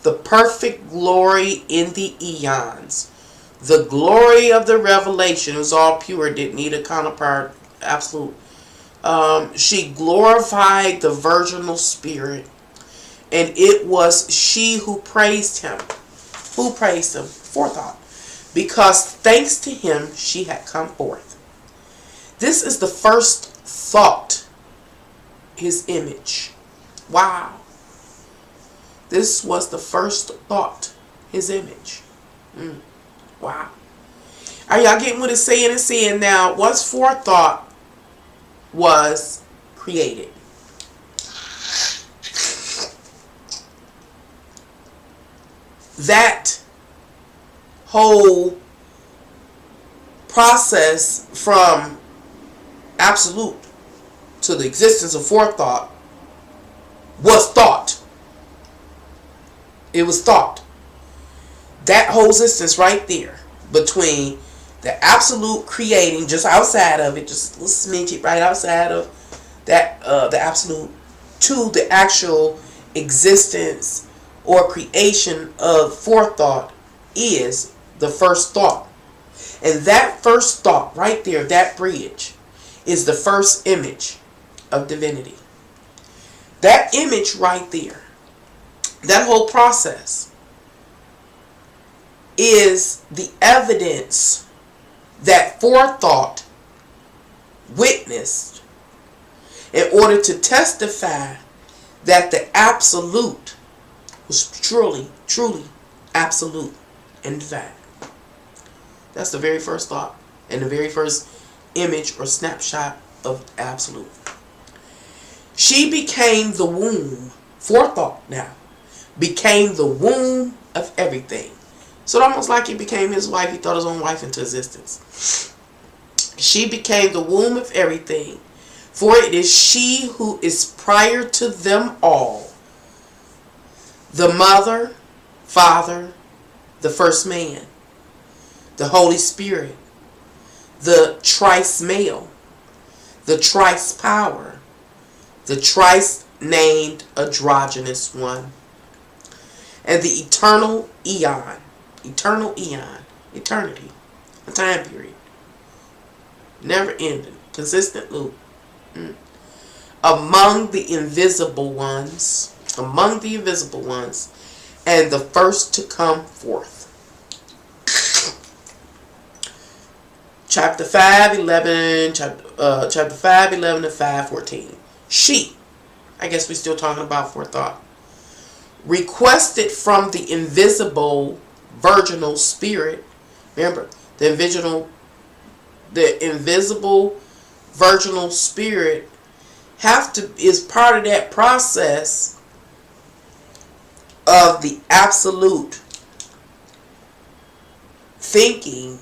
the perfect glory in the eons, the glory of the revelation was all pure, didn't need a counterpart, absolute. She glorified the virginal spirit, and it was she who praised him. Who praised him? Forethought. Because thanks to him, she had come forth. This is the first thought, his image. Wow. This was the first thought, his image. Wow. Are y'all getting what it's saying? It's saying now, once forethought was created, that whole process from absolute to the existence of forethought was thought. It was thought. That whole existence right there between the absolute creating just outside of it, just let's smidge it right outside of that, the absolute, to the actual existence or creation of forethought is the first thought. And that first thought right there, that bridge, is the first image of divinity. That image right there, that whole process, is the evidence that forethought witnessed in order to testify that the absolute was truly, truly absolute and divine. That's the very first thought and the very first image or snapshot of absolute. She became the womb, forethought now, became the womb of everything. So it's almost like he became his wife. He thought his own wife into existence. She became the womb of everything. For it is she who is prior to them all. The mother, father, the first man, the Holy Spirit, the trice male, the trice power, the trice named androgynous one, and the eternal eon, eternity, a time period, never ending, consistent loop, among the invisible ones, and the first to come forth. Chapter 5:11, chapter 5:11 to 5:14. She, I guess we're still talking about forethought, requested from the invisible virginal spirit. Remember, the invisible virginal spirit is part of that process of the absolute thinking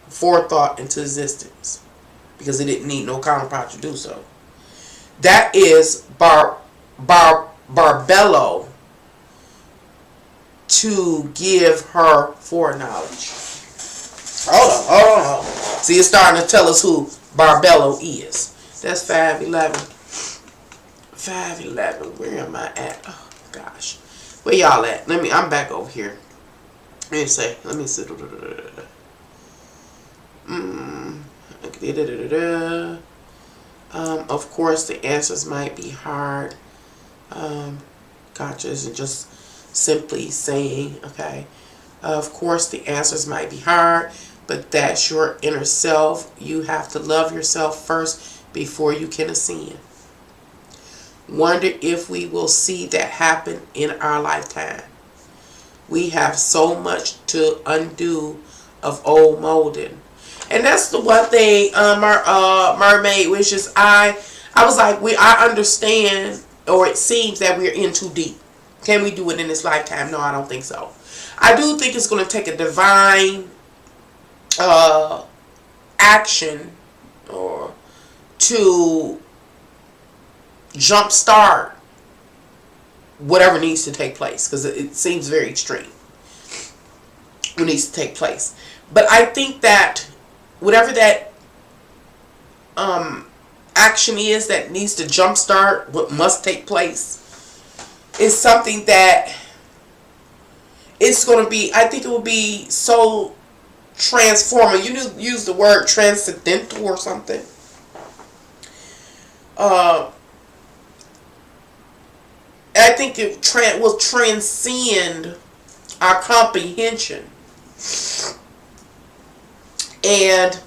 forethought into existence, because it didn't need no counterpart to do so. That is Barbello to give her foreknowledge. Hold on. See, it's starting to tell us who Barbello is. That's 5:11. 5:11. Where am I at? Oh gosh, where y'all at? I'm back over here. Let me see. Of course, the answers might be hard. Gotcha isn't just simply saying, okay. Of course, the answers might be hard, but that's your inner self. You have to love yourself first before you can ascend. Wonder if we will see that happen in our lifetime. We have so much to undo of old molding. And that's the one thing, Mermaid Wishes, I was like, I understand, or it seems that we're in too deep. Can we do it in this lifetime? No, I don't think so. I do think it's going to take a divine action or to jumpstart whatever needs to take place, because it seems very extreme. What needs to take place. But I think that whatever that action is that needs to jumpstart what must take place is something that it's going to be, I think it will be so transforming. You use the word transcendental or something. I think it will transcend our comprehension. And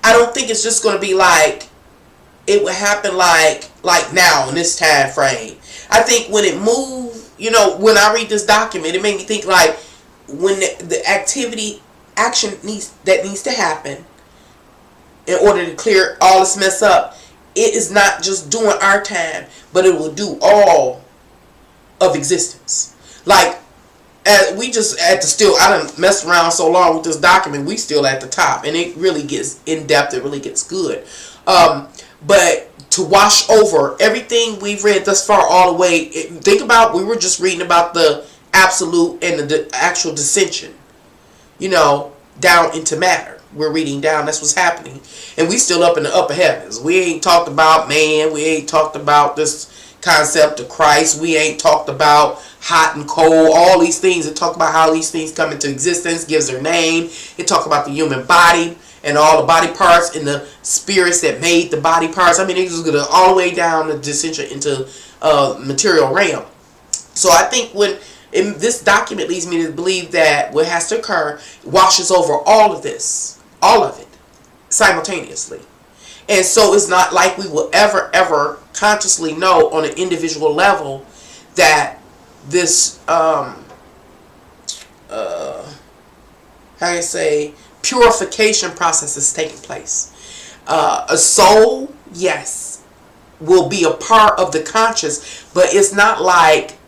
I don't think it's just going to be like it would happen like now in this time frame. I think when it moves, when I read this document, it made me think like when the action needs to happen in order to clear all this mess up, it is not just doing our time, but it will do all of existence. Like, we just at the still, I done messed around so long with this document, we still at the top, and it really gets in depth, it really gets good. But to wash over everything we've read thus far all the way, think about, we were just reading about the absolute and the actual dissension, down into matter. We're reading down, that's what's happening. And we still up in the upper heavens. We ain't talked about man, we ain't talked about this concept of Christ, we ain't talked about hot and cold, all these things. It talk about how these things come into existence, gives their name. It talk about the human body and all the body parts and the spirits that made the body parts. I mean, it just go all the way down the dissension into material realm. So I think when this document leads me to believe that what has to occur washes over all of this, all of it, simultaneously. And so it's not like we will ever consciously know on an individual level that this purification process is taking place. A soul, yes, will be a part of the conscious, but it's not like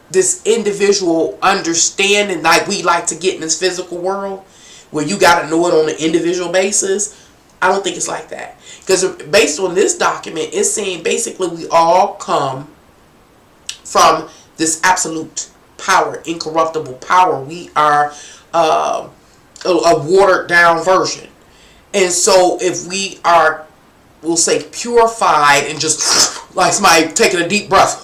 this individual understanding like we like to get in this physical world where you got to know it on an individual basis. I don't think it's like that. Because based on this document, it's saying basically we all come from this absolute power, incorruptible power. We are a watered down version. And so if we are, we'll say, purified and just like somebody taking a deep breath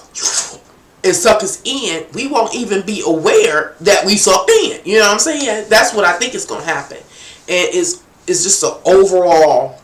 and suck us in, we won't even be aware that we sucked in. You know what I'm saying? That's what I think is going to happen. And it's just an overall,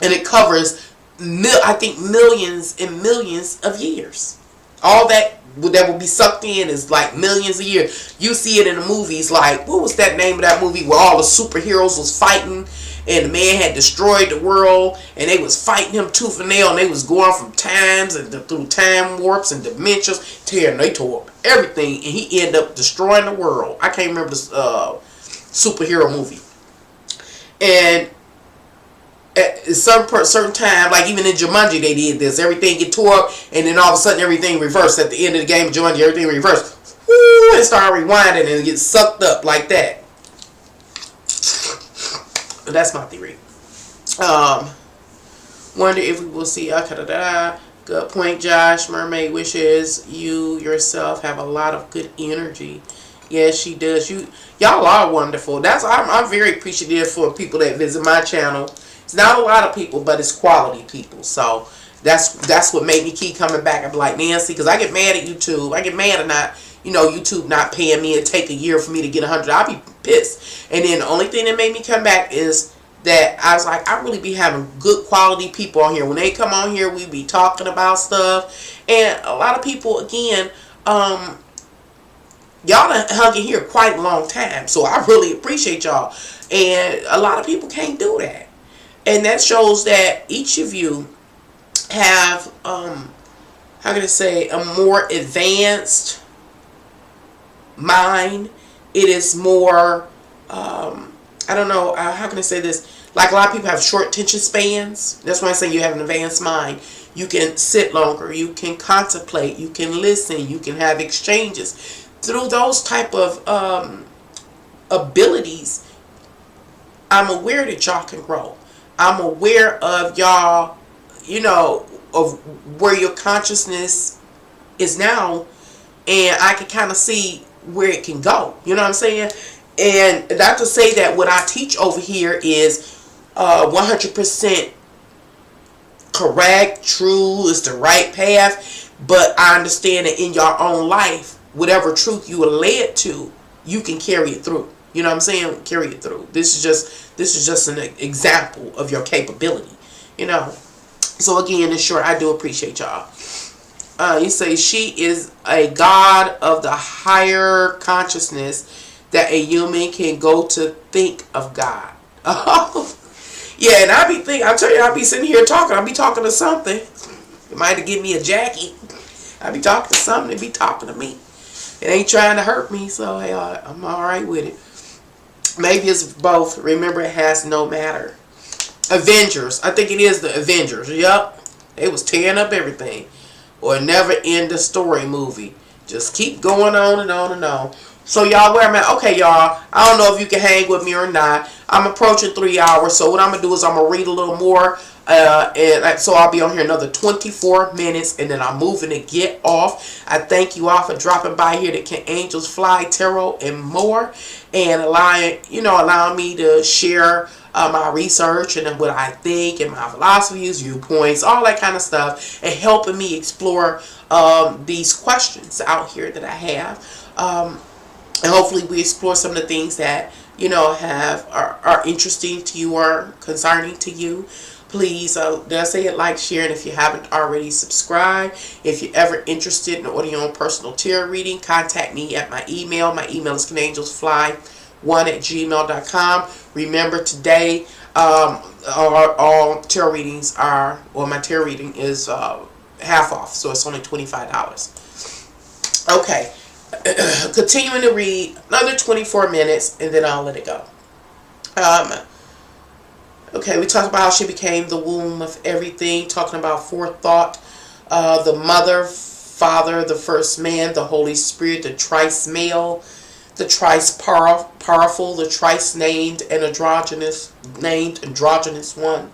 and it covers, I think, millions and millions of years. All that will be sucked in is like millions of years. You see it in the movies, like, what was that name of that movie where all the superheroes was fighting and the man had destroyed the world and they was fighting him tooth and nail and they was going from times and through time warps and dimensions, they tore up everything, and he ended up destroying the world. I can't remember this superhero movie. And at certain time, like even in Jumanji, they did this. Everything get tore up, and then all of a sudden everything reversed. At the end of the game of Jumanji, everything reversed. Woo, and start rewinding and get sucked up like that. That's my theory. Wonder if we will see. Good point, Josh. Mermaid wishes you yourself have a lot of good energy. Yes, she does. Y'all are wonderful. I'm very appreciative for people that visit my channel. It's not a lot of people, but it's quality people. So that's what made me keep coming back. I'm like, Nancy, because I get mad at YouTube. I get mad at not, YouTube not paying me. It take a year for me to get 100. I'll be pissed. And then the only thing that made me come back is that I was like, I really be having good quality people on here. When they come on here, we be talking about stuff. And a lot of people, again, y'all done hung in here quite a long time. So I really appreciate y'all. And a lot of people can't do that. And that shows that each of you have, how can I say, a more advanced mind. It is more, I don't know, how can I say this? Like a lot of people have short attention spans. That's why I'm saying you have an advanced mind. You can sit longer. You can contemplate. You can listen. You can have exchanges. Through those type of abilities, I'm aware that y'all can grow. I'm aware of y'all, of where your consciousness is now, and I can kind of see where it can go. You know what I'm saying? And not to say that what I teach over here is 100% correct, true, is the right path, but I understand that in your own life, whatever truth you are led to, you can carry it through. You know what I'm saying? Carry it through. This is just an example of your capability. So again, in short, I do appreciate y'all. You say she is a god of the higher consciousness that a human can go to think of God. Yeah, and I tell you, I be sitting here talking. I be talking to something. You might have given me a Jackie. I be talking to something. It be talking to me. It ain't trying to hurt me, so hey, I'm all right with it. Maybe it's both. Remember, it has no matter. Avengers. I think it is the Avengers. Yup. They was tearing up everything. Or never end the story movie. Just keep going on and on and on. So y'all, where I'm at? Okay, y'all. I don't know if you can hang with me or not. I'm approaching 3 hours. So what I'm going to do is I'm going to read a little more. And so I'll be on here another 24 minutes. And then I'm moving to get off. I thank you all for dropping by here to Can Angels Fly, Tarot, and more. And allowing me to share my research and what I think and my philosophies, viewpoints, all that kind of stuff, and helping me explore these questions out here that I have. And hopefully we explore some of the things that are interesting to you or concerning to you. Please, did I say it, like, share, and if you haven't already, subscribe. If you're ever interested in ordering your own personal tarot reading, contact me at my email. My email is canangelsfly1@gmail.com. Remember, today, all tarot readings are, or my tarot reading is half off, so it's only $25. Okay, continuing to read another 24 minutes, and then I'll let it go. Okay, we talked about how she became the womb of everything, talking about forethought, the mother Father, the first man, the Holy Spirit, the thrice male, the thrice powerful, the thrice named androgynous one,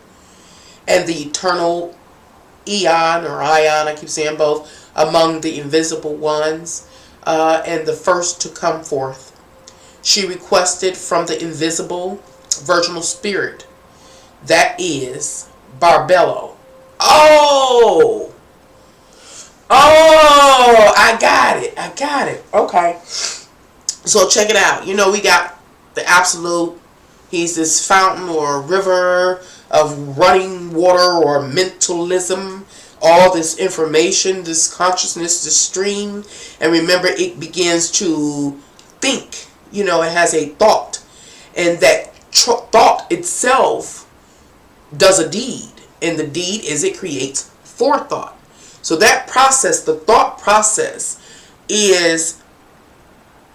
and the eternal eon or ion, I keep saying both, among the invisible ones, and the first to come forth. She requested from the invisible virginal spirit, that is Barbello. Oh, I got it. Okay, so check it out. You know, we got the absolute. He's this fountain or river of running water or mentalism. All this information, this consciousness, this stream. And remember, it begins to think. You know, it has a thought. And that thought itself does a deed. And the deed is it creates forethought. So that process, the thought process, is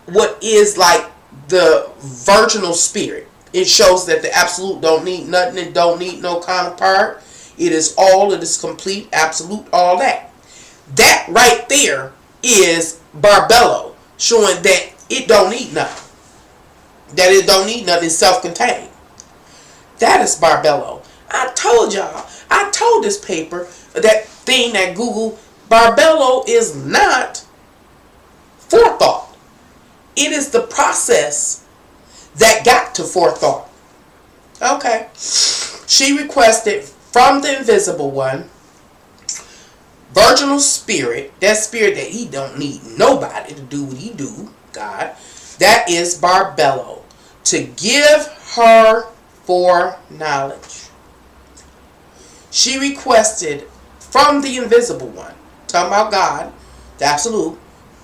what is like the virginal spirit. It shows that the absolute don't need nothing and don't need no counterpart. It is all, it is complete, absolute, all that. That right there is Barbello, showing that it don't need nothing. That it don't need nothing, it's self-contained. That is Barbello. I told y'all, I told this paper, that thing that Google, Barbello is not forethought. It is the process that got to forethought. Okay. She requested from the invisible one, virginal spirit, that spirit that he don't need nobody to do what he do, God, that is Barbello, to give her foreknowledge. She requested from the invisible one, talking about God, the absolute,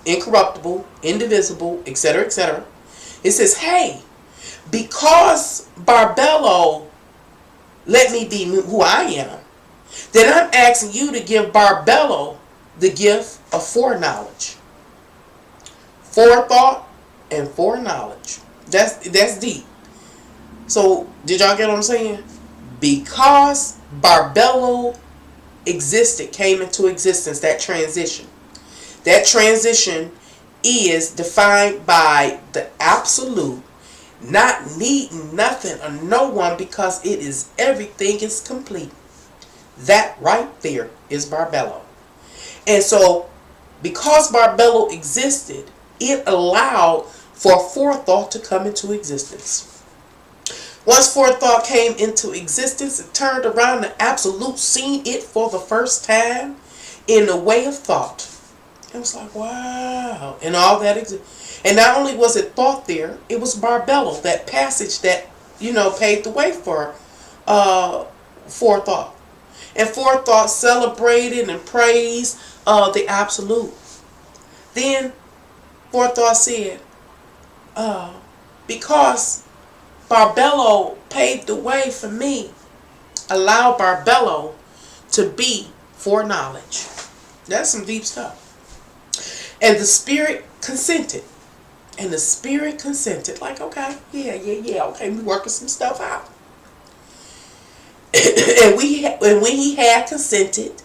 incorruptible, indivisible, etc., etc. It says, hey, because Barbello let me be who I am, then I'm asking you to give Barbello the gift of foreknowledge. Forethought and foreknowledge. That's deep. So, did y'all get what I'm saying? Because Barbello existed, came into existence, that transition. That transition is defined by the absolute, not needing nothing or no one, because it is everything is complete. That right there is Barbello. And so, because Barbello existed, it allowed for forethought to come into existence. Once forethought came into existence, it turned around, the absolute seen it for the first time in the way of thought. It was like, wow. And all that exists. And not only was it thought there, it was Barbello, that passage that, you know, paved the way for forethought. And forethought celebrated and praised the absolute. Then forethought said, because Barbello paved the way for me, allow Barbello to be foreknowledge. That's some deep stuff. And the spirit consented. And the spirit consented. Like, okay, yeah. Okay, we working some stuff out. and when he had consented,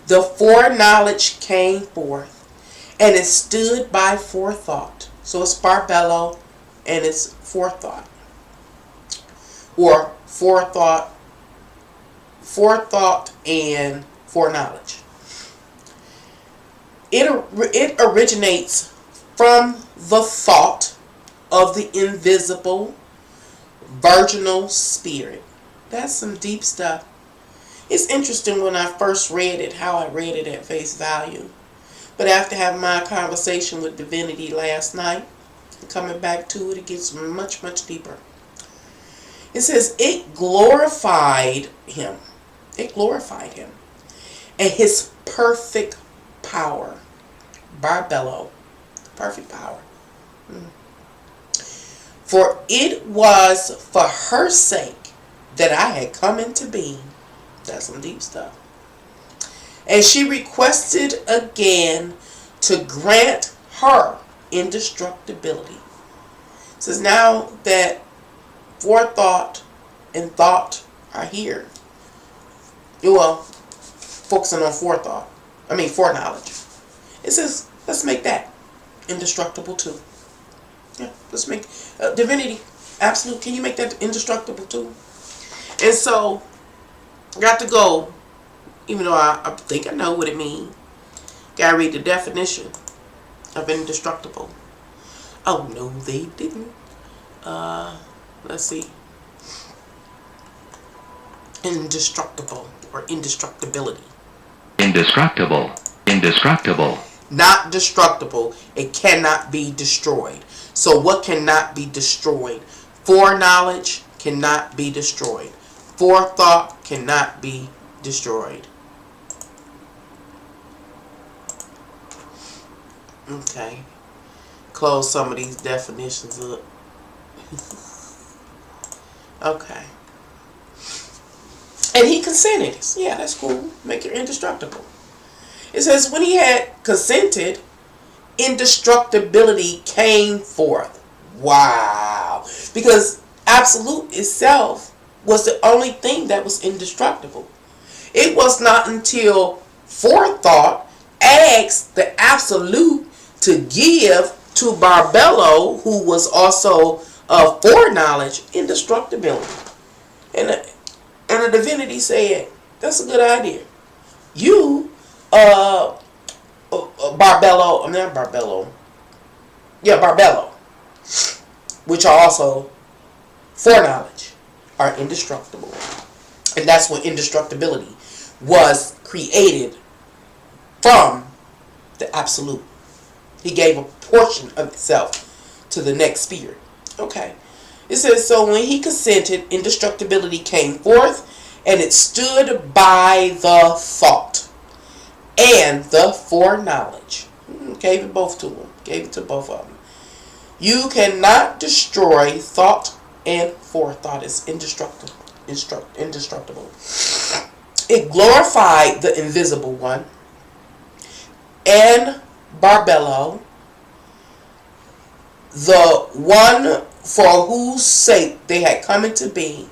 the foreknowledge came forth. And it stood by forethought. So it's Barbello and it's forethought. Or forethought and foreknowledge. It originates from the thought of the invisible virginal spirit. That's some deep stuff. It's interesting when I first read it, how I read it at face value. But after having my conversation with Divinity last night, and coming back to it, it gets much, much deeper. It says, it glorified him. It glorified him. And his perfect power. Barbello. Perfect power. For it was for her sake that I had come into being. That's some deep stuff. And she requested again to grant her indestructibility. It says now that forethought and thought are here. Well, focusing on foreknowledge. It says, let's make that indestructible too. Yeah, let's make divinity, absolute. Can you make that indestructible too? And so, got to go, even though I think I know what it means. Gotta read the definition of indestructible. Oh, no, they didn't. Let's see. Indestructible or indestructibility. Indestructible. Indestructible. Not destructible. It cannot be destroyed. So what cannot be destroyed? Foreknowledge cannot be destroyed. Forethought cannot be destroyed. Okay. Close some of these definitions up. Okay. And he consented. Yeah, that's cool. Make it indestructible. It says, when he had consented, indestructibility came forth. Wow. Because absolute itself was the only thing that was indestructible. It was not until forethought asked the absolute to give to Barbello, who was also of foreknowledge, indestructibility. And the divinity said, that's a good idea. You, Barbello, not Barbello. Yeah, Barbello. Which are also foreknowledge, are indestructible. And that's when indestructibility was created from the absolute. He gave a portion of itself to the next spirit. Okay. It says, so when he consented, indestructibility came forth, and it stood by the thought and the foreknowledge. Gave it both to him. Gave it to both of them. You cannot destroy thought and forethought. It's indestructible. Indestructible. It glorified the invisible one and Barbello, the one for whose sake they had come into being.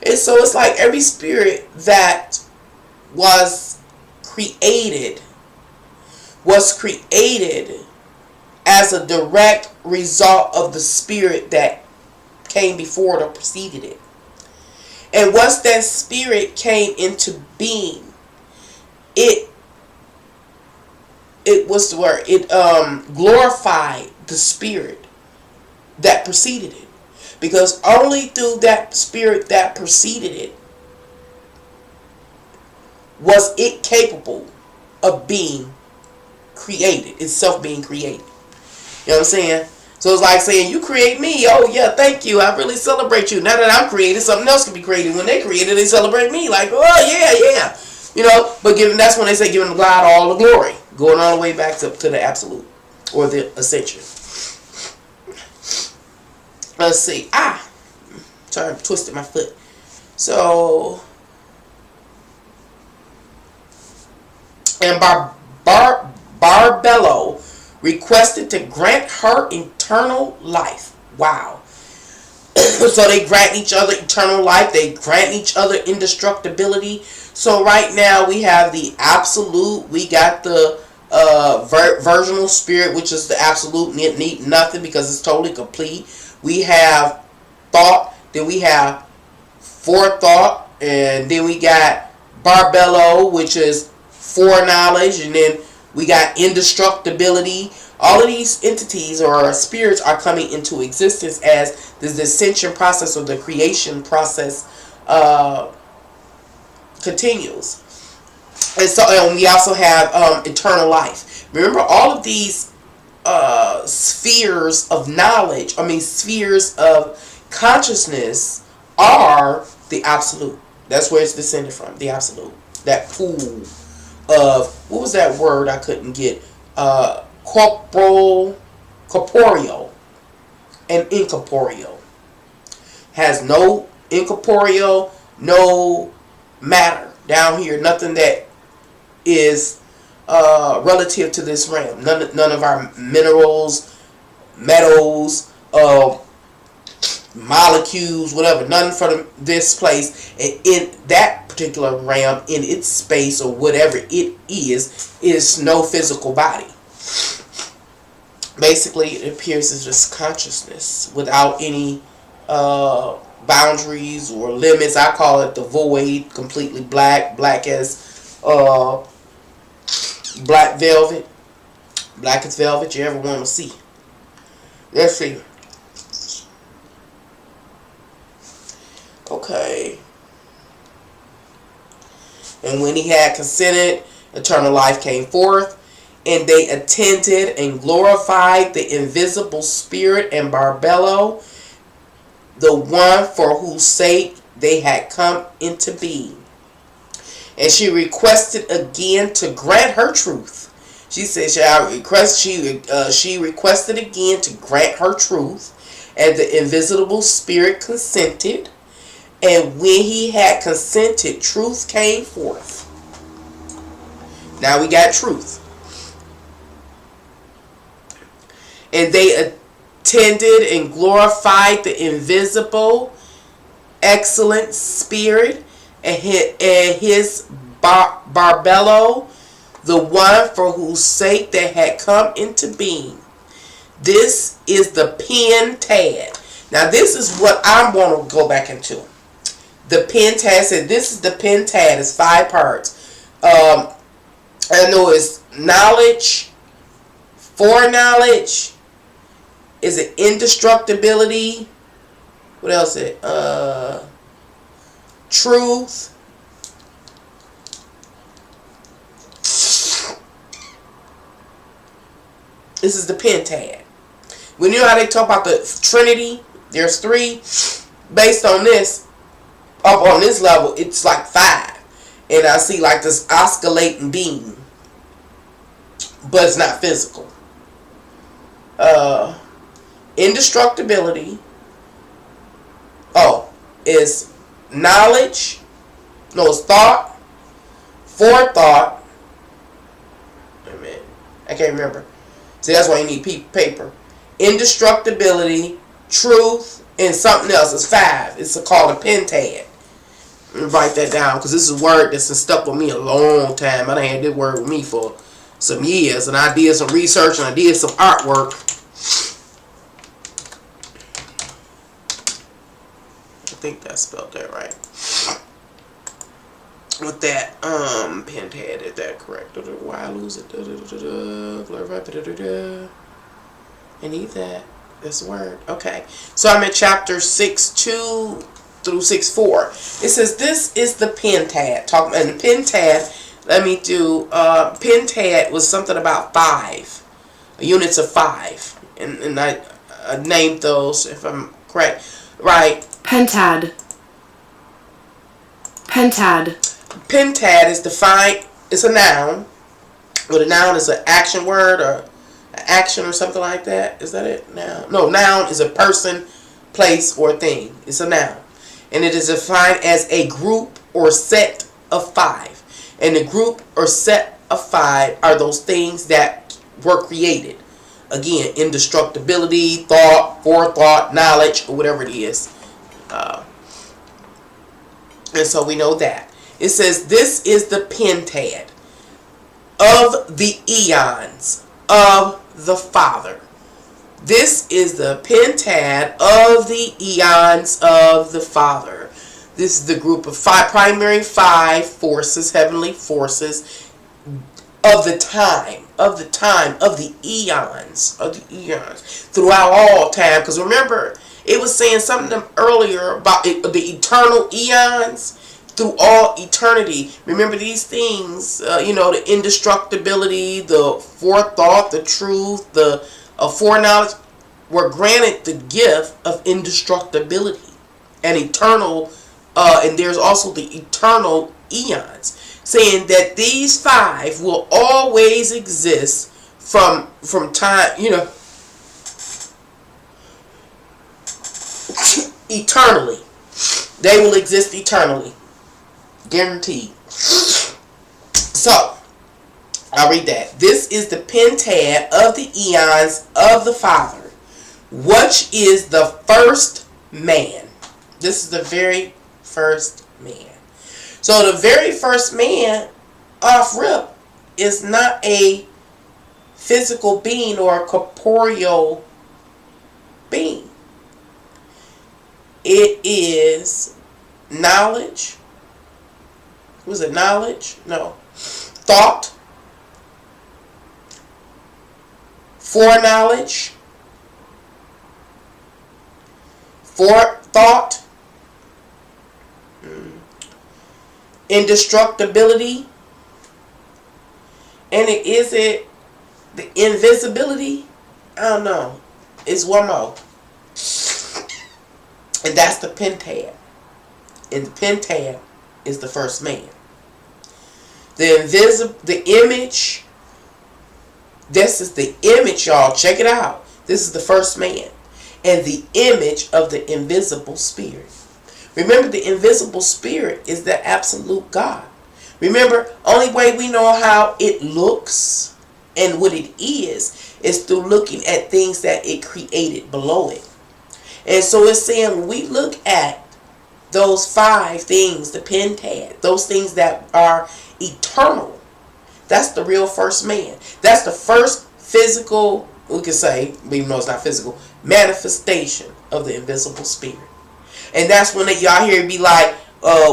And so it's like every spirit that was created as a direct result of the spirit that came before it or preceded it. And once that spirit came into being, it was the word, it glorified the spirit that preceded it. Because only through that spirit that preceded it was it capable of being created, itself being created. You know what I'm saying? So it's like saying, you create me. Oh, yeah, thank you. I really celebrate you. Now that I'm created, something else can be created. When they created, they celebrate me. Like, oh, yeah. You know, but that's when they say giving God all the glory. Going all the way back to the absolute or the ascension. Let's see. Sorry, I twisted my foot. So, and Barbello requested to grant her eternal life. Wow. So they grant each other eternal life. They grant each other indestructibility. So right now we have the absolute. We got the virginal spirit, which is the absolute, need nothing because it's totally complete. We have thought, then we have forethought, and then we got Barbello, which is foreknowledge, and then we got indestructibility. All of these entities or spirits are coming into existence as the ascension process or the creation process continues. And so, and we also have eternal life. Remember, all of these spheres of knowledge, spheres of consciousness are the absolute. That's where it's descended from, the absolute. That pool of, what was that word I couldn't get? Corporeal and incorporeal. Has no incorporeal, no matter down here, nothing that is relative to this realm. None of our minerals, metals, molecules, whatever, none from this place. And in that particular realm, in its space or whatever it is no physical body. basically it appears as this consciousness without any boundaries or limits. I call it the void, completely black, black as black velvet, black as velvet you ever want to see. Let's see. Okay. And when he had consented, eternal life came forth, and they attended and glorified the invisible spirit and Barbello, the one for whose sake they had come into being. And she requested again to grant her truth. She said, she requested again to grant her truth, and the invisible spirit consented. And when he had consented, truth came forth. Now we got truth. And they attended and glorified the invisible, excellent spirit and his Barbello, the one for whose sake they had come into being. This is the pentad. Now this is what I want to go back into. The pentad said this is the pentad. It's 5 parts. I know it's knowledge, foreknowledge. Is it indestructibility? What else is it? Truth. This is the pentad. When you know how they talk about the Trinity, there's 3. Based on this, up on this level, it's like 5. And I see like this oscillating beam. But it's not physical. Indestructibility. Oh, is knowledge. No, it's thought. Forethought. Wait a minute. I can't remember. See, that's why you need paper. Indestructibility, truth, and something else. It's 5. It's called a pentad. Write that down because this is a word that's been stuck with me a long time. I done had this word with me for some years, and I did some research and I did some artwork. I think that spelled that right. With that pentad, is that correct? Why I lose it? I need that. That's the word. Okay. So I'm in chapter 6:2 through 6:4. It says this is the pentad. And the pentad. Let me do. Pentad was something about 5 units of 5, and I named those if I'm correct. Right. Pentad. Pentad. Pentad is defined. It's a noun. But a noun is an action word or an action or something like that. Is that it? Noun. No, noun is a person, place, or thing. It's a noun. And it is defined as a group or set of 5. And the group or set of 5 are those things that were created. Again, indestructibility, thought, forethought, knowledge, or whatever it is. And so we know that. It says this is the pentad of the eons of the Father. This is the pentad of the eons of the Father. This is the group of 5 primary 5 forces, heavenly forces of the time, of the eons, throughout all time. Because remember, it was saying something earlier about the eternal eons through all eternity. Remember these things, the indestructibility, the forethought, the truth, the foreknowledge were granted the gift of indestructibility and eternal. And there's also the eternal eons, saying that these 5 will always exist from time, eternally. They will exist eternally. Guaranteed. So, I'll read that. This is the pentad of the eons of the Father, which is the first man. This is the very first man. So the very first man off rip is not a physical being or a corporeal being. It is knowledge. Was it knowledge? No. Thought. Foreknowledge. Forethought. Indestructibility. And is it the invisibility? I don't know. It's one more. And that's the pentad. And the pentad is the first man. The image. This is the image, y'all. Check it out. This is the first man. And the image of the invisible spirit. Remember, the invisible spirit is the absolute God. Remember, only way we know how it looks and what it is through looking at things that it created below it. And so it's saying when we look at those 5 things, the pentad, those things that are eternal, that's the real first man. That's the first physical, we could say, even though it's not physical, manifestation of the invisible spirit. And that's when y'all hear it be like,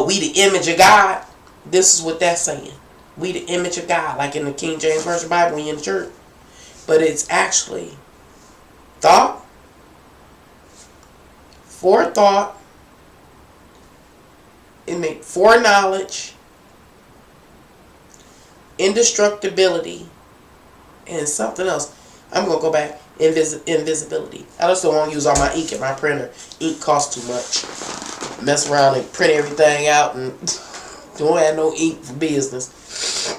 we the image of God. This is what that's saying. We the image of God, like in the King James Version Bible when you're in the church. But it's actually thought, forethought, foreknowledge, indestructibility, and something else. I'm going to go back. Invisibility. I just don't want to use all my ink in my printer. Ink costs too much. Mess around and print everything out and don't have no ink for business.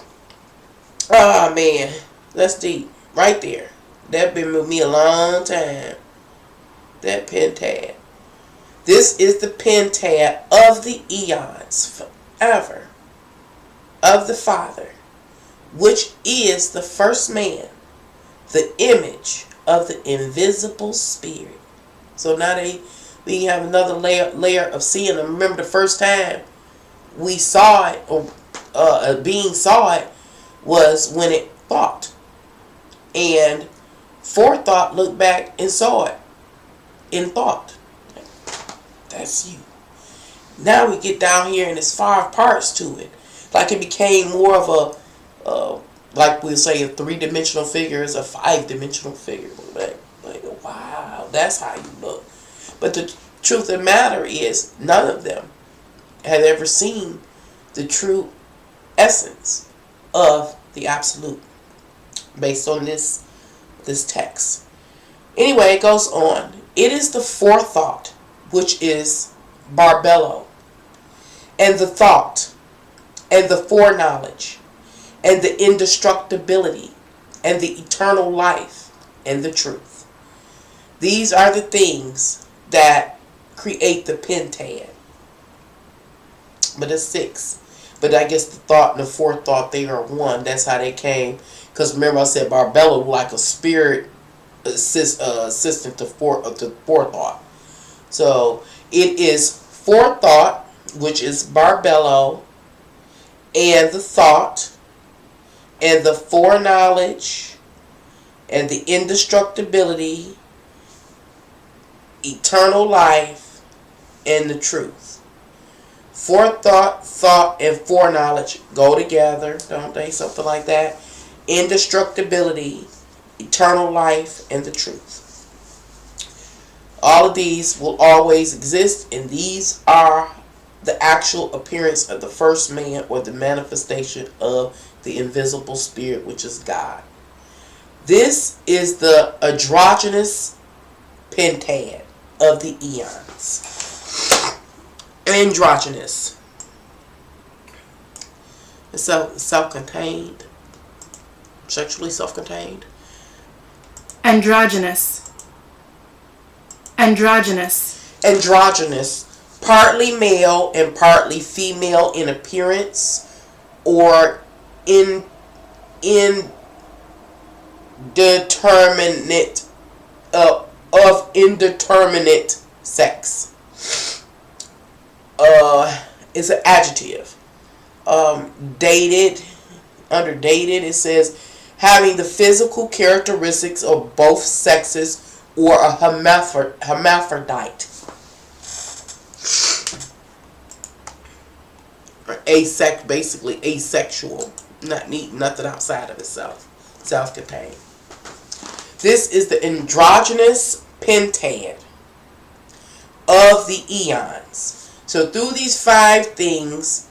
Oh man, that's deep. Right there. That been with me a long time. That pentad. This is the pentad of the eons forever. Of the Father. Which is the first man. The image of the invisible spirit. So now we have another layer of seeing them. Remember the first time we saw it, or a being saw it, was when it thought. And forethought looked back and saw it in thought. That's you. Now we get down here and there's 5 parts to it. Like it became more of a like we'll say a 3-dimensional figure is a 5-dimensional figure. Like, wow, that's how you look. But the truth of the matter is, none of them had ever seen the true essence of the absolute based on this text. Anyway, it goes on. It is the forethought, which is Barbello, and the thought, and the foreknowledge, and the indestructibility, and the eternal life, and the truth. These are the things that create the pentad. But it's 6. But I guess the thought and the forethought, they are one. That's how they came. Because remember I said Barbello like a spirit assistant to forethought. So it is forethought, which is Barbello, and the thought, and the foreknowledge, and the indestructibility, eternal life, and the truth. Forethought, thought, and foreknowledge go together, don't they? Something like that. Indestructibility, eternal life, and the truth. All of these will always exist, and these are the actual appearance of the first man, or the manifestation of the invisible spirit, which is God. This is the androgynous pentad of the eons. Androgynous. It's self-contained. Sexually self-contained. Androgynous. Androgynous. Androgynous. Partly male and partly female in appearance, or indeterminate of indeterminate sex. It's an adjective. Dated, under dated, it says having the physical characteristics of both sexes, or a hermaphrodite. Or basically asexual, not needing nothing outside of itself, self-contained. This is the androgynous pentad of the eons. So through these 5 things,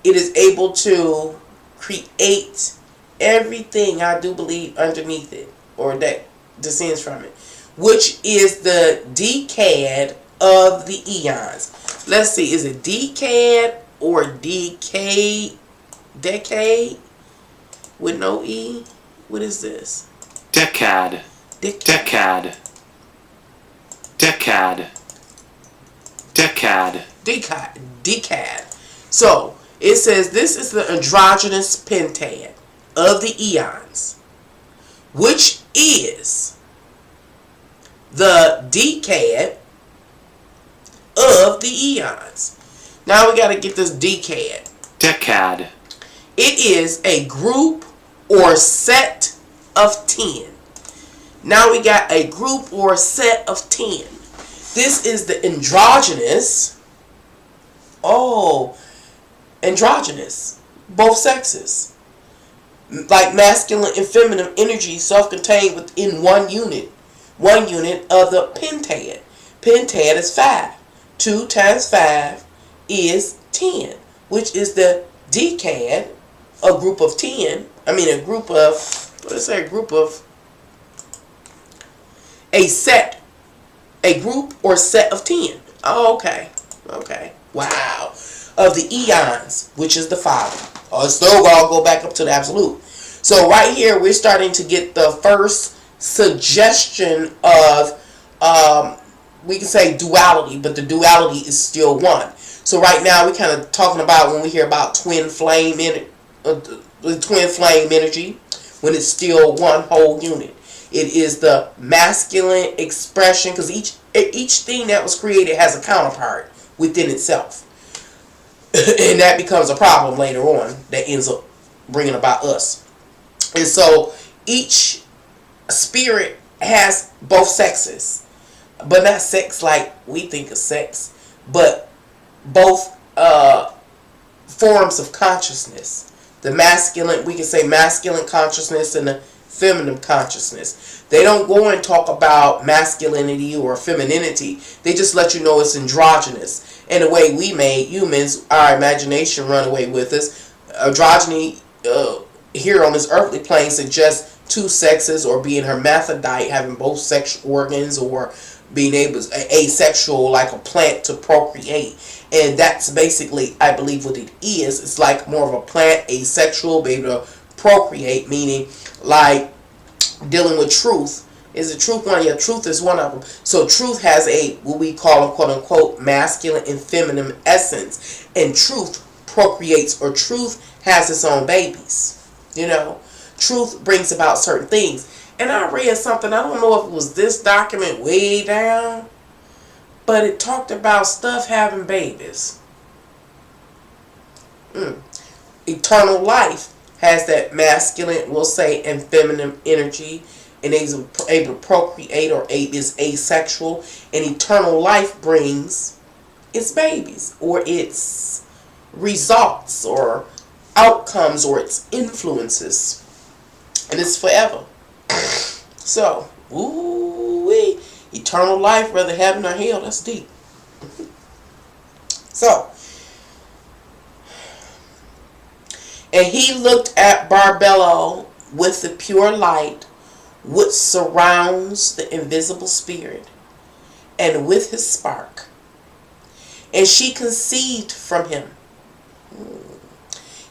it is able to create everything, I do believe, underneath it, or that descends from it, which is the decad of the eons. Let's see, is it decad or decade? Decade with no E? What is this? Decad. Decad. Decad. Decad. Decad. So, it says this is the androgynous pentad of the eons, which is the decad of the eons. Now we got to get this decad. Decad. It is a group or set of 10. Now we got a group or set of 10. This is the androgynous. Oh, androgynous. Both sexes. Like masculine and feminine energy self-contained within one unit. One unit of the pentad. Pentad is 5. 2 times 5 is 10. Which is the decad, a group of 10. I mean a group of, let's say a group of, a set, a group or set of 10. Oh, okay. Okay. Wow. Of the eons, which is the Father. Oh, it's still going to go back up to the absolute. So right here, we're starting to get the first suggestion of, we can say duality, but the duality is still one. So right now, we're kind of talking about when we hear about twin flame energy, when it's still one whole unit. It is the masculine expression, because each thing that was created has a counterpart within itself. And that becomes a problem later on that ends up bringing about us. And so each spirit has both sexes, but not sex like we think of sex, but both forms of consciousness. The masculine, we can say masculine consciousness and the feminine consciousness. They don't go and talk about masculinity or femininity. They just let you know it's androgynous. And the way we made humans, our imagination run away with us. Androgyny here on this earthly plane suggests 2 sexes, or being hermaphrodite, having both sexual organs, or being able asexual like a plant to procreate. And that's basically, I believe, what it is. It's like more of a plant, asexual, be able to procreate, meaning like dealing with truth. Is the truth one? Yeah, truth is one of them. So truth has a, what we call a quote-unquote masculine and feminine essence. And truth procreates, or truth has its own babies. You know, truth brings about certain things. And I read something, I don't know if it was this document way down, but it talked about stuff having babies. Eternal life has that masculine, we'll say, and feminine energy, and is able to procreate, or is asexual. And eternal life brings its babies, or its results, or outcomes, or its influences. And it's forever. So, ooh-wee, eternal life, whether heaven or hell, that's deep. So, and he looked at Barbello with the pure light which surrounds the invisible spirit, and with his spark. And she conceived from him.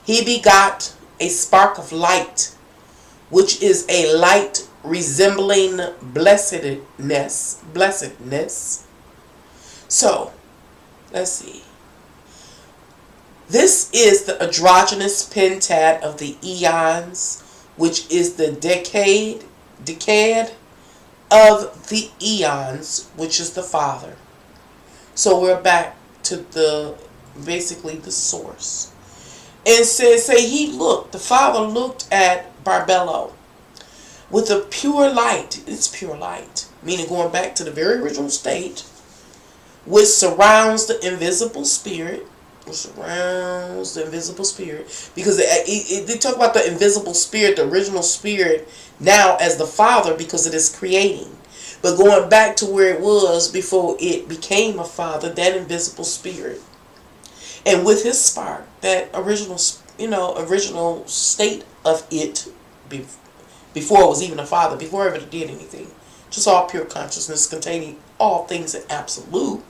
He begot a spark of light, which is a light resembling blessedness. So, let's see. This is the androgynous pentad of the eons, which is the decad of the eons, which is the Father. So we're back to the, basically the source. And say he looked, the Father looked at Barbello with a pure light. It's pure light, meaning going back to the very original state, which surrounds the invisible spirit. Which surrounds the invisible spirit, because they talk about the invisible spirit, the original spirit, now as the Father, because it is creating. But going back to where it was before it became a Father, that invisible spirit, and with his spark, that original state of it, before it was even a Father, before it ever did anything, just all pure consciousness containing all things in absolute.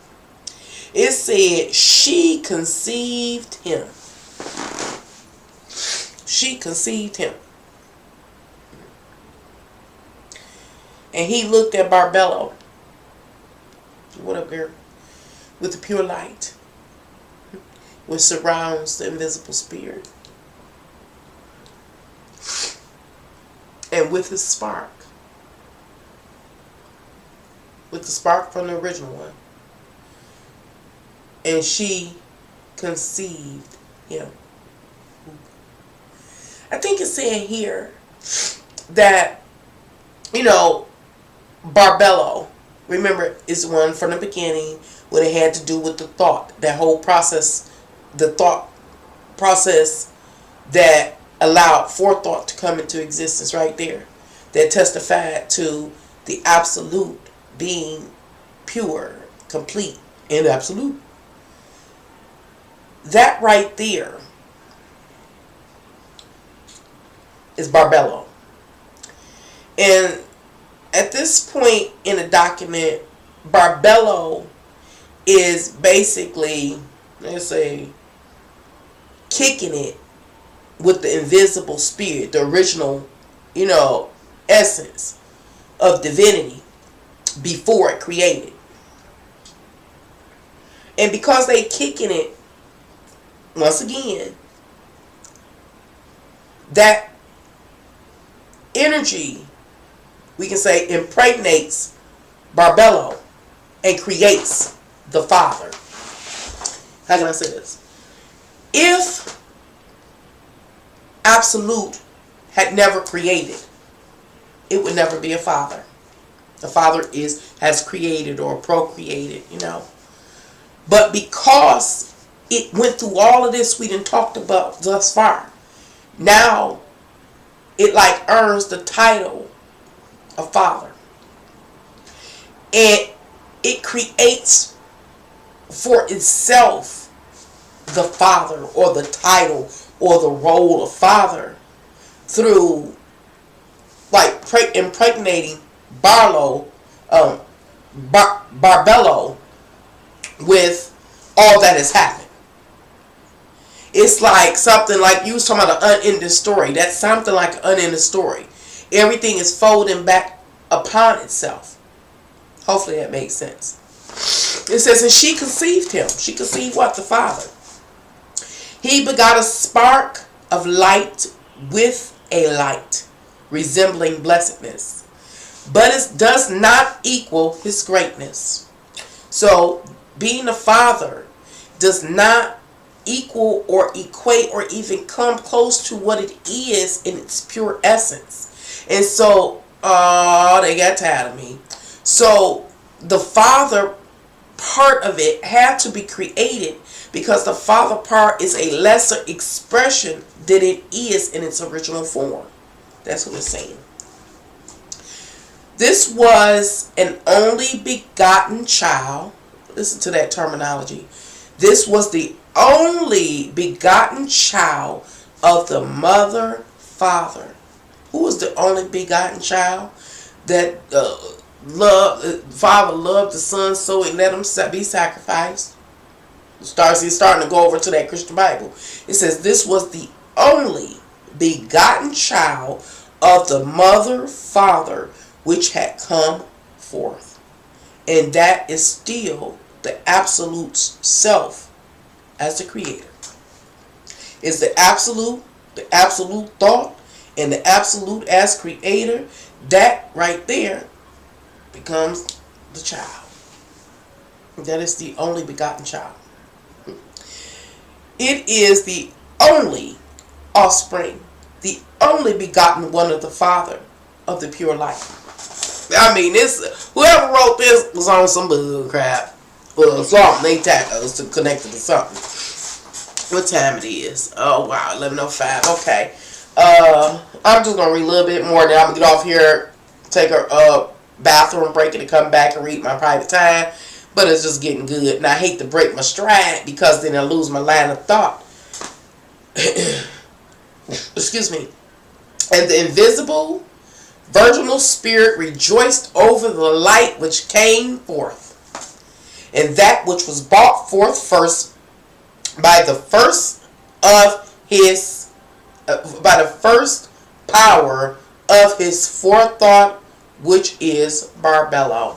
It said she conceived him. She conceived him. And he looked at Barbello. What up, girl? With the pure light, which surrounds the invisible spirit. And with his spark. With the spark from the original one. And she conceived him. I think it's saying here that, Barbello, remember, is the one from the beginning when it had to do with the thought. That whole process, the thought process that allowed forethought to come into existence right there. That testified to the absolute being pure, complete, and absolute. That right there is Barbello. And at this point in the document, Barbello is basically, let's say, kicking it with the invisible spirit, the original, essence of divinity before it created. And because they kicking it, once again, that energy, we can say, impregnates Barbello and creates the Father. How can I say this? If Absolute had never created, it would never be a Father. The Father has created or procreated, But because it went through all of this we done talked about thus far, now it earns the title of Father. And it creates for itself the Father, or the title, or the role of Father, through impregnating Barbello with all that has happened. It's like something like you was talking about an unending story. That's something like an unending story. Everything is folding back upon itself. Hopefully that makes sense. It says, and she conceived him. She conceived what? The Father. He begot a spark of light with a light, resembling blessedness. But it does not equal his greatness. So, being a Father does not equal or equate or even come close to what it is in its pure essence. And so, they got tired of me. So, the Father part of it had to be created, because the Father part is a lesser expression than it is in its original form. That's what it's saying. This was an only begotten child. Listen to that terminology. This was the only begotten child of the mother father. Who was the only begotten child? That Father loved the Son, so he let him be sacrificed. It's starting to go over to that Christian Bible. It says this was the only begotten child of the mother father which had come forth. And that is still the absolute's self as the creator. It's the absolute thought, and the absolute as creator. That right there becomes the child. That is the only begotten child. It is the only offspring, the only begotten one of the Father, of the pure light. I mean, whoever wrote this was on some bull crap or something. They tagged us to connect it to something. What time it is? Oh wow, 11:05. Okay. I'm just gonna read a little bit more. Then I'm gonna get off here, take a bathroom break, and come back and read my private time. But it's just getting good, and I hate to break my stride because then I lose my line of thought. Excuse me. And the invisible virginal spirit rejoiced over the light which came forth, and that which was brought forth first by the first power of his forethought, which is Barbello.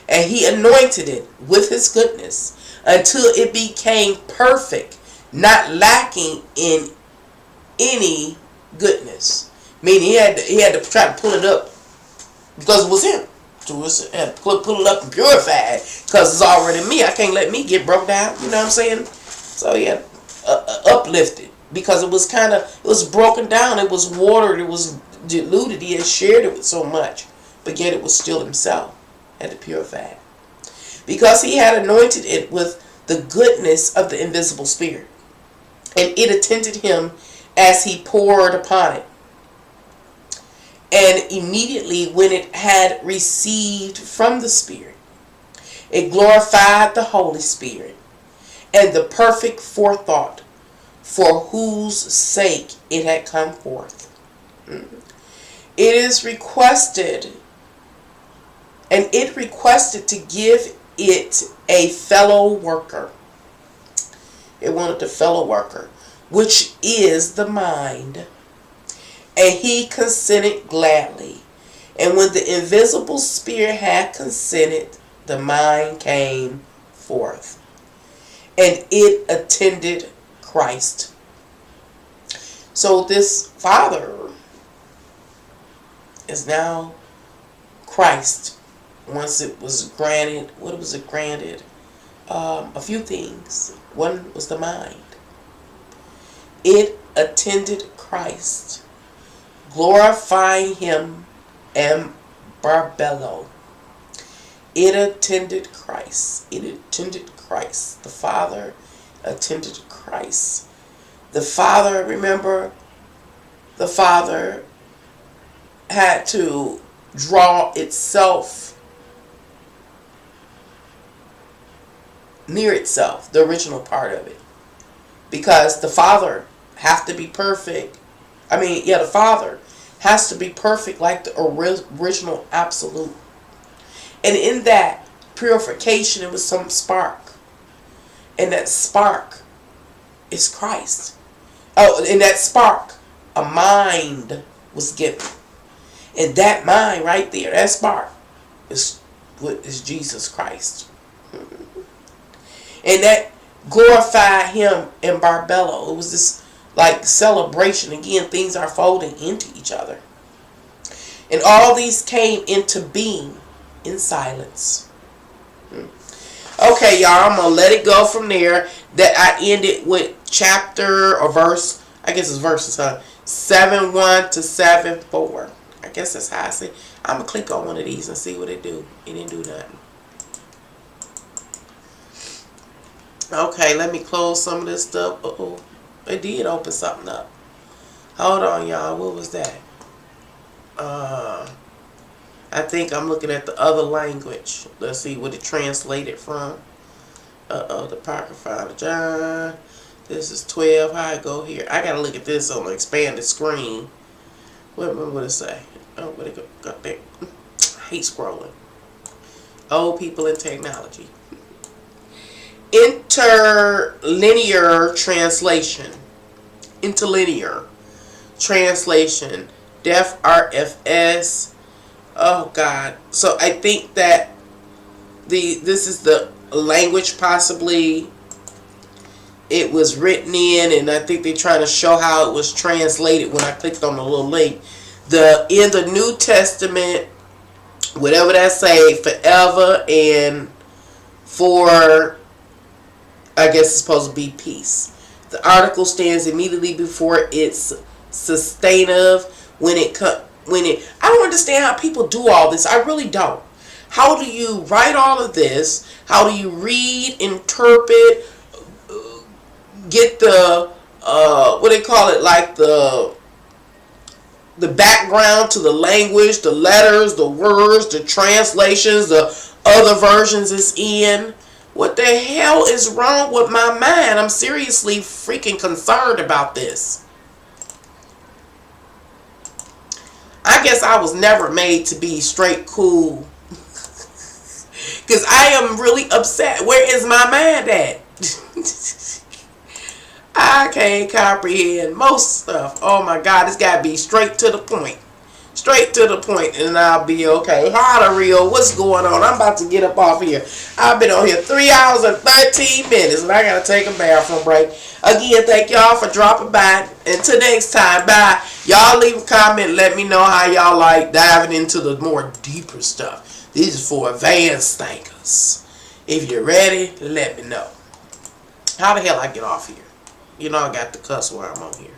And he anointed it with his goodness until it became perfect, not lacking in any goodness. Meaning he had to try to pull it up because it was him. He had to pull it up and purify it because it's already me. I can't let me get broke down. You know what I'm saying? So he had uplifted because it was broken down. It was watered. It was diluted. He had shared it with so much, but yet it was still himself. Had to purify it because he had anointed it with the goodness of the invisible spirit, and it attended him as he poured upon it. And immediately when it had received from the Spirit, it glorified the Holy Spirit and the perfect forethought for whose sake it had come forth. It is requested, and it requested to give it a fellow worker. It wanted a fellow worker, which is the mind. And he consented gladly. And when the invisible spirit had consented, the mind came forth. And it attended Christ. So this Father is now Christ. Once it was granted, what was it granted? A few things. One was the mind. It attended Christ, glorifying him and Barbello. It attended Christ. It attended Christ. The Father attended Christ. The Father, remember, the Father had to draw itself near itself, the original part of it. Because the Father have to be perfect. The Father has to be perfect like the original absolute. And in that purification, it was some spark. And that spark is Christ. Oh, in that spark, a mind was given. And that mind right there, that spark, is Jesus Christ. And that glorified him in Barbello. It was this like celebration. Again, things are folding into each other. And all these came into being in silence. Okay, y'all, I'm going to let it go from there. That I ended with chapter or verse, I guess it's verses, 7:1 to 7:4. I guess that's how I say. I'm going to click on one of these and see what it do. It didn't do nothing. Okay, let me close some of this stuff. Uh-oh. It did open something up. Hold on, y'all. What was that? I think I'm looking at the other language. Let's see what it translated from. The Apocryphon of John. This is 12. How I go here? I gotta look at this on the expanded screen. What would it say? Oh, what it got there? I hate scrolling. Old people in technology. Interlinear translation. Interlinear translation. Def RFS. Oh God. So I think that this is the language possibly it was written in, and I think they're trying to show how it was translated when I clicked on the little link. In the New Testament, whatever that say, forever and for, I guess it's supposed to be peace. The article stands immediately before its sustainative when I don't understand how people do all this. I really don't. How do you write all of this? How do you read, interpret, get the what they call it, like the background to the language, the letters, the words, the translations, the other versions is in? What the hell is wrong with my mind? I'm seriously freaking concerned about this. I guess I was never made to be straight cool. Because I am really upset. Where is my mind at? I can't comprehend most stuff. Oh my God, it's got to be straight to the point. Straight to the point, and I'll be okay. How real? What's going on? I'm about to get up off here. I've been on here 3 hours and 13 minutes, and I got to take a bathroom break. Again, thank y'all for dropping by. Until next time, bye. Y'all leave a comment. Let me know how y'all like diving into the more deeper stuff. This is for advanced thinkers. If you're ready, let me know. How the hell I get off here? You know I got the cuss while I'm on here.